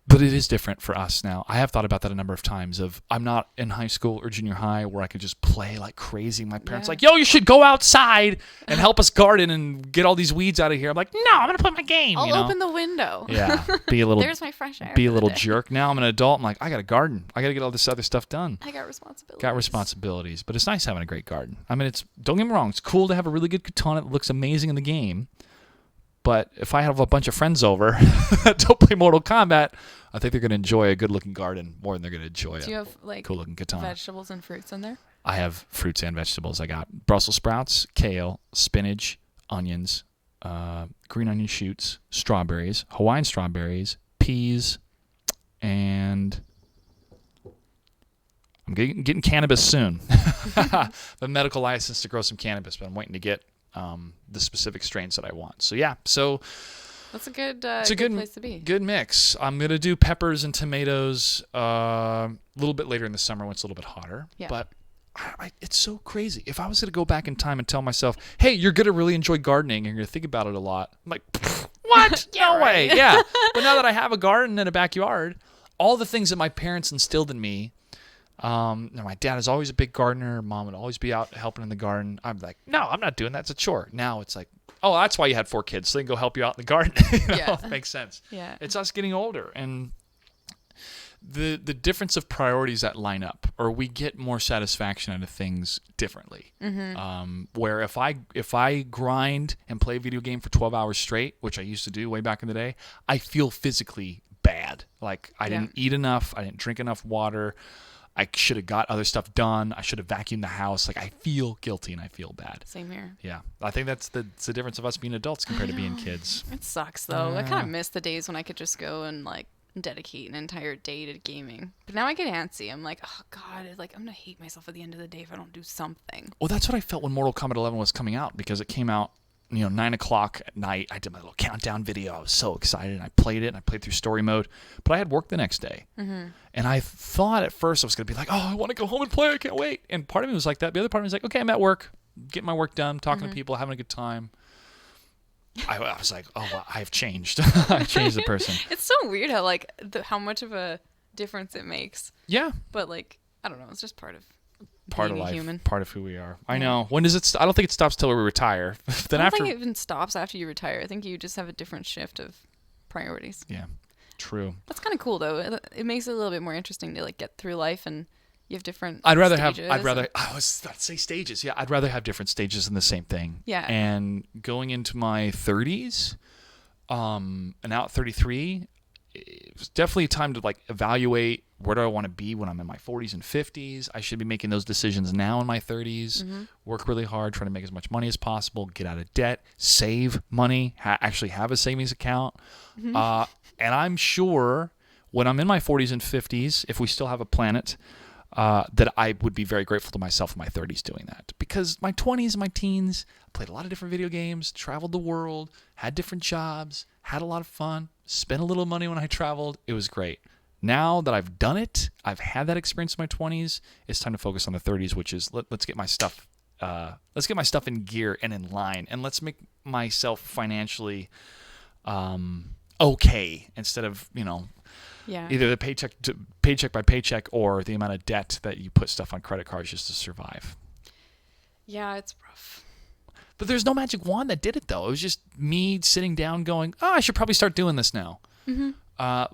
A: But it is different for us now. I have thought about that a number of times. I'm not in high school or junior high where I could just play like crazy. My parents like, yo, you should go outside and help us garden and get all these weeds out of here. I'm like, no, I'm gonna play my game.
B: I'll open the window.
A: Yeah, be a little.
B: There's my fresh air.
A: Be a little jerk. Now I'm an adult. I'm like, I got to garden. I got to get all this other stuff done.
B: I got responsibilities.
A: But it's nice having a great garden. I mean, don't get me wrong. It's cool to have a really good katana that looks amazing in the game. But if I have a bunch of friends over that don't play Mortal Kombat, I think they're going to enjoy a good-looking garden more than they're going to enjoy a cool-looking katana.
B: Vegetables and fruits in there?
A: I have fruits and vegetables. I got Brussels sprouts, kale, spinach, onions, green onion shoots, strawberries, Hawaiian strawberries, peas, and I'm getting cannabis soon. The medical license to grow some cannabis, but I'm waiting to get the specific strains that I want. So yeah,
B: that's a good place to be.
A: Good mix. I'm gonna do peppers and tomatoes a little bit later in the summer when it's a little bit hotter.
B: Yeah.
A: But it's so crazy. If I was gonna go back in time and tell myself, hey, you're gonna really enjoy gardening and you're gonna think about it a lot, I'm like, what? No way. Yeah. But now that I have a garden and a backyard, all the things that my parents instilled in me. My dad is always a big gardener. Mom would always be out helping in the garden. I'm like, no, I'm not doing that. It's a chore. Now it's like, oh, that's why you had 4 kids, so they can go help you out in the garden.
B: Yeah.
A: It makes sense.
B: Yeah.
A: It's us getting older, and the difference of priorities that line up, or we get more satisfaction out of things differently. Where if I grind and play a video game for 12 hours straight, which I used to do way back in the day, I feel physically bad. Like I didn't eat enough. I didn't drink enough water. I should have got other stuff done. I should have vacuumed the house. Like I feel guilty and I feel bad.
B: Same here.
A: Yeah, I think that's the difference of us being adults compared to being kids.
B: It sucks though. I kind of miss the days when I could just go and like dedicate an entire day to gaming. But now I get antsy. I'm like, oh god, I'm gonna hate myself at the end of the day if I don't do something.
A: Well, that's what I felt when Mortal Kombat 11 was coming out, because it came out 9 o'clock at night. I did my little countdown video. I was so excited, and I played it, and I played through story mode. But I had work the next day. And I thought at first I was going to be like, oh, I want to go home and play. I can't wait. And part of me was like that. The other part of me was like, okay, I'm at work, getting my work done, talking to people, having a good time. I was like, oh, well, I've changed. I've changed the person.
B: It's so weird how how much of a difference it makes.
A: Yeah.
B: But like, I don't know. It's just part of
A: life,
B: human.
A: Part of who we are. I know. When does it? I don't think it stops till we retire. Then
B: I don't think it even stops after you retire. I think you just have a different shift of priorities.
A: Yeah, true.
B: That's kind of cool though. It makes it a little bit more interesting to like get through life, and you have different.
A: I was about to say stages. Yeah, I'd rather have different stages than the same thing.
B: Yeah.
A: And going into my 30s, and now at 33, it was definitely time to like evaluate where do I want to be when I'm in my 40s and 50s. I should be making those decisions now in my 30s. Work really hard, try to make as much money as possible, get out of debt, save money, actually have a savings account. And I'm sure when I'm in my 40s and 50s, if we still have a planet, that I would be very grateful to myself in my 30s doing that. Because my 20s and my teens, I played a lot of different video games, traveled the world, had different jobs, had a lot of fun, spent a little money when I traveled. It was great. Now that I've done it, I've had that experience in my 20s, it's time to focus on the 30s, which is let's get my stuff in gear and in line, and let's make myself financially okay instead of, either the paycheck by paycheck or the amount of debt that you put stuff on credit cards just to survive.
B: Yeah, it's rough.
A: But there's no magic wand that did it, though. It was just me sitting down going, oh, I should probably start doing this now. I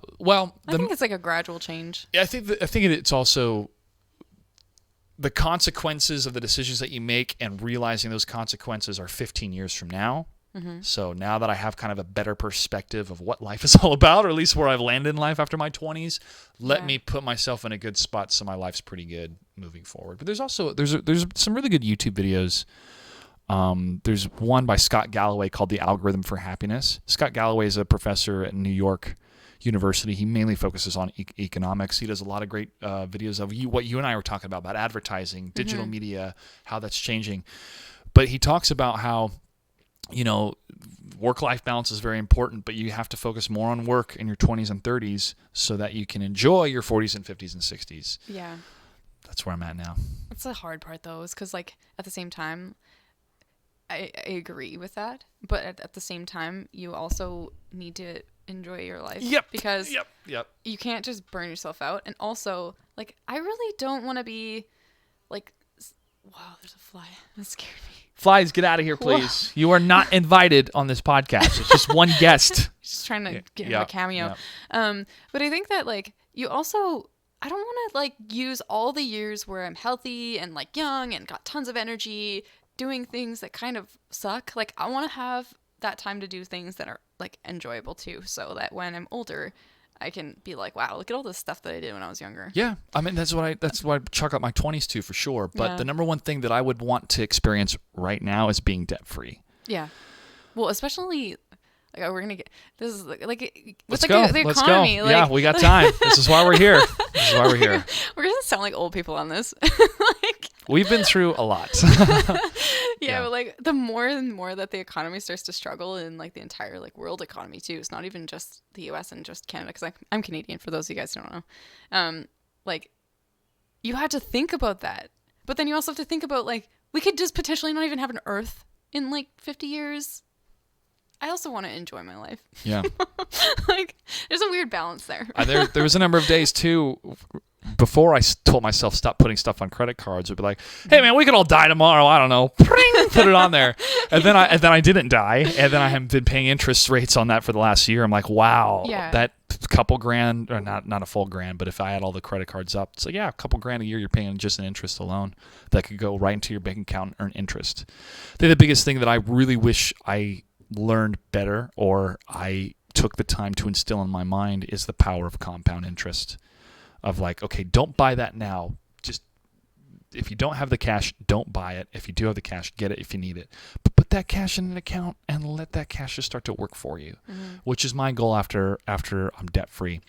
B: think it's like a gradual change.
A: I think it's also the consequences of the decisions that you make, and realizing those consequences are 15 years from now. So now that I have kind of a better perspective of what life is all about, or at least where I've landed in life after my 20s, let me put myself in a good spot so my life's pretty good moving forward. But there's some really good YouTube videos. There's one by Scott Galloway called The Algorithm for Happiness. Scott Galloway is a professor at New York university. He mainly focuses on economics. He does a lot of great videos of what you and I were talking about advertising, digital media, how that's changing. But he talks about how, work-life balance is very important, but you have to focus more on work in your 20s and 30s so that you can enjoy your 40s and 50s and 60s.
B: Yeah.
A: That's where I'm at now.
B: That's the hard part, though, is because, like, at the same time, I agree with that. But at the same time, you also need to enjoy your life.
A: Yep.
B: Because
A: Yep.
B: you can't just burn yourself out. And also, like, I really don't want to be, like, wow, there's a fly. That scared me.
A: Flies, get out of here, please. Whoa. You are not invited on this podcast. It's just one guest.
B: Just trying to get him a cameo. But I think that, like, you also, I don't want to, like, use all the years where I'm healthy and, like, young and got tons of energy doing things that kind of suck. Like, I want to have that time to do things that are, like, enjoyable too, so that when I'm older, I can be like, wow, look at all this stuff that I did when I was younger. Yeah.
A: I mean, that's what I chalk up my 20s to for sure. But the number one thing that I would want to experience right now is being debt free.
B: Yeah. Well, especially, like, we're going to get, this is like
A: Let's
B: like
A: go.
B: The
A: Let's
B: economy.
A: go.
B: Like,
A: yeah, we got time. This is why we're here.
B: We're going to sound like old people on this.
A: We've been through a lot.
B: Yeah, but, like, the more and more that the economy starts to struggle in, like, the entire, like, world economy too. It's not even just the U.S. and just Canada, because I'm Canadian, for those of you guys who don't know. Like, you have to think about that. But then you also have to think about, like, we could just potentially not even have an Earth in, like, 50 years. I also want to enjoy my life.
A: Yeah.
B: Like, there's a weird balance there.
A: There was a number of days, too, before I told myself stop putting stuff on credit cards. It'd be like, hey, man, we could all die tomorrow. I don't know. Put it on there. And then I didn't die. And then I have been paying interest rates on that for the last year. I'm like, wow, that couple grand, or not a full grand, but if I had all the credit cards up, it's like, yeah, a couple grand a year you're paying just in interest alone that could go right into your bank account and earn interest. I think the biggest thing that I really wish I learned better, or I took the time to instill in my mind, is the power of compound interest. Of like, okay, don't buy that now. Just, if you don't have the cash, don't buy it. If you do have the cash, get it if you need it. But put that cash in an account and let that cash just start to work for you, which is my goal after I'm debt free.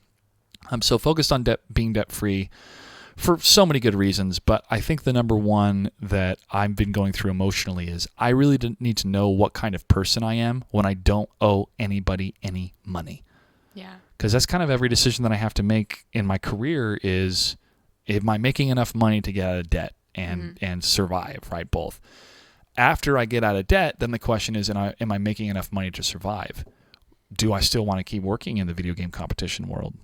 A: I'm so focused on being debt free for so many good reasons, but I think the number one that I've been going through emotionally is I really need to know what kind of person I am when I don't owe anybody any money.
B: Yeah.
A: Because that's kind of every decision that I have to make in my career is, am I making enough money to get out of debt and survive, right? Both. After I get out of debt, then the question is, am I making enough money to survive? Do I still want to keep working in the video game competition world?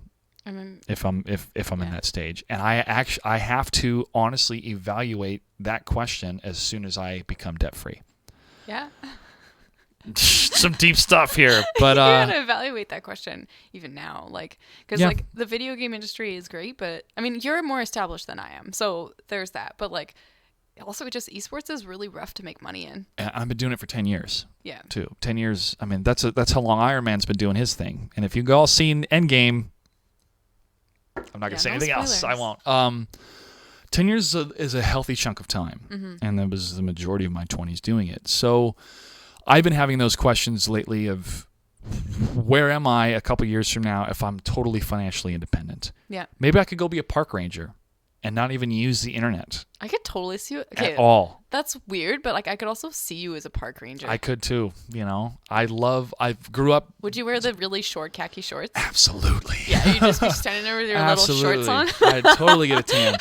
A: I mean, if I'm in that stage, and I have to honestly evaluate that question as soon as I become debt free.
B: Yeah.
A: Some deep stuff here, but
B: you gotta evaluate that question even now, like, because like the video game industry is great, but I mean, you're more established than I am, so there's that. But like, also, just esports is really rough to make money in.
A: And I've been doing it for 10 years.
B: Yeah.
A: Too 10 years. I mean, that's how long Iron Man's been doing his thing. And if you all seen Endgame, I'm not gonna say anything else. I won't. 10 years is a healthy chunk of time, and that was the majority of my 20s doing it. So I've been having those questions lately of where am I a couple years from now if I'm totally financially independent?
B: Yeah.
A: Maybe I could go be a park ranger and not even use the internet.
B: I could totally see you.
A: Okay, at all.
B: That's weird, but like I could also see you as a park ranger.
A: I could too. I grew up.
B: Would you wear the really short khaki shorts?
A: Absolutely.
B: Yeah, you'd just be standing there with your little shorts on.
A: I'd totally get a tan.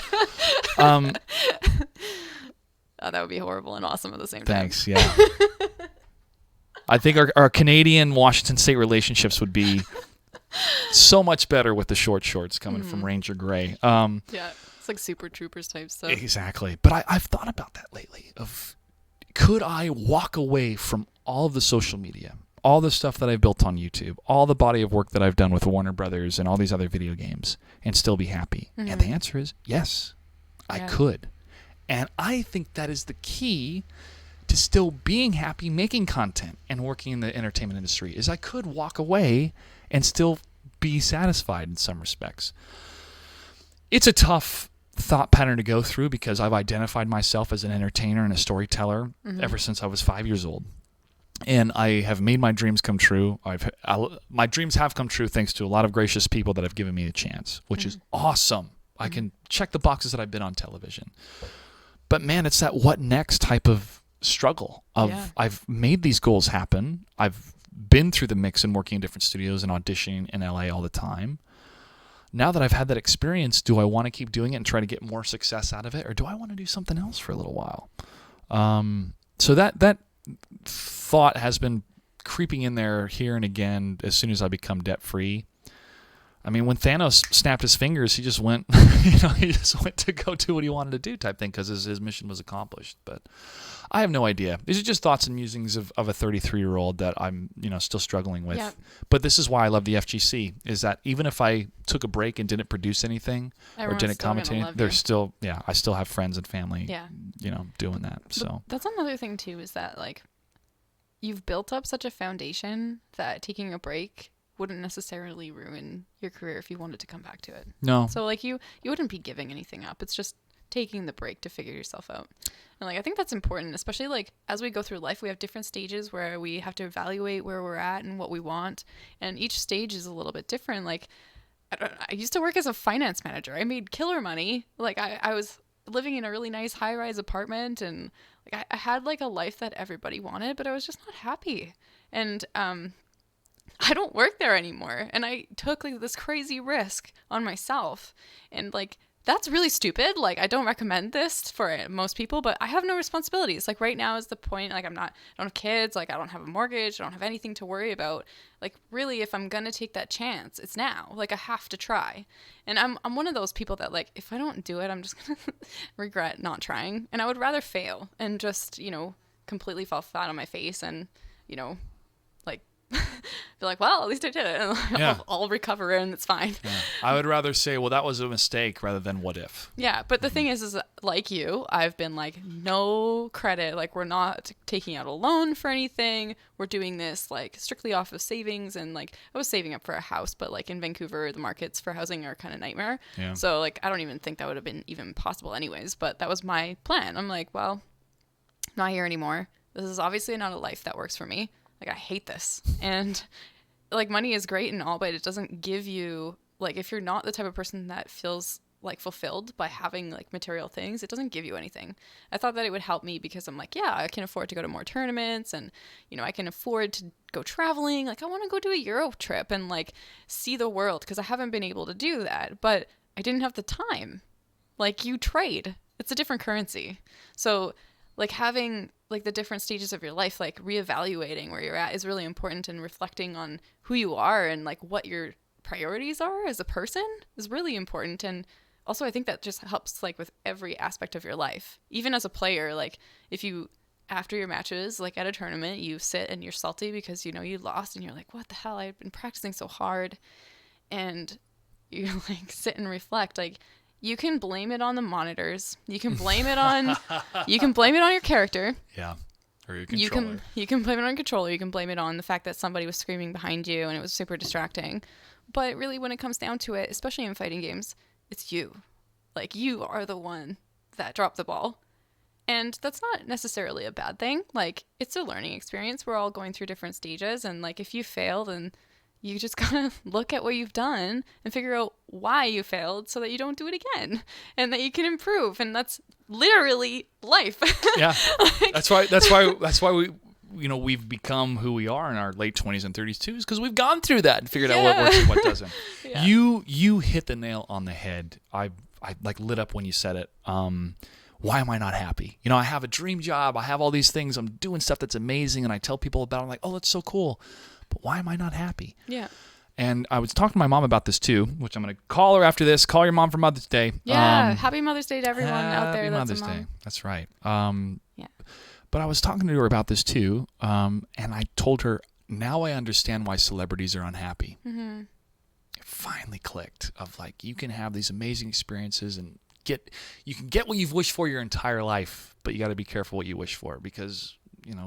B: Oh, that would be horrible and awesome at the same time.
A: Thanks. Yeah. I think our Canadian Washington State relationships would be so much better with the short shorts coming from Ranger Gray.
B: Yeah, it's like Super Troopers type stuff.
A: Exactly. But I've thought about that lately. Could I walk away from all of the social media, all the stuff that I've built on YouTube, all the body of work that I've done with Warner Brothers and all these other video games, and still be happy? And the answer is yes, I could. And I think that is the key to still being happy making content and working in the entertainment industry, is I could walk away and still be satisfied in some respects. It's a tough thought pattern to go through because I've identified myself as an entertainer and a storyteller ever since I was 5 years old. And I have made my dreams come true. My dreams have come true thanks to a lot of gracious people that have given me a chance, which is awesome. I can check the boxes that I've been on television. But man, it's that what next type of struggle of I've made these goals happen. I've been through the mix and working in different studios and auditioning in LA all the time. Now that I've had that experience, do I want to keep doing it and try to get more success out of it? Or do I want to do something else for a little while? So that thought has been creeping in there here and again as soon as I become debt free. I mean, when Thanos snapped his fingers, he just went, he just went to go do what he wanted to do type thing because his mission was accomplished. But I have no idea. These are just thoughts and musings of a 33-year-old that I'm, still struggling with. Yeah. But this is why I love the FGC, is that even if I took a break and didn't produce anything or didn't commentate, there's still, I still have friends and family, doing that. So
B: that's another thing too, is that like you've built up such a foundation that taking a break wouldn't necessarily ruin your career if you wanted to come back to it.
A: No.
B: So like you wouldn't be giving anything up. It's just taking the break to figure yourself out. And like I think that's important, especially like as we go through life, we have different stages where we have to evaluate where we're at and what we want, and each stage is a little bit different. Like I used to work as a finance manager. I made killer money. Like I was living in a really nice high-rise apartment, and like I had like a life that everybody wanted, but I was just not happy. And I don't work there anymore. And I took like this crazy risk on myself. And like, that's really stupid. Like, I don't recommend this for most people, but I have no responsibilities. Like right now is the point, like I don't have kids, like I don't have a mortgage, I don't have anything to worry about. Like really, if I'm going to take that chance, it's now. Like I have to try. And I'm one of those people that like, if I don't do it, I'm just going to regret not trying. And I would rather fail and just, completely fall flat on my face and, like, be like, well, at least I did it. And I'll recover and it's fine. Yeah.
A: I would rather say, well, that was a mistake rather than what if.
B: Yeah. But the thing is like you, I've been like, no credit. Like we're not taking out a loan for anything. We're doing this like strictly off of savings. And like I was saving up for a house, but like in Vancouver, the markets for housing are kind of nightmare. Yeah. So like, I don't even think that would have been even possible anyways, but that was my plan. I'm like, well, not here anymore. This is obviously not a life that works for me. Like, I hate this. And, like, money is great and all, but it doesn't give you, like, if you're not the type of person that feels, like, fulfilled by having, like, material things, it doesn't give you anything. I thought that it would help me because I'm like, yeah, I can afford to go to more tournaments and, I can afford to go traveling. Like, I want to go do a Euro trip and, like, see the world because I haven't been able to do that. But I didn't have the time. Like, you trade. It's a different currency. So, like, having like the different stages of your life, like reevaluating where you're at is really important, and reflecting on who you are and like what your priorities are as a person is really important. And also I think that just helps like with every aspect of your life, even as a player. Like if you, after your matches, like at a tournament, you sit and you're salty because you lost and you're like, what the hell, I've been practicing so hard. And you like sit and reflect, like you can blame it on the monitors. You can blame it on your character.
A: Yeah. Or your controller.
B: You can blame it on your controller. You can blame it on the fact that somebody was screaming behind you and it was super distracting. But really when it comes down to it, especially in fighting games, it's you. Like you are the one that dropped the ball. And that's not necessarily a bad thing. Like it's a learning experience. We're all going through different stages, and like if you fail, then you just gotta look at what you've done and figure out why you failed so that you don't do it again and that you can improve. And that's literally life.
A: Yeah. That's why we, we've become who we are in our late 20s and 30s too, is because we've gone through that and figured out what works and what doesn't. Yeah. You hit the nail on the head. I like lit up when you said it. Why am I not happy? I have a dream job. I have all these things. I'm doing stuff that's amazing. And I tell people about it. I'm like, oh, that's so cool. But why am I not happy?
B: Yeah.
A: And I was talking to my mom about this too, which I'm going to call her after this. Call your mom for Mother's Day.
B: Yeah. Happy Mother's Day to everyone out there.
A: Happy Mother's Day. That's right. Yeah. But I was talking to her about this too. And I told her, now I understand why celebrities are unhappy. Mm-hmm. It finally clicked of like, you can have these amazing experiences and you can get what you've wished for your entire life, but you got to be careful what you wish for, because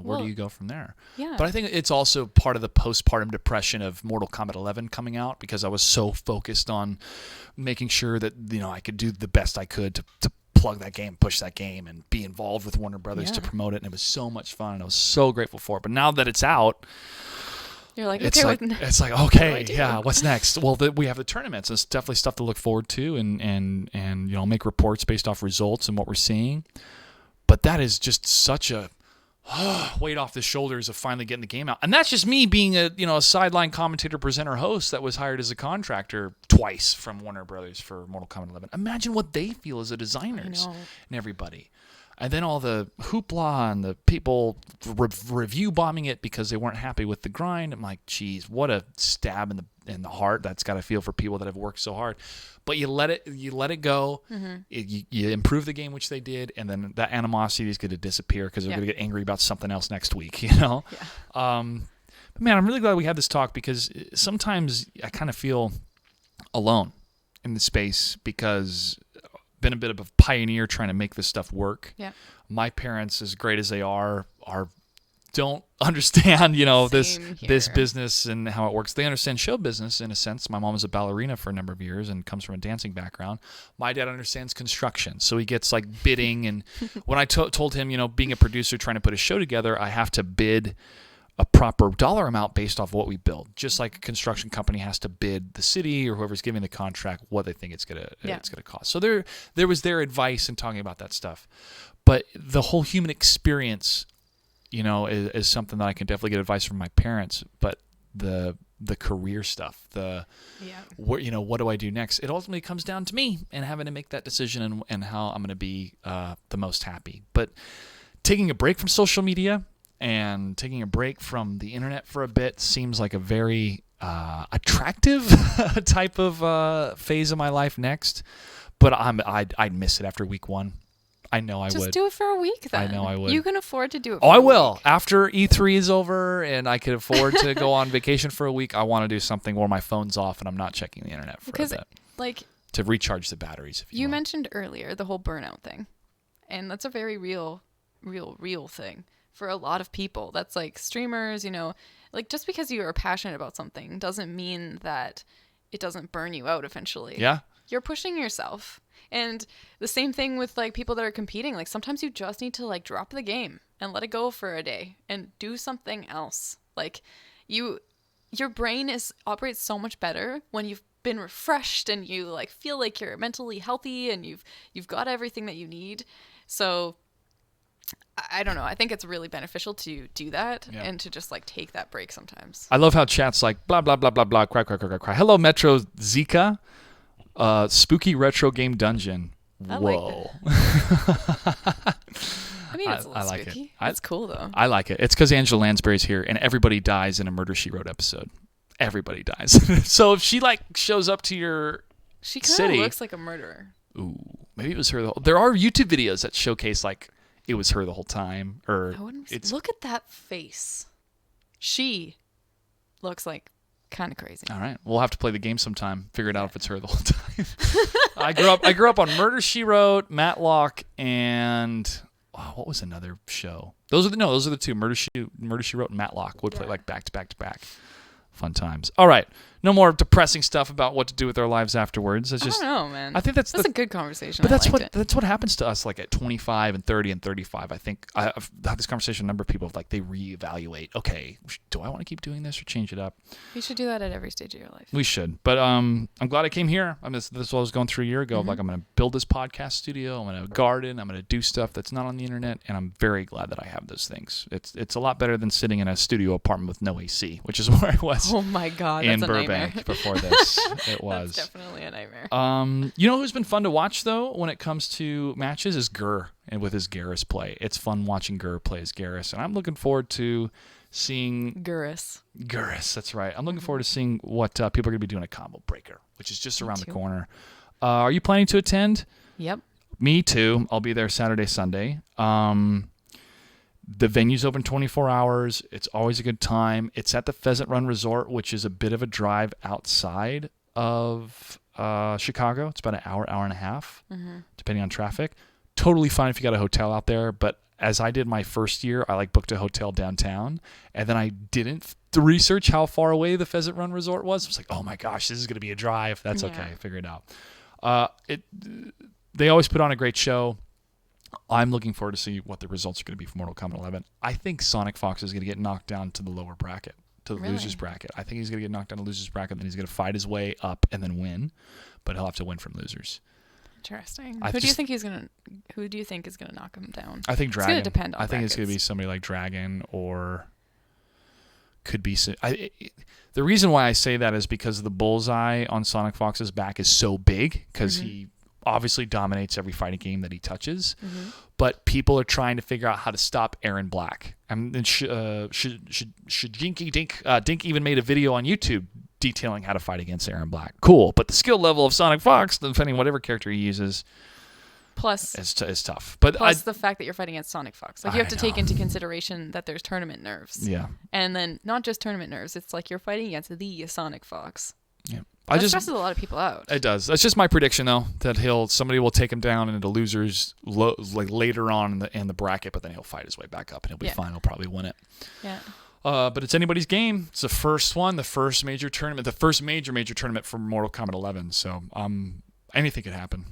A: where do you go from there?
B: Yeah.
A: But I think it's also part of the postpartum depression of Mortal Kombat 11 coming out, because I was so focused on making sure that, I could do the best I could to plug that game, push that game, and be involved with Warner Brothers to promote it. And it was so much fun. And I was so grateful for it. But now that it's out,
B: you're like,
A: it's
B: okay,
A: like okay, yeah, what's next? Well, we have the tournaments. It's definitely stuff to look forward to, and make reports based off results and what we're seeing. But that is just such a weight off the shoulders of finally getting the game out. And that's just me being a sideline commentator, presenter, host that was hired as a contractor twice from Warner Brothers for Mortal Kombat 11. Imagine what they feel as the designers and everybody. And then all the hoopla and the people review bombing it because they weren't happy with the grind. I'm like, geez, what a stab in the heart that's got to feel for people that have worked so hard. But you let it go. Mm-hmm. You improve the game, which they did, and then that animosity is going to disappear because they're going to get angry about something else next week. Yeah. But man, I'm really glad we had this talk because sometimes I kind of feel alone in the space because been a bit of a pioneer trying to make this stuff work. Yeah. My parents, as great as they are don't understand, this business and how it works. They understand show business in a sense. My mom was a ballerina for a number of years and comes from a dancing background. My dad understands construction, so he gets like bidding. And when I told him, being a producer trying to put a show together, I have to bid a proper dollar amount based off of what we build. Just like a construction company has to bid the city or whoever's giving the contract what they think it's gonna cost. So there was their advice in talking about that stuff. But the whole human experience, is something that I can definitely get advice from my parents. But the career stuff, what do I do next? It ultimately comes down to me and having to make that decision and how I'm going to be the most happy. But taking a break from social media and taking a break from the internet for a bit seems like a very attractive type of phase of my life next. But I'd miss it after week 1. I know I would.
B: Just do it for a week then.
A: I know I would.
B: You can afford to do it for
A: I
B: a
A: will.
B: week.
A: After E3 is over and I can afford to go on vacation for a week, I want to do something where my phone's off and I'm not checking the internet for a bit. To recharge the batteries, if you will.
B: Mentioned earlier the whole burnout thing. And that's a very real thing. For a lot of people, that's like streamers, just because you are passionate about something doesn't mean that it doesn't burn you out eventually.
A: Yeah.
B: You're pushing yourself. And the same thing with like people that are competing. Like sometimes you just need to like drop the game and let it go for a day and do something else. Like your brain operates so much better when you've been refreshed and you like feel like you're mentally healthy and you've got everything that you need. So I don't know. I think it's really beneficial to do that and to just like take that break sometimes.
A: I love how chat's like blah, blah, blah, blah, blah, cry, cry, cry, cry, cry. Hello, Metro Zika. Spooky retro game dungeon. Whoa.
B: I mean, it's a little spooky. It's cool though.
A: I like it. It's because Angela Lansbury's here and everybody dies in a Murder, She Wrote episode. Everybody dies. So if she like shows up to your
B: She kind of looks like a murderer.
A: Ooh, maybe it was her. There are YouTube videos that showcase like it was her the whole time. Or
B: look at that face. She looks like kind of crazy.
A: All right, we'll have to play the game sometime. Figure it out if it's her the whole time. I grew up on Murder, She Wrote, Matlock, and what was another show? Those are the two. Murder, She Wrote, and Matlock would play like back to back to back. Fun times. All right. No more depressing stuff about what to do with our lives afterwards. It's just,
B: I don't know, man.
A: I think that's
B: a good conversation.
A: But that's what happens to us like at 25 and 30 and 35. I think I've had this conversation with a number of people like they reevaluate. Okay, do I want to keep doing this or change it up?
B: You should do that at every stage of your life.
A: We should. But I'm glad I came here. This is what I was going through a year ago. Mm-hmm. Like I'm going to build this podcast studio. I'm going to garden. I'm going to do stuff that's not on the internet. And I'm very glad that I have those things. It's a lot better than sitting in a studio apartment with no AC, which is where I was.
B: Oh my God,
A: in
B: that's a
A: Burbank
B: nightmare.
A: Before this. It was.
B: That's definitely a nightmare.
A: You know who's been fun to watch though when it comes to matches is Gurr and with his Garrus play. It's fun watching Gurr play as Garrus, and I'm looking forward to seeing
B: Garrus.
A: That's right. I'm looking forward to seeing what people are going to be doing at Combo Breaker, which is just around the corner. Are you planning to attend?
B: Yep.
A: Me too. I'll be there Saturday, Sunday. The venue's open 24 hours. It's always a good time. It's at the Pheasant Run Resort, which is a bit of a drive outside of Chicago. It's about an hour and a half, depending on traffic. Totally fine if you got a hotel out there. But as I did my first year, I booked a hotel downtown, and then I didn't research how far away the Pheasant Run Resort was. I was like, oh my gosh, this is going to be a drive. That's okay. I figured it out. they always put on a great show. I'm looking forward to see what the results are going to be for Mortal Kombat 11. I think Sonic Fox is going to get knocked down to the lower bracket, to the losers bracket. I think he's going to get knocked down to the losers bracket, then he's going to fight his way up and then win, but he'll have to win from losers.
B: Interesting. Who do you think is going to knock him down?
A: I think Dragon.
B: It's going to depend on
A: I think
B: brackets.
A: it's going to be somebody like Dragon, or could be. The reason why I say that is because the bullseye on Sonic Fox's back is so big, because he obviously dominates every fighting game that he touches. But people are trying to figure out how to stop Aaron Black. And Jinky Dink even made a video on YouTube detailing how to fight against Aaron Black. Cool, but the skill level of Sonic Fox, depending on whatever character he uses,
B: plus
A: is tough. But
B: the fact that you're fighting against Sonic Fox, like you have to take into consideration that there's tournament nerves.
A: Yeah, and
B: then not just tournament nerves. It's like you're fighting against the Sonic Fox.
A: Yeah.
B: That stresses a lot of people out.
A: It does. That's just my prediction, though, that somebody will take him down into losers like later on in the bracket, but then he'll fight his way back up and he'll be fine. He'll probably win it.
B: Yeah.
A: But it's anybody's game. It's the first one, the first major tournament, the first major tournament for Mortal Kombat 11. So anything could happen.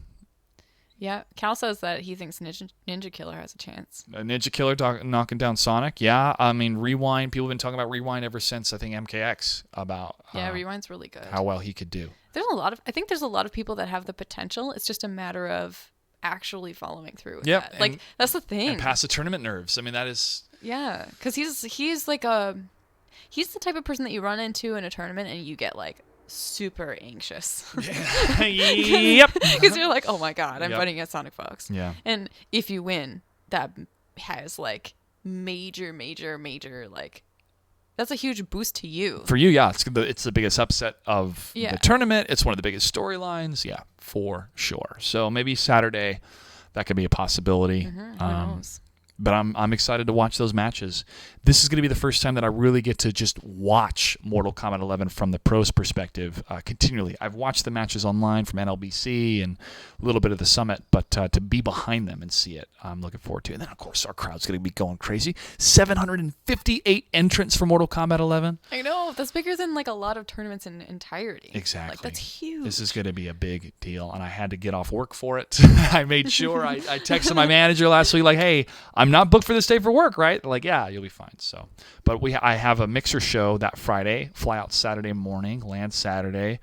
B: Yeah, Cal says that he thinks Ninja Killer has a chance.
A: Ninja Killer knocking down Sonic. Yeah, I mean, Rewind. People have been talking about Rewind ever since, I think, MKX, about
B: Rewind's really good.
A: How well he could do.
B: I think there's a lot of people that have the potential. It's just a matter of actually following through with
A: that.
B: Like, that's the thing.
A: And pass the tournament nerves. I mean, that is...
B: Yeah, because he's like he's the type of person that you run into in a tournament and you get, like, super anxious.
A: Yeah. Yep.
B: Because you're like, oh my god, I'm fighting against Sonic Fox.
A: Yeah.
B: And if you win, that has like major, like, that's a huge boost to you.
A: For you, yeah, it's the biggest upset of the tournament. It's one of the biggest storylines. Yeah, for sure. So maybe Saturday, that could be a possibility.
B: Who knows?
A: But I'm excited to watch those matches. This is going to be the first time that I really get to just watch Mortal Kombat 11 from the pros perspective continually. I've watched the matches online from NLBC and a little bit of the Summit, but to be behind them and see it, I'm looking forward to it. And then, of course, our crowd's going to be going crazy. 758 entrants for Mortal Kombat 11.
B: I know. That's bigger than like a lot of tournaments in entirety.
A: Exactly.
B: Like, that's huge.
A: This is going to be a big deal, and I had to get off work for it. I made sure I texted my manager last week like, hey, I'm not booked for this day for work, right? They're like, yeah, you'll be fine. So, but I have a mixer show that Friday, fly out Saturday morning, land Saturday,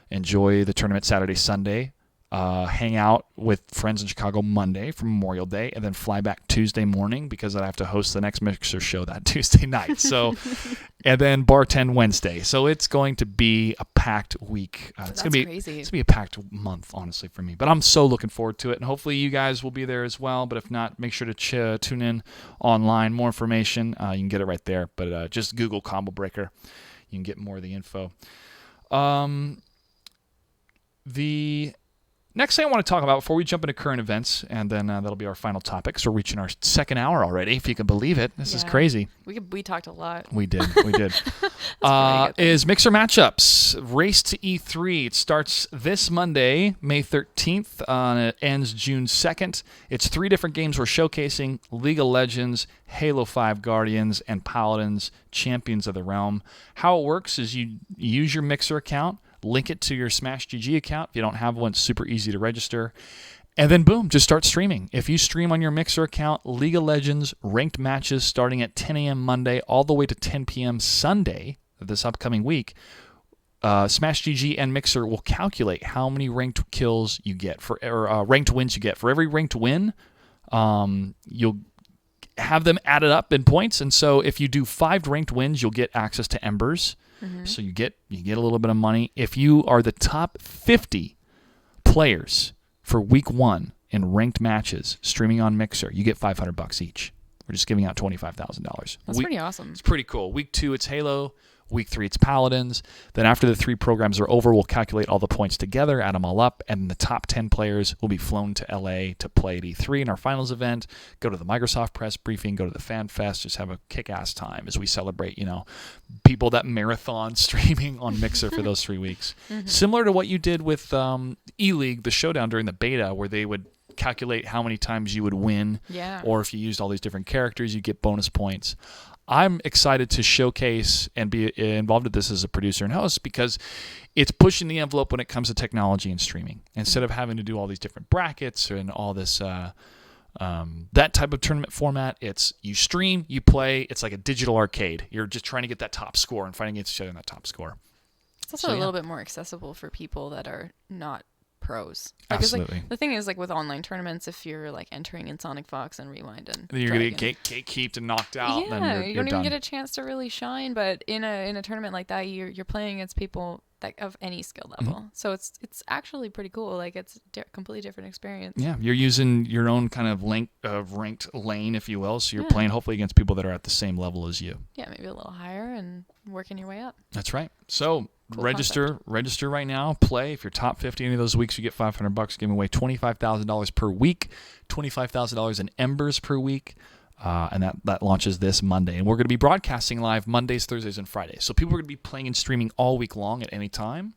A: enjoy the tournament Saturday, Sunday, hang out with friends in Chicago Monday for Memorial Day, and then fly back Tuesday morning because I have to host the next mixer show that Tuesday night. So, and then bartend Wednesday. So it's going to be a packed week. It's going to be crazy. It's going to be a packed month, honestly, for me. But I'm so looking forward to it, and hopefully you guys will be there as well. But if not, make sure to tune in online. More information, you can get it right there. But just Google Combo Breaker. You can get more of the info. The next thing I want to talk about before we jump into current events, and then that'll be our final topic. So we're reaching our second hour already, if you can believe it. This is crazy.
B: We talked a lot.
A: We did. Is Mixer Matchups. Race to E3. It starts this Monday, May 13th, and it ends June 2nd. It's 3 different games we're showcasing: League of Legends, Halo 5 Guardians, and Paladins, Champions of the Realm. How it works is you use your Mixer account, link it to your Smash GG account. If you don't have one, it's super easy to register. And then, boom, just start streaming. If you stream on your Mixer account, League of Legends, ranked matches starting at 10 a.m. Monday all the way to 10 p.m. Sunday of this upcoming week, Smash GG and Mixer will calculate how many ranked kills you get, or ranked wins you get. For every ranked win, you'll have them added up in points. And so if you do 5 ranked wins, you'll get access to Embers. So you get a little bit of money. If you are the top 50 players for week 1 in ranked matches streaming on Mixer, you get $500 each. We're just giving out $25,000.
B: That's pretty awesome.
A: It's pretty cool. Week 2, it's Halo. Week 3, it's Paladins. Then after the 3 programs are over, we'll calculate all the points together, add them all up, and the top 10 players will be flown to LA to play at E3 in our finals event, go to the Microsoft press briefing, go to the Fan Fest, just have a kick-ass time as we celebrate, people that marathon streaming on Mixer for those 3 weeks. Similar to what you did with E-League, the showdown during the beta, where they would calculate how many times you would win, or if you used all these different characters, you get bonus points. I'm excited to showcase and be involved with this as a producer and host because it's pushing the envelope when it comes to technology and streaming. Instead of having to do all these different brackets and all this that type of tournament format, it's you stream, you play. It's like a digital arcade. You're just trying to get that top score and fighting against each other in that top score.
B: It's also a little bit more accessible for people that are not pros. Like,
A: Absolutely.
B: Like, the thing is, like with online tournaments, if you're like entering in Sonic Fox and Rewind and
A: you're going to get gatekeeped and knocked out.
B: Yeah,
A: then
B: you
A: you're
B: don't
A: done.
B: even get a chance to really shine. But in a tournament like that, you're playing against people that of any skill level. Mm-hmm. So it's actually pretty cool. Like it's a completely different experience.
A: Yeah, you're using your own kind of ranked lane, if you will. So you're playing hopefully against people that are at the same level as you.
B: Yeah, maybe a little higher and working your way up.
A: That's right. So
B: cool
A: register right now. Play. If you're top 50 any of those weeks, you get $500. Giving away $25,000 per week, $25,000 in embers per week. And that launches this Monday. And we're going to be broadcasting live Mondays, Thursdays, and Fridays. So people are going to be playing and streaming all week long at any time,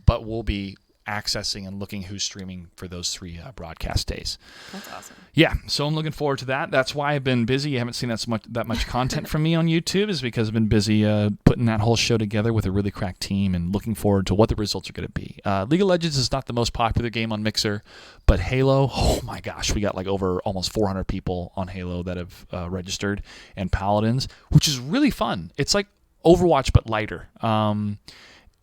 A: but we'll be accessing and looking who's streaming for those 3 broadcast days.
B: That's awesome.
A: Yeah, so I'm looking forward to that. That's why I've been busy. You haven't seen that much content from me on YouTube is because I've been busy putting that whole show together with a really crack team and looking forward to what the results are going to be. League of Legends is not the most popular game on Mixer, but Halo, oh my gosh, we got like over almost 400 people on Halo that have registered, and Paladins, which is really fun. It's like Overwatch but lighter.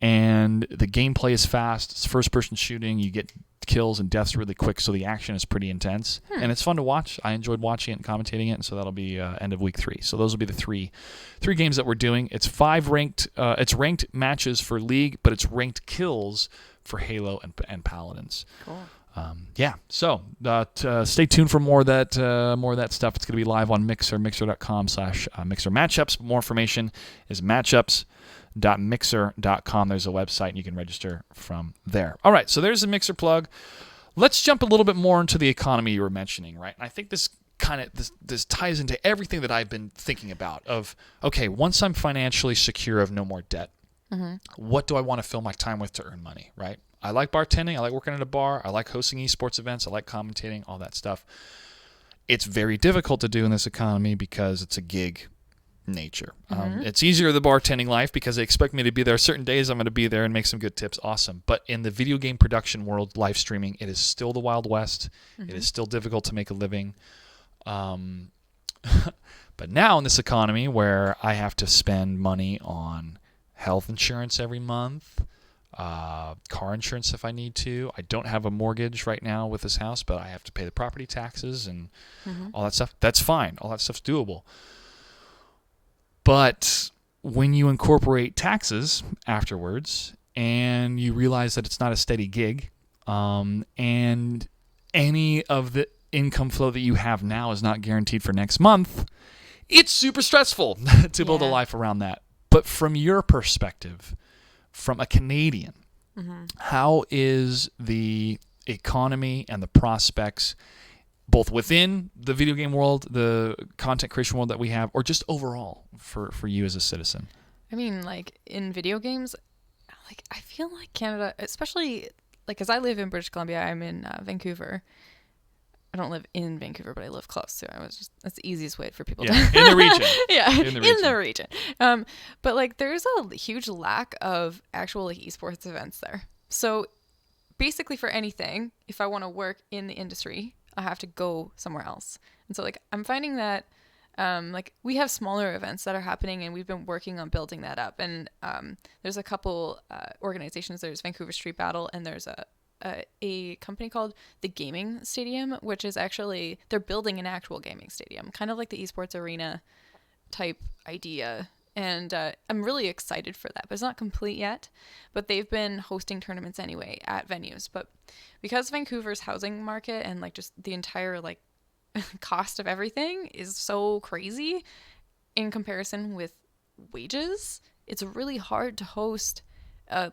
A: And the gameplay is fast. It's first-person shooting. You get kills and deaths really quick, so the action is pretty intense. And it's fun to watch. I enjoyed watching it and commentating it, and so that'll be end of week 3. So those will be the three games that we're doing. It's 5 ranked. It's ranked matches for League, but it's ranked kills for Halo and Paladins.
B: Cool.
A: So stay tuned for more of that stuff. It's going to be live on Mixer, mixer.com/Mixer Matchups. More information is matchups.mixer.com. There's a website, and you can register from there. All right, so there's a Mixer plug. Let's jump a little bit more into the economy you were mentioning, right? And I think this ties into everything that I've been thinking about of, okay, once I'm financially secure of no more debt, what do I want to fill my time with to earn money, right? I like bartending. I like working at a bar. I like hosting esports events. I like commentating, all that stuff. It's very difficult to do in this economy because it's a gig nature. It's easier the bartending life because they expect me to be there certain days. I'm going to be there and make some good tips. Awesome. But in the video game production world, live streaming, it is still the Wild West. It is still difficult to make a living. But now in this economy where I have to spend money on health insurance every month, car insurance if I need to. I don't have a mortgage right now with this house, but I have to pay the property taxes and all that stuff. That's fine. All that stuff's doable. But when you incorporate taxes afterwards and you realize that it's not a steady gig, and any of the income flow that you have now is not guaranteed for next month, it's super stressful to build a life around that. But from your perspective, from a Canadian, how is the economy and the prospects both within the video game world, the content creation world that we have, or just overall for you as a citizen?
B: I mean, like in video games, like I feel like Canada, especially like because I live in British Columbia, I'm in Vancouver. I don't live in Vancouver, but I live close, so that's the easiest way for people to...
A: in the region.
B: in the region. But like there's a huge lack of actual like esports events there. So basically for anything, if I want to work in the industry, I have to go somewhere else. And so like I'm finding that like we have smaller events that are happening, and we've been working on building that up. And there's a couple organizations. There's Vancouver Street Battle, and there's a company called the Gaming Stadium, which is actually, they're building an actual gaming stadium, kind of like the esports arena type idea. And I'm really excited for that, but it's not complete yet. But they've been hosting tournaments anyway at venues. But because Vancouver's housing market and like just the entire like cost of everything is so crazy in comparison with wages, it's really hard to host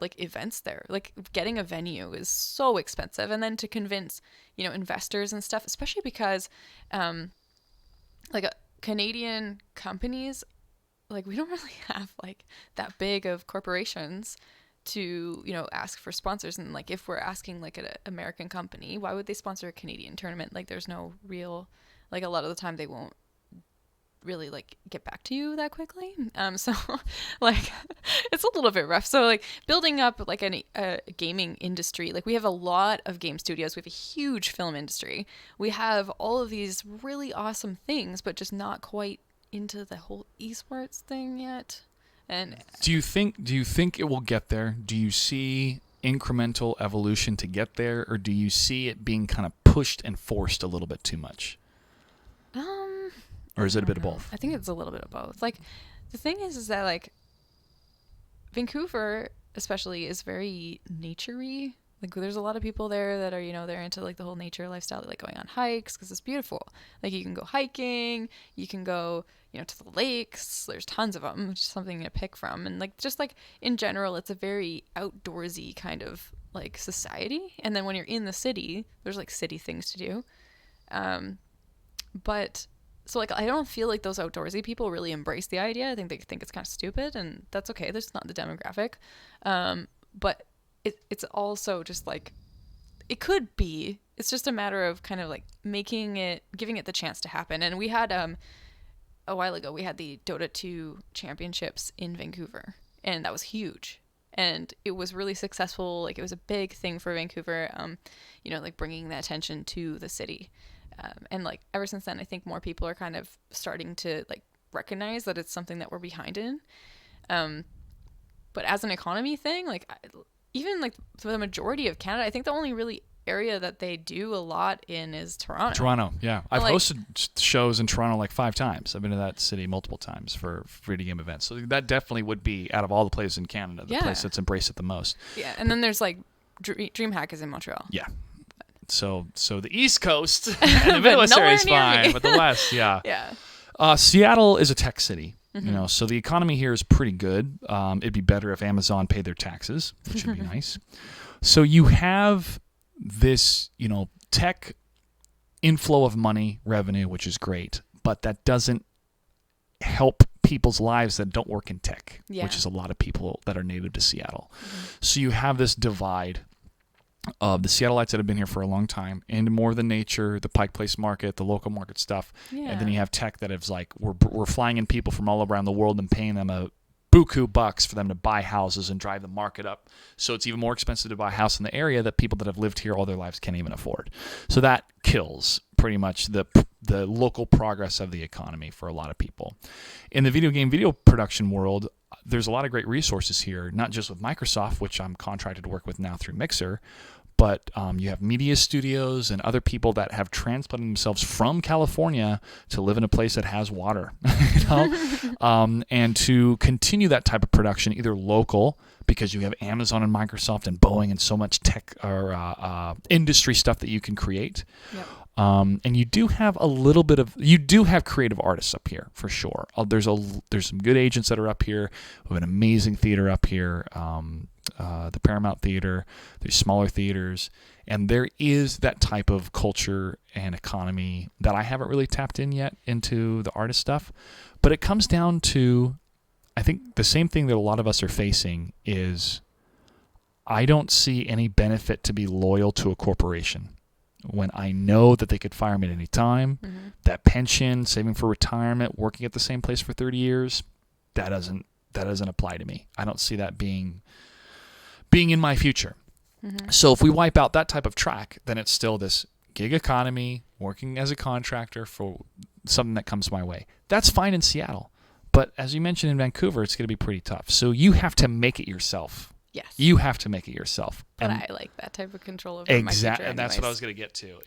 B: like events there. Like getting a venue is so expensive, and then to convince investors and stuff, especially because like Canadian companies, like we don't really have like that big of corporations to ask for sponsors. And like if we're asking like an American company, why would they sponsor a Canadian tournament? Like there's no real, like a lot of the time they won't really like get back to you that quickly. So like it's a little bit rough. So like building up like a gaming industry, like we have a lot of game studios, we have a huge film industry, we have all of these really awesome things, but just not quite into the whole esports thing yet. And
A: do you think it will get there? Do you see incremental evolution to get there, or do you see it being kind of pushed and forced a little bit too much? Or is it a bit of both?
B: I think it's a little bit of both. Like, the thing is that, like, Vancouver, especially, is very nature-y. Like, there's a lot of people there that are, you know, they're into, like, the whole nature lifestyle, like going on hikes, because it's beautiful. Like, you can go hiking, you can go, you know, to the lakes. There's tons of them, which is something to pick from. And, like, just, like, in general, it's a very outdoorsy kind of, like, society. And then when you're in the city, there's, like, city things to do. But... So, like, I don't feel like those outdoorsy people really embrace the idea. I think they think it's kind of stupid, and that's okay. That's not the demographic. But it's also just, like, it could be. It's just a matter of kind of, like, giving it the chance to happen. And we had, a while ago, we had the Dota 2 championships in Vancouver, and that was huge. And it was really successful. Like, it was a big thing for Vancouver, you know, like, bringing the attention to the city. And like ever since then, I think more people are kind of starting to like recognize that it's something that we're behind in. But as an economy thing, like even like for the majority of Canada, I think the only really area that they do a lot in is Toronto.
A: Toronto, yeah. I've hosted shows in Toronto like 5 times. I've been to that city multiple times for video game events. So that definitely would be, out of all the places in Canada, the place that's embraced it the most.
B: Yeah, and then there's like DreamHack is in Montreal.
A: Yeah. So the East Coast and the Midwest area is fine, but the West, yeah.
B: Yeah.
A: Seattle is a tech city, you know, so the economy here is pretty good. It'd be better if Amazon paid their taxes, which would be nice. So you have this, you know, tech inflow of money, revenue, which is great, but that doesn't help people's lives that don't work in tech, which is a lot of people that are native to Seattle. So you have this divide of the Seattleites that have been here for a long time, and more the nature, the Pike Place market, the local market stuff. Yeah. And then you have tech that is like, we're flying in people from all around the world and paying them a buku bucks for them to buy houses and drive the market up. So it's even more expensive to buy a house in the area that people that have lived here all their lives can't even afford. So that kills pretty much the local progress of the economy for a lot of people. In the video production world, there's a lot of great resources here, not just with Microsoft, which I'm contracted to work with now through Mixer, but you have media studios and other people that have transplanted themselves from California to live in a place that has water, you know, and to continue that type of production, either local, because you have Amazon and Microsoft and Boeing and so much tech or industry stuff that you can create. Yep. And you do have creative artists up here for sure. There's some good agents that are up here. We have an amazing theater up here, the Paramount Theater. There's smaller theaters, and there is that type of culture and economy that I haven't really tapped in yet into the artist stuff. But it comes down to, I think the same thing that a lot of us are facing is, I don't see any benefit to be loyal to a corporation when I know that they could fire me at any time. That pension, saving for retirement, working at the same place for 30 years, that doesn't apply to me. I don't see that being in my future. So if we wipe out that type of track, then it's still this gig economy, working as a contractor for something that comes my way. That's fine in Seattle. But as you mentioned in Vancouver, it's going to be pretty tough. So you have to make it yourself. Yes. You have to make it yourself.
B: But I like that type of control over my future. Exactly.
A: And that's what I was going to get to.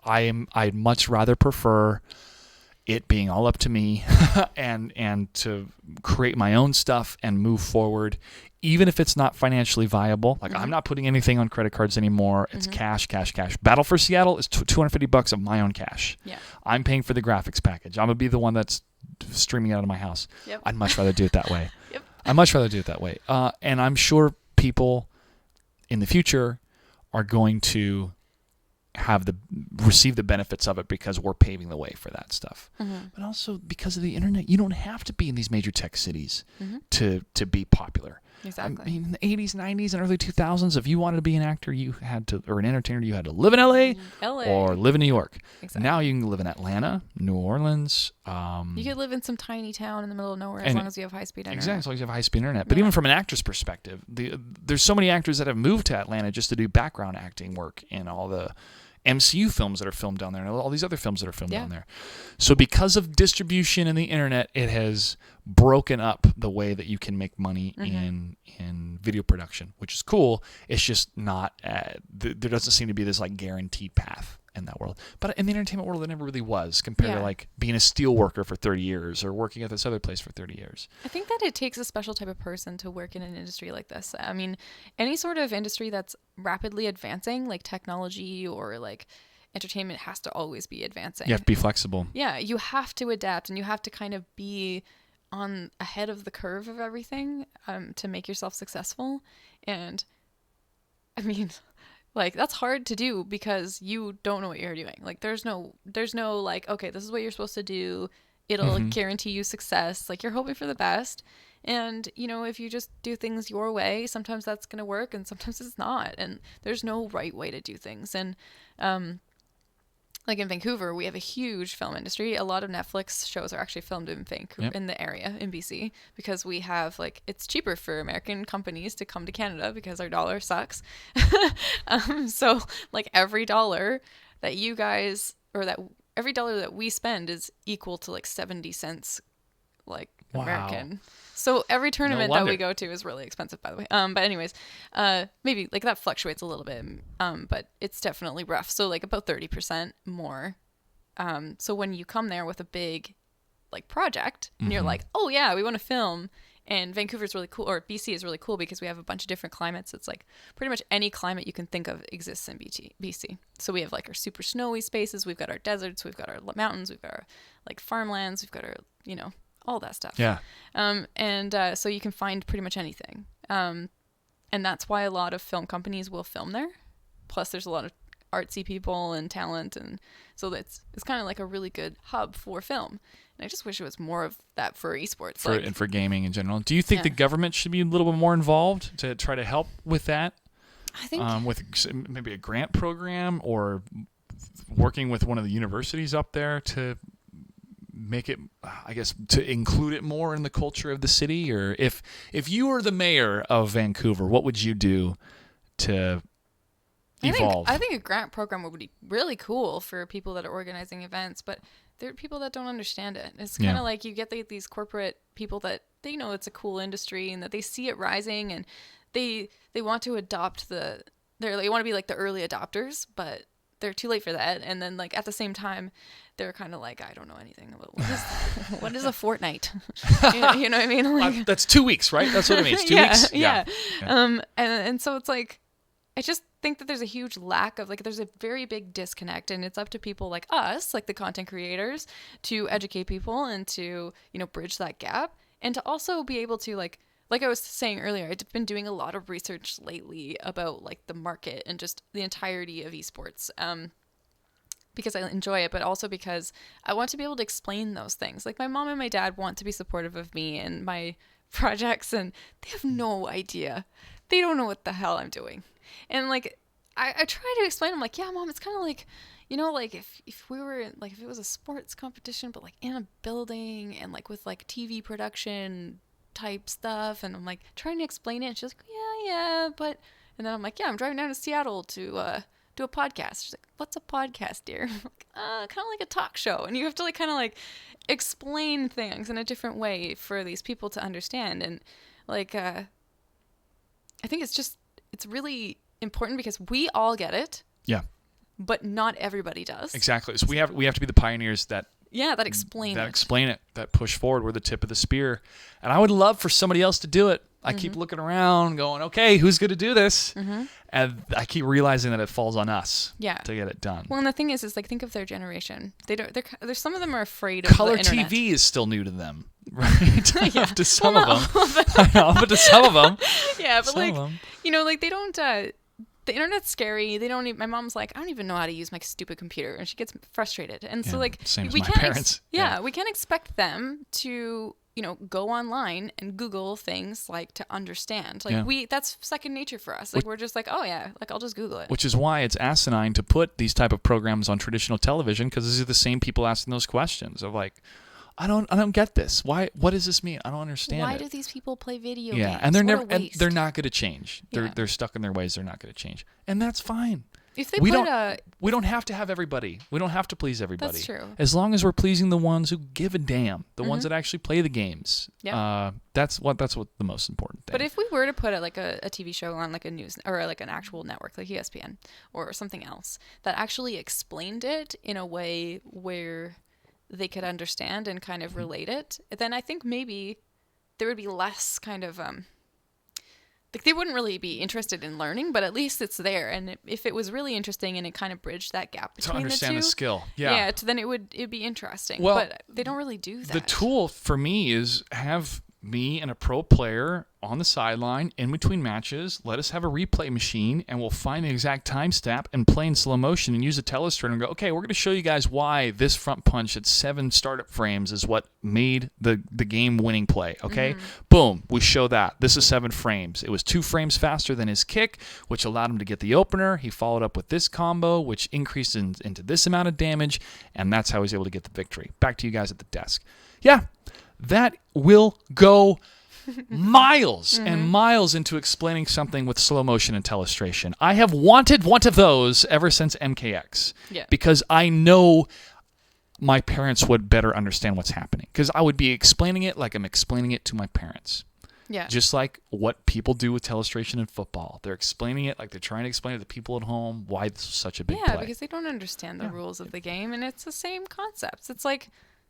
A: I'd much rather prefer it being all up to me and to create my own stuff and move forward, even if it's not financially viable. Like, I'm not putting anything on credit cards anymore. It's cash. Battle for Seattle is $250 of my own cash. Yeah. I'm paying for the graphics package. I'm going to be the one that's streaming out of my house. Yep. I'd much rather do it that way. Yep. I'd much rather do it that way. And I'm sure people in the future are going to receive the benefits of it because we're paving the way for that stuff. But also because of the internet, you don't have to be in these major tech cities to be popular.
B: Exactly.
A: I mean, in the 80s, 90s, and early 2000s, if you wanted to be an actor, or an entertainer, you had to live in LA, or live in New York.
B: Exactly.
A: Now you can live in Atlanta, New Orleans.
B: You could live in some tiny town in the middle of nowhere as long as you have high-speed internet.
A: Exactly, as long as you have high-speed internet. But even from an actor's perspective, there's so many actors that have moved to Atlanta just to do background acting work in all the MCU films that are filmed down there and all these other films that are filmed down there. So because of distribution and the internet, it has broken up the way that you can make money in video production, which is cool. It's just not, there doesn't seem to be this like guaranteed path in that world. But in the entertainment world, it never really was compared to like being a steel worker for 30 years or working at this other place for 30 years.
B: I think that it takes a special type of person to work in an industry like this. I mean, any sort of industry that's rapidly advancing, like technology or like entertainment, has to always be advancing.
A: You have to be flexible.
B: Yeah, you have to adapt and you have to kind of be on ahead of the curve of everything to make yourself successful. And I mean, like, that's hard to do because you don't know what you're doing. Like, there's no like, okay, this is what you're supposed to do. It'll guarantee you success. Like, you're hoping for the best. And, you know, if you just do things your way, sometimes that's going to work and sometimes it's not. And there's no right way to do things. And, like in Vancouver, we have a huge film industry. A lot of Netflix shows are actually filmed in Vancouver, in the area, in BC, because we have, like, it's cheaper for American companies to come to Canada because our dollar sucks. So, like, every dollar that you guys, or that every dollar that we spend is equal to like 70 cents, like, American. So every tournament that we go to is really expensive, by the way. But anyways, maybe like that fluctuates a little bit. But it's definitely rough. So like about 30% more. So when you come there with a big like project and you're like, oh yeah, we want to film, and Vancouver's really cool, or BC is really cool because we have a bunch of different climates. It's like pretty much any climate you can think of exists in BC. So we have like our super snowy spaces. We've got our deserts. We've got our mountains. We've got our like farmlands. We've got our, you know, all that stuff.
A: Yeah.
B: So you can find pretty much anything. And that's why a lot of film companies will film there. Plus there's a lot of artsy people and talent. And so it's kind of like a really good hub for film. And I just wish it was more of that for esports.
A: And for gaming in general. Do you think the government should be a little bit more involved to try to help with that?
B: I think
A: with maybe a grant program or working with one of the universities up there to make it, I guess, to include it more in the culture of the city? Or if you were the mayor of Vancouver, what would you do to evolve?
B: I think a grant program would be really cool for people that are organizing events, but there are people that don't understand it. It's kind of like you get these corporate people that they know it's a cool industry and that they see it rising and they want to adopt they want to be like the early adopters, but they're too late for that. And then like at the same time, they're kind of like, I don't know anything about what is a fortnight. you know what I mean? Like,
A: that's 2 weeks, right? That's what it means. 2 weeks.
B: Yeah. And so it's like, I just think that there's a huge lack of, like, there's a very big disconnect, and it's up to people like us, like the content creators, to educate people and to, you know, bridge that gap, and to also be able to like I was saying earlier, I've been doing a lot of research lately about like the market and just the entirety of esports, because I enjoy it, but also because I want to be able to explain those things. Like, my mom and my dad want to be supportive of me and my projects, and they have no idea. They don't know what the hell I'm doing. And like, I try to explain, I'm like, yeah, Mom, it's kind of like, you know, like if we were like, if it was a sports competition, but like in a building and like with like TV production type stuff. And I'm like trying to explain it. And she's like, yeah, but, and then I'm like, yeah, I'm driving down to Seattle to do a podcast. She's like, what's a podcast, dear? I'm like, kind of like a talk show. And you have to like kind of like explain things in a different way for these people to understand. And like, I think it's really important because we all get it. Yeah. But not everybody does.
A: Exactly. So we have to be the pioneers that explain it, that push forward. We're the tip of the spear. And I would love for somebody else to do it. I keep looking around going, okay, who's going to do this? And I keep realizing that it falls on us to get it done.
B: Well, and the thing is like, think of their generation. There's some of them are afraid of
A: color
B: the internet.
A: TV is still new to them, right? To some of them. I know, but to some of them.
B: Yeah, but like, you know, like they don't, the internet's scary. They don't even, my mom's like, I don't even know how to use my stupid computer. And she gets frustrated. And so like,
A: same as my parents.
B: We can't expect them to go online and Google things like to understand. Like that's second nature for us. Like we're just like, oh yeah, like I'll just Google it.
A: Which is why it's asinine to put these type of programs on traditional television, because these are the same people asking those questions of like, I don't get this. Why? What does this mean? I don't understand.
B: Why
A: it.
B: do these people play video
A: games?
B: Yeah,
A: and they're not going to change. They're stuck in their ways. They're not going to change, and that's fine.
B: If they
A: we don't have to have everybody. We don't have to please everybody.
B: That's true.
A: As long as we're pleasing the ones who give a damn, the ones that actually play the games.
B: Yeah.
A: That's what the most important thing.
B: But if we were to put a TV show on like a news or like an actual network like ESPN or something else that actually explained it in a way where they could understand and kind of relate it, then I think maybe there would be less kind of like they wouldn't really be interested in learning, but at least it's there. And if it was really interesting and it kind of bridged that gap between
A: to understand
B: the two,
A: the skill,
B: then it'd be interesting.
A: Well,
B: but they don't really do that.
A: The tool for me is have me and a pro player on the sideline in between matches. Let us have a replay machine, and we'll find the exact time stamp and play in slow motion and use a telestrator and go, okay, we're going to show you guys why this front punch at 7 startup frames is what made the game-winning play, okay? Boom, we show that. This is 7 frames. It was 2 frames faster than his kick, which allowed him to get the opener. He followed up with this combo, which increased into this amount of damage, and that's how he was able to get the victory. Back to you guys at the desk. Yeah, that will go miles and miles into explaining something with slow motion and telestration. I have wanted one of those ever since MKX because I know my parents would better understand what's happening, because I would be explaining it like I'm explaining it to my parents.
B: Yeah.
A: Just like what people do with telestration in football. They're explaining it like they're trying to explain to the people at home why this is such a big play.
B: Yeah, because they don't understand the rules of the game, and it's the same concepts. It's like,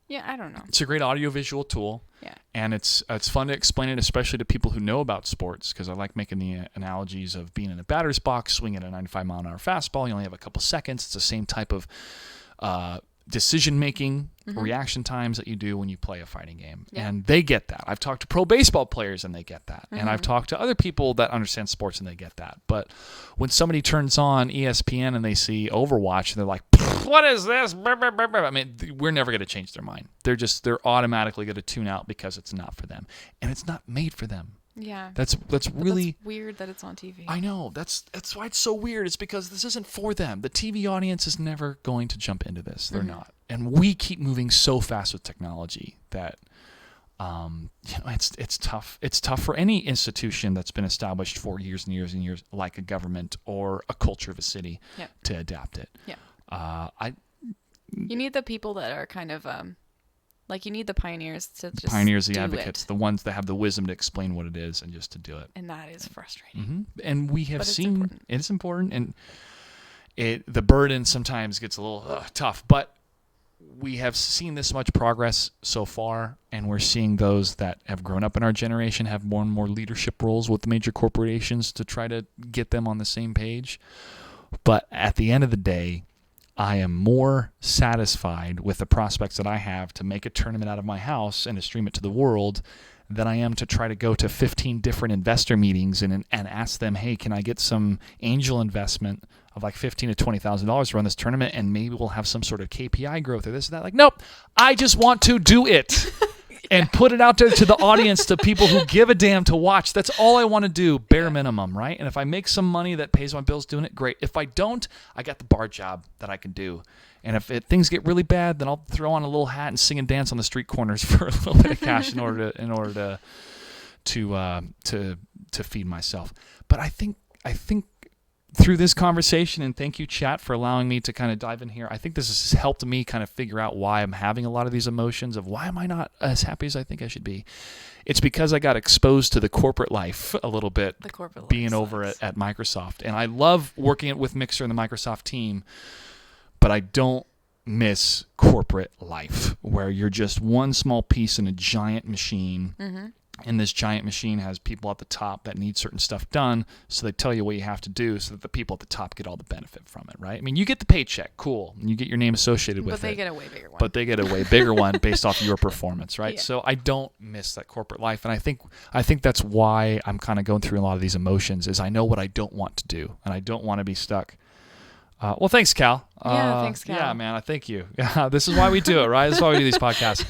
B: I don't know.
A: It's a great audiovisual tool.
B: Yeah.
A: And it's fun to explain it, especially to people who know about sports, because I like making the analogies of being in a batter's box, swinging a 95-mile-an-hour fastball. You only have a couple seconds. It's the same type of decision-making, reaction times that you do when you play a fighting game.
B: Yeah.
A: And they get that. I've talked to pro baseball players, and they get that. And I've talked to other people that understand sports, and they get that. But when somebody turns on ESPN and they see Overwatch, they're like, what is this? I mean, we're never going to change their mind. They're automatically going to tune out because it's not for them. And it's not made for them.
B: Yeah.
A: That's really
B: weird that it's on TV.
A: I know. That's why it's so weird. It's because this isn't for them. The TV audience is never going to jump into this. They're not. And we keep moving so fast with technology that it's tough. It's tough for any institution that's been established for years and years and years, like a government or a culture of a city, to adapt it.
B: Yeah. You need the people that are kind of like, you need the pioneers to just
A: the advocates, the ones that have the wisdom to explain what it is and just to do it.
B: And that is frustrating.
A: And we have seen it's important, and the burden sometimes gets a little tough, but we have seen this much progress so far, and we're seeing those that have grown up in our generation have more and more leadership roles with major corporations to try to get them on the same page. But at the end of the day, I am more satisfied with the prospects that I have to make a tournament out of my house and to stream it to the world than I am to try to go to 15 different investor meetings and ask them, hey, can I get some angel investment of like $15,000 to $20,000 to run this tournament, and maybe we'll have some sort of KPI growth or this or that. Like, nope, I just want to do it. And put it out there to the audience, to people who give a damn to watch. That's all I want to do, bare minimum, right? And if I make some money that pays my bills doing it, great. If I don't, I got the bar job that I can do. And if things get really bad, then I'll throw on a little hat and sing and dance on the street corners for a little bit of cash in order to feed myself. But I think through this conversation, and thank you, chat, for allowing me to kind of dive in here, I think this has helped me kind of figure out why I'm having a lot of these emotions of why am I not as happy as I think I should be. It's because I got exposed to the corporate life a little bit, being over at Microsoft. And I love working with Mixer and the Microsoft team, but I don't miss corporate life where you're just one small piece in a giant machine. And this giant machine has people at the top that need certain stuff done, so they tell you what you have to do so that the people at the top get all the benefit from it, right? I mean, you get the paycheck, cool, and you get your name associated with it.
B: But they get a way bigger one.
A: But they get a way bigger one based off your performance, right? Yeah. So I don't miss that corporate life, and I think that's why I'm kind of going through a lot of these emotions, is I know what I don't want to do, and I don't want to be stuck Well, thanks, Cal.
B: Yeah, thanks, Cal.
A: Yeah, man, I thank you. Yeah, this is why we do it, right? This is why we do these podcasts.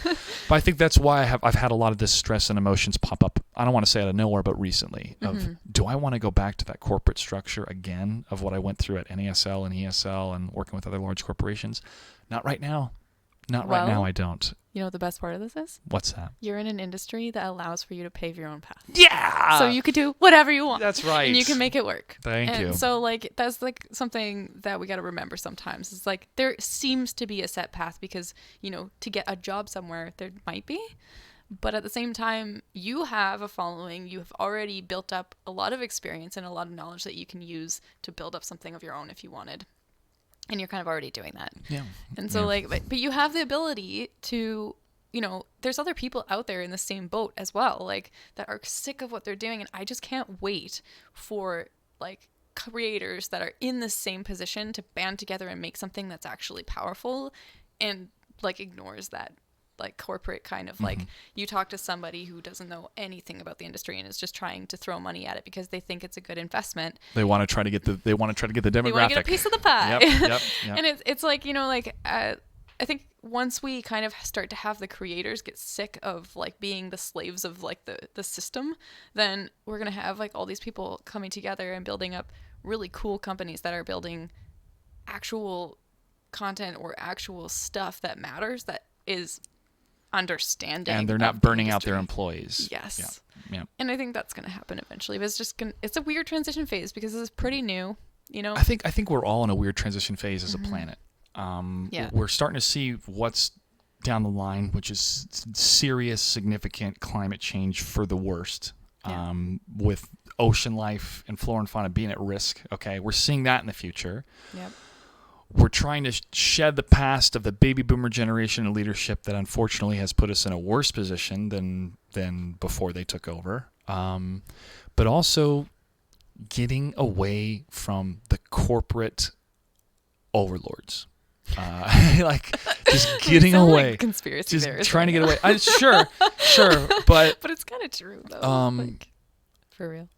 A: But I think that's why I've had a lot of this stress and emotions pop up. I don't want to say out of nowhere, but recently, of do I want to go back to that corporate structure again of what I went through at NASL and ESL and working with other large corporations? Not right now. Right now, I don't.
B: You know what the best part of this is?
A: What's that?
B: You're in an industry that allows for you to pave your own path.
A: Yeah!
B: So you could do whatever you want.
A: That's right.
B: And you can make it work.
A: Thank you.
B: So like that's like something that we got to remember sometimes. It's like there seems to be a set path because, you know, to get a job somewhere there might be. But at the same time, you have a following. You have already built up a lot of experience and a lot of knowledge that you can use to build up something of your own if you wanted. And you're kind of already doing that.
A: Yeah.
B: And so but you have the ability to, you know, there's other people out there in the same boat as well, like that are sick of what they're doing. And I just can't wait for like creators that are in the same position to band together and make something that's actually powerful and like ignores that like corporate kind of like you talk to somebody who doesn't know anything about the industry and is just trying to throw money at it because they think it's a good investment.
A: They want to try to get the demographic.
B: They want to get a piece of the pie.
A: Yep.
B: And it's like, you know, like I think once we kind of start to have the creators get sick of like being the slaves of like the system, then we're going to have like all these people coming together and building up really cool companies that are building actual content or actual stuff that matters, that is understanding,
A: and they're not burning out their employees.
B: Yes.
A: Yeah.
B: And I think that's going to happen eventually, but it's a weird transition phase because this is pretty new, you know.
A: I think we're all in a weird transition phase as a planet. We're starting to see what's down the line, which is serious, significant climate change for the worst. With ocean life and flora and fauna being at risk. Okay, we're seeing that in the future.
B: Yep.
A: We're trying to shed the past of the baby boomer generation and leadership that unfortunately has put us in a worse position than before they took over. But also getting away from the corporate overlords. Like just getting away.
B: Like conspiracy
A: just
B: theorists
A: trying to get away. Sure. But
B: it's kind of true though. Like, for real.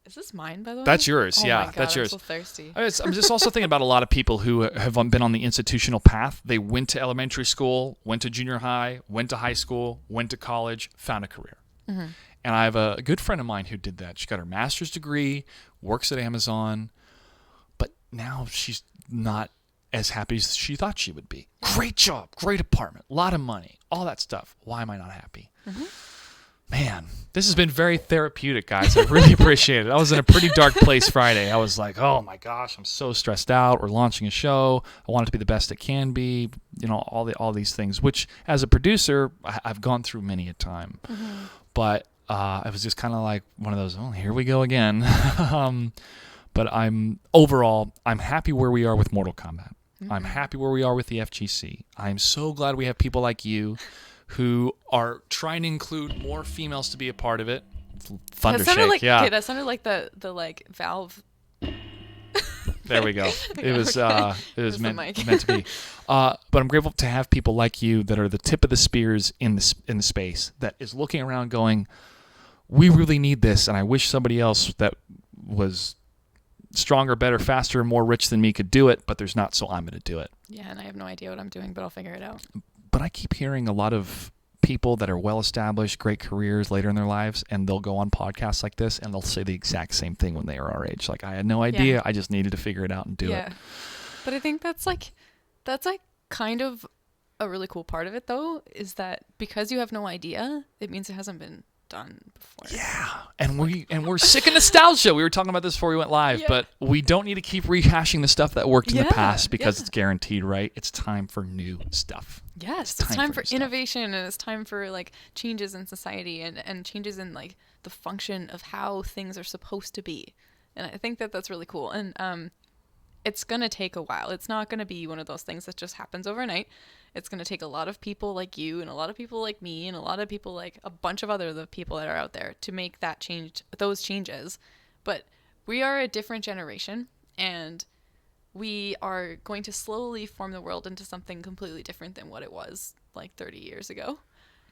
B: Is this mine, by the way?
A: That's yours.
B: Oh
A: Yeah,
B: my God,
A: that's yours.
B: I'm so thirsty.
A: I'm just also thinking about a lot of people who have been on the institutional path. They went to elementary school, went to junior high, went to high school, went to college, found a career. And I have a good friend of mine who did that. She got her master's degree, works at Amazon, but now she's not as happy as she thought she would be. Great job, great apartment, a lot of money, all that stuff. Why am I not happy? Man, this has been very therapeutic, guys. I really appreciate it. I was in a pretty dark place Friday. I was like, oh my gosh, I'm so stressed out. We're launching a show. I want it to be the best it can be. You know, all these things, which as a producer, I've gone through many a time. But I was just kind of like one of those, oh, here we go again. But I'm happy where we are with Mortal Kombat. I'm happy where we are with the FGC. I'm so glad we have people like you who are trying to include more females to be a part of it. Thunder shake,
B: like,
A: yeah.
B: Okay, that sounded like the like Valve.
A: There we go. It was meant to be. But I'm grateful to have people like you that are the tip of the spears in the space that is looking around going, we really need this, and I wish somebody else that was stronger, better, faster, more rich than me could do it, but there's not, so I'm going to do it.
B: Yeah, and I have no idea what I'm doing, but I'll figure it out.
A: But I keep hearing a lot of people that are well-established, great careers later in their lives, and they'll go on podcasts like this, and they'll say the exact same thing when they are our age. Like, I had no idea. Yeah. I just needed to figure it out and do it.
B: But I think that's kind of a really cool part of it, though, is that because you have no idea, it means it hasn't been done before.
A: Yeah, and we're sick of nostalgia. We were talking about this before we went live, but we don't need to keep rehashing the stuff that worked in the past because it's guaranteed, right? It's time for new stuff.
B: Yes, it's time for innovation, and it's time for like changes in society and changes in like the function of how things are supposed to be. And I think that that's really cool. And it's going to take a while. It's not going to be one of those things that just happens overnight. It's going to take a lot of people like you and a lot of people like me and a lot of people like a bunch of other people that are out there to make that change, those changes. But we are a different generation, and we are going to slowly form the world into something completely different than what it was like 30 years ago.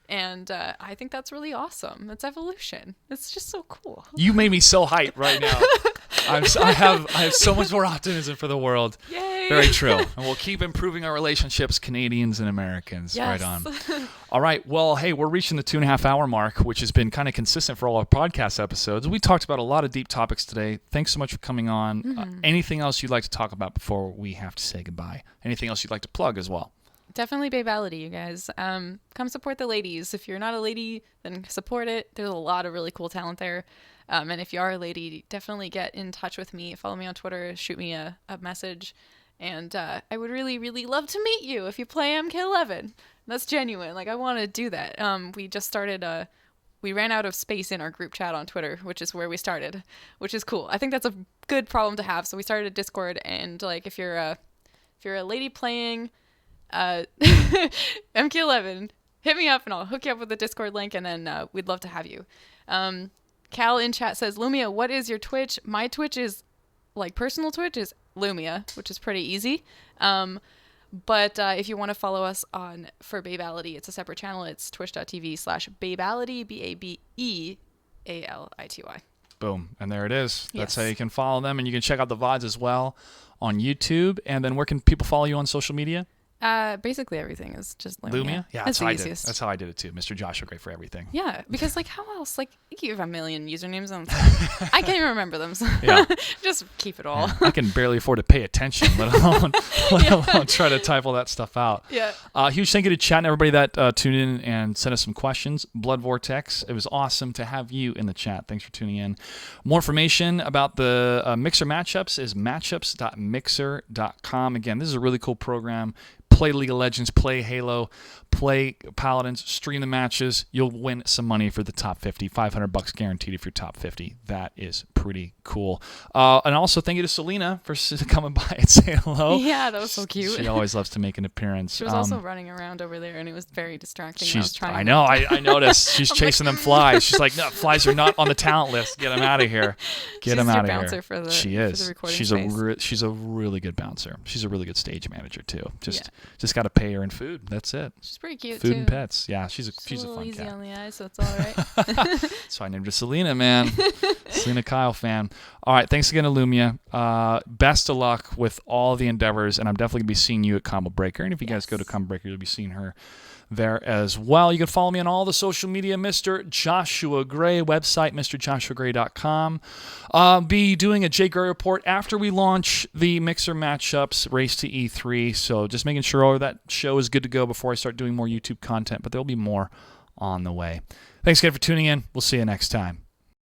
B: And I think that's really awesome. It's evolution. It's just so cool.
A: You made me so hyped right now. I have so much more optimism for the world.
B: Yay!
A: Very true. And we'll keep improving our relationships, Canadians and Americans.
B: Yes.
A: Right on. All right. Well, hey, we're reaching the 2.5 hour mark, which has been kind of consistent for all our podcast episodes. We talked about a lot of deep topics today. Thanks so much for coming on. Anything else you'd like to talk about before we have to say goodbye? Anything else you'd like to plug as well?
B: Definitely Babality, you guys. Come support the ladies. If you're not a lady, then support it. There's a lot of really cool talent there. And if you are a lady, definitely get in touch with me. Follow me on Twitter. Shoot me a message. And I would really, really love to meet you if you play MK11. That's genuine. Like, I want to do that. We just started we ran out of space in our group chat on Twitter, which is where we started, which is cool. I think that's a good problem to have. So we started a Discord, and like if you're a lady playing MK11, hit me up and I'll hook you up with the Discord link, and then we'd love to have you. Cal in chat says, Lumia, what is your Twitch? My Twitch is, like, personal Twitch is Lumia, which is pretty easy. But if you want to follow us for Babality, it's a separate channel. It's twitch.tv/Babality, BABEALITY.
A: Boom. And there it is. That's
B: Yes.
A: how you can follow them. And you can check out the VODs as well on YouTube. And then where can people follow you on social media?
B: Basically everything is just Lumia.
A: Lumia? Yeah, that's
B: the
A: how I did it.
B: easiest.
A: That's how I did it too. Mr. Joshua Gray for everything.
B: Yeah, because like how else? Like you have a million usernames and I can't even remember them. So
A: Yeah.
B: just keep it all.
A: Yeah, I can barely afford to pay attention, let alone try to type all that stuff out.
B: Yeah.
A: Huge thank you to chat and everybody that tuned in and sent us some questions. Blood Vortex, it was awesome to have you in the chat. Thanks for tuning in. More information about the Mixer matchups is matchups.mixer.com. Again, this is a really cool program. Play League of Legends, play Halo, play Paladins, stream the matches. You'll win some money for the top 50. $500 guaranteed if you're top 50. That is pretty cool. And also thank you to Selena for coming by and saying hello.
B: Yeah, that was so cute.
A: She always loves to make an appearance.
B: She was also running around over there, and it was very distracting.
A: I know. I noticed. She's chasing them flies. She's like, no, flies are not on the talent list. Get them out of here. Get them out of here.
B: Bouncer for the,
A: she
B: for
A: is.
B: the recording
A: She's
B: space.
A: she's a really good bouncer. She's a really good stage manager too. Just got to pay her in food. That's it.
B: She's pretty cute
A: food
B: too.
A: and pets. Yeah, she's a
B: little
A: fun
B: easy
A: cat.
B: on the eyes, so it's all right.
A: So I named her Selena, man. Selena Kyle fan. All right, thanks again to Lumia. Best of luck with all the endeavors, and I'm definitely gonna be seeing you at Combo Breaker. And if you guys go to Combo Breaker, you'll be seeing her there as well. You can follow me on all the social media, Mr. Joshua Gray, website, mrjoshuagray.com. Be doing a J.Gray report after we launch the Mixer matchups race to E3. So just making sure all that show is good to go before I start doing more YouTube content, but there'll be more on the way. Thanks again for tuning in. We'll see you next time.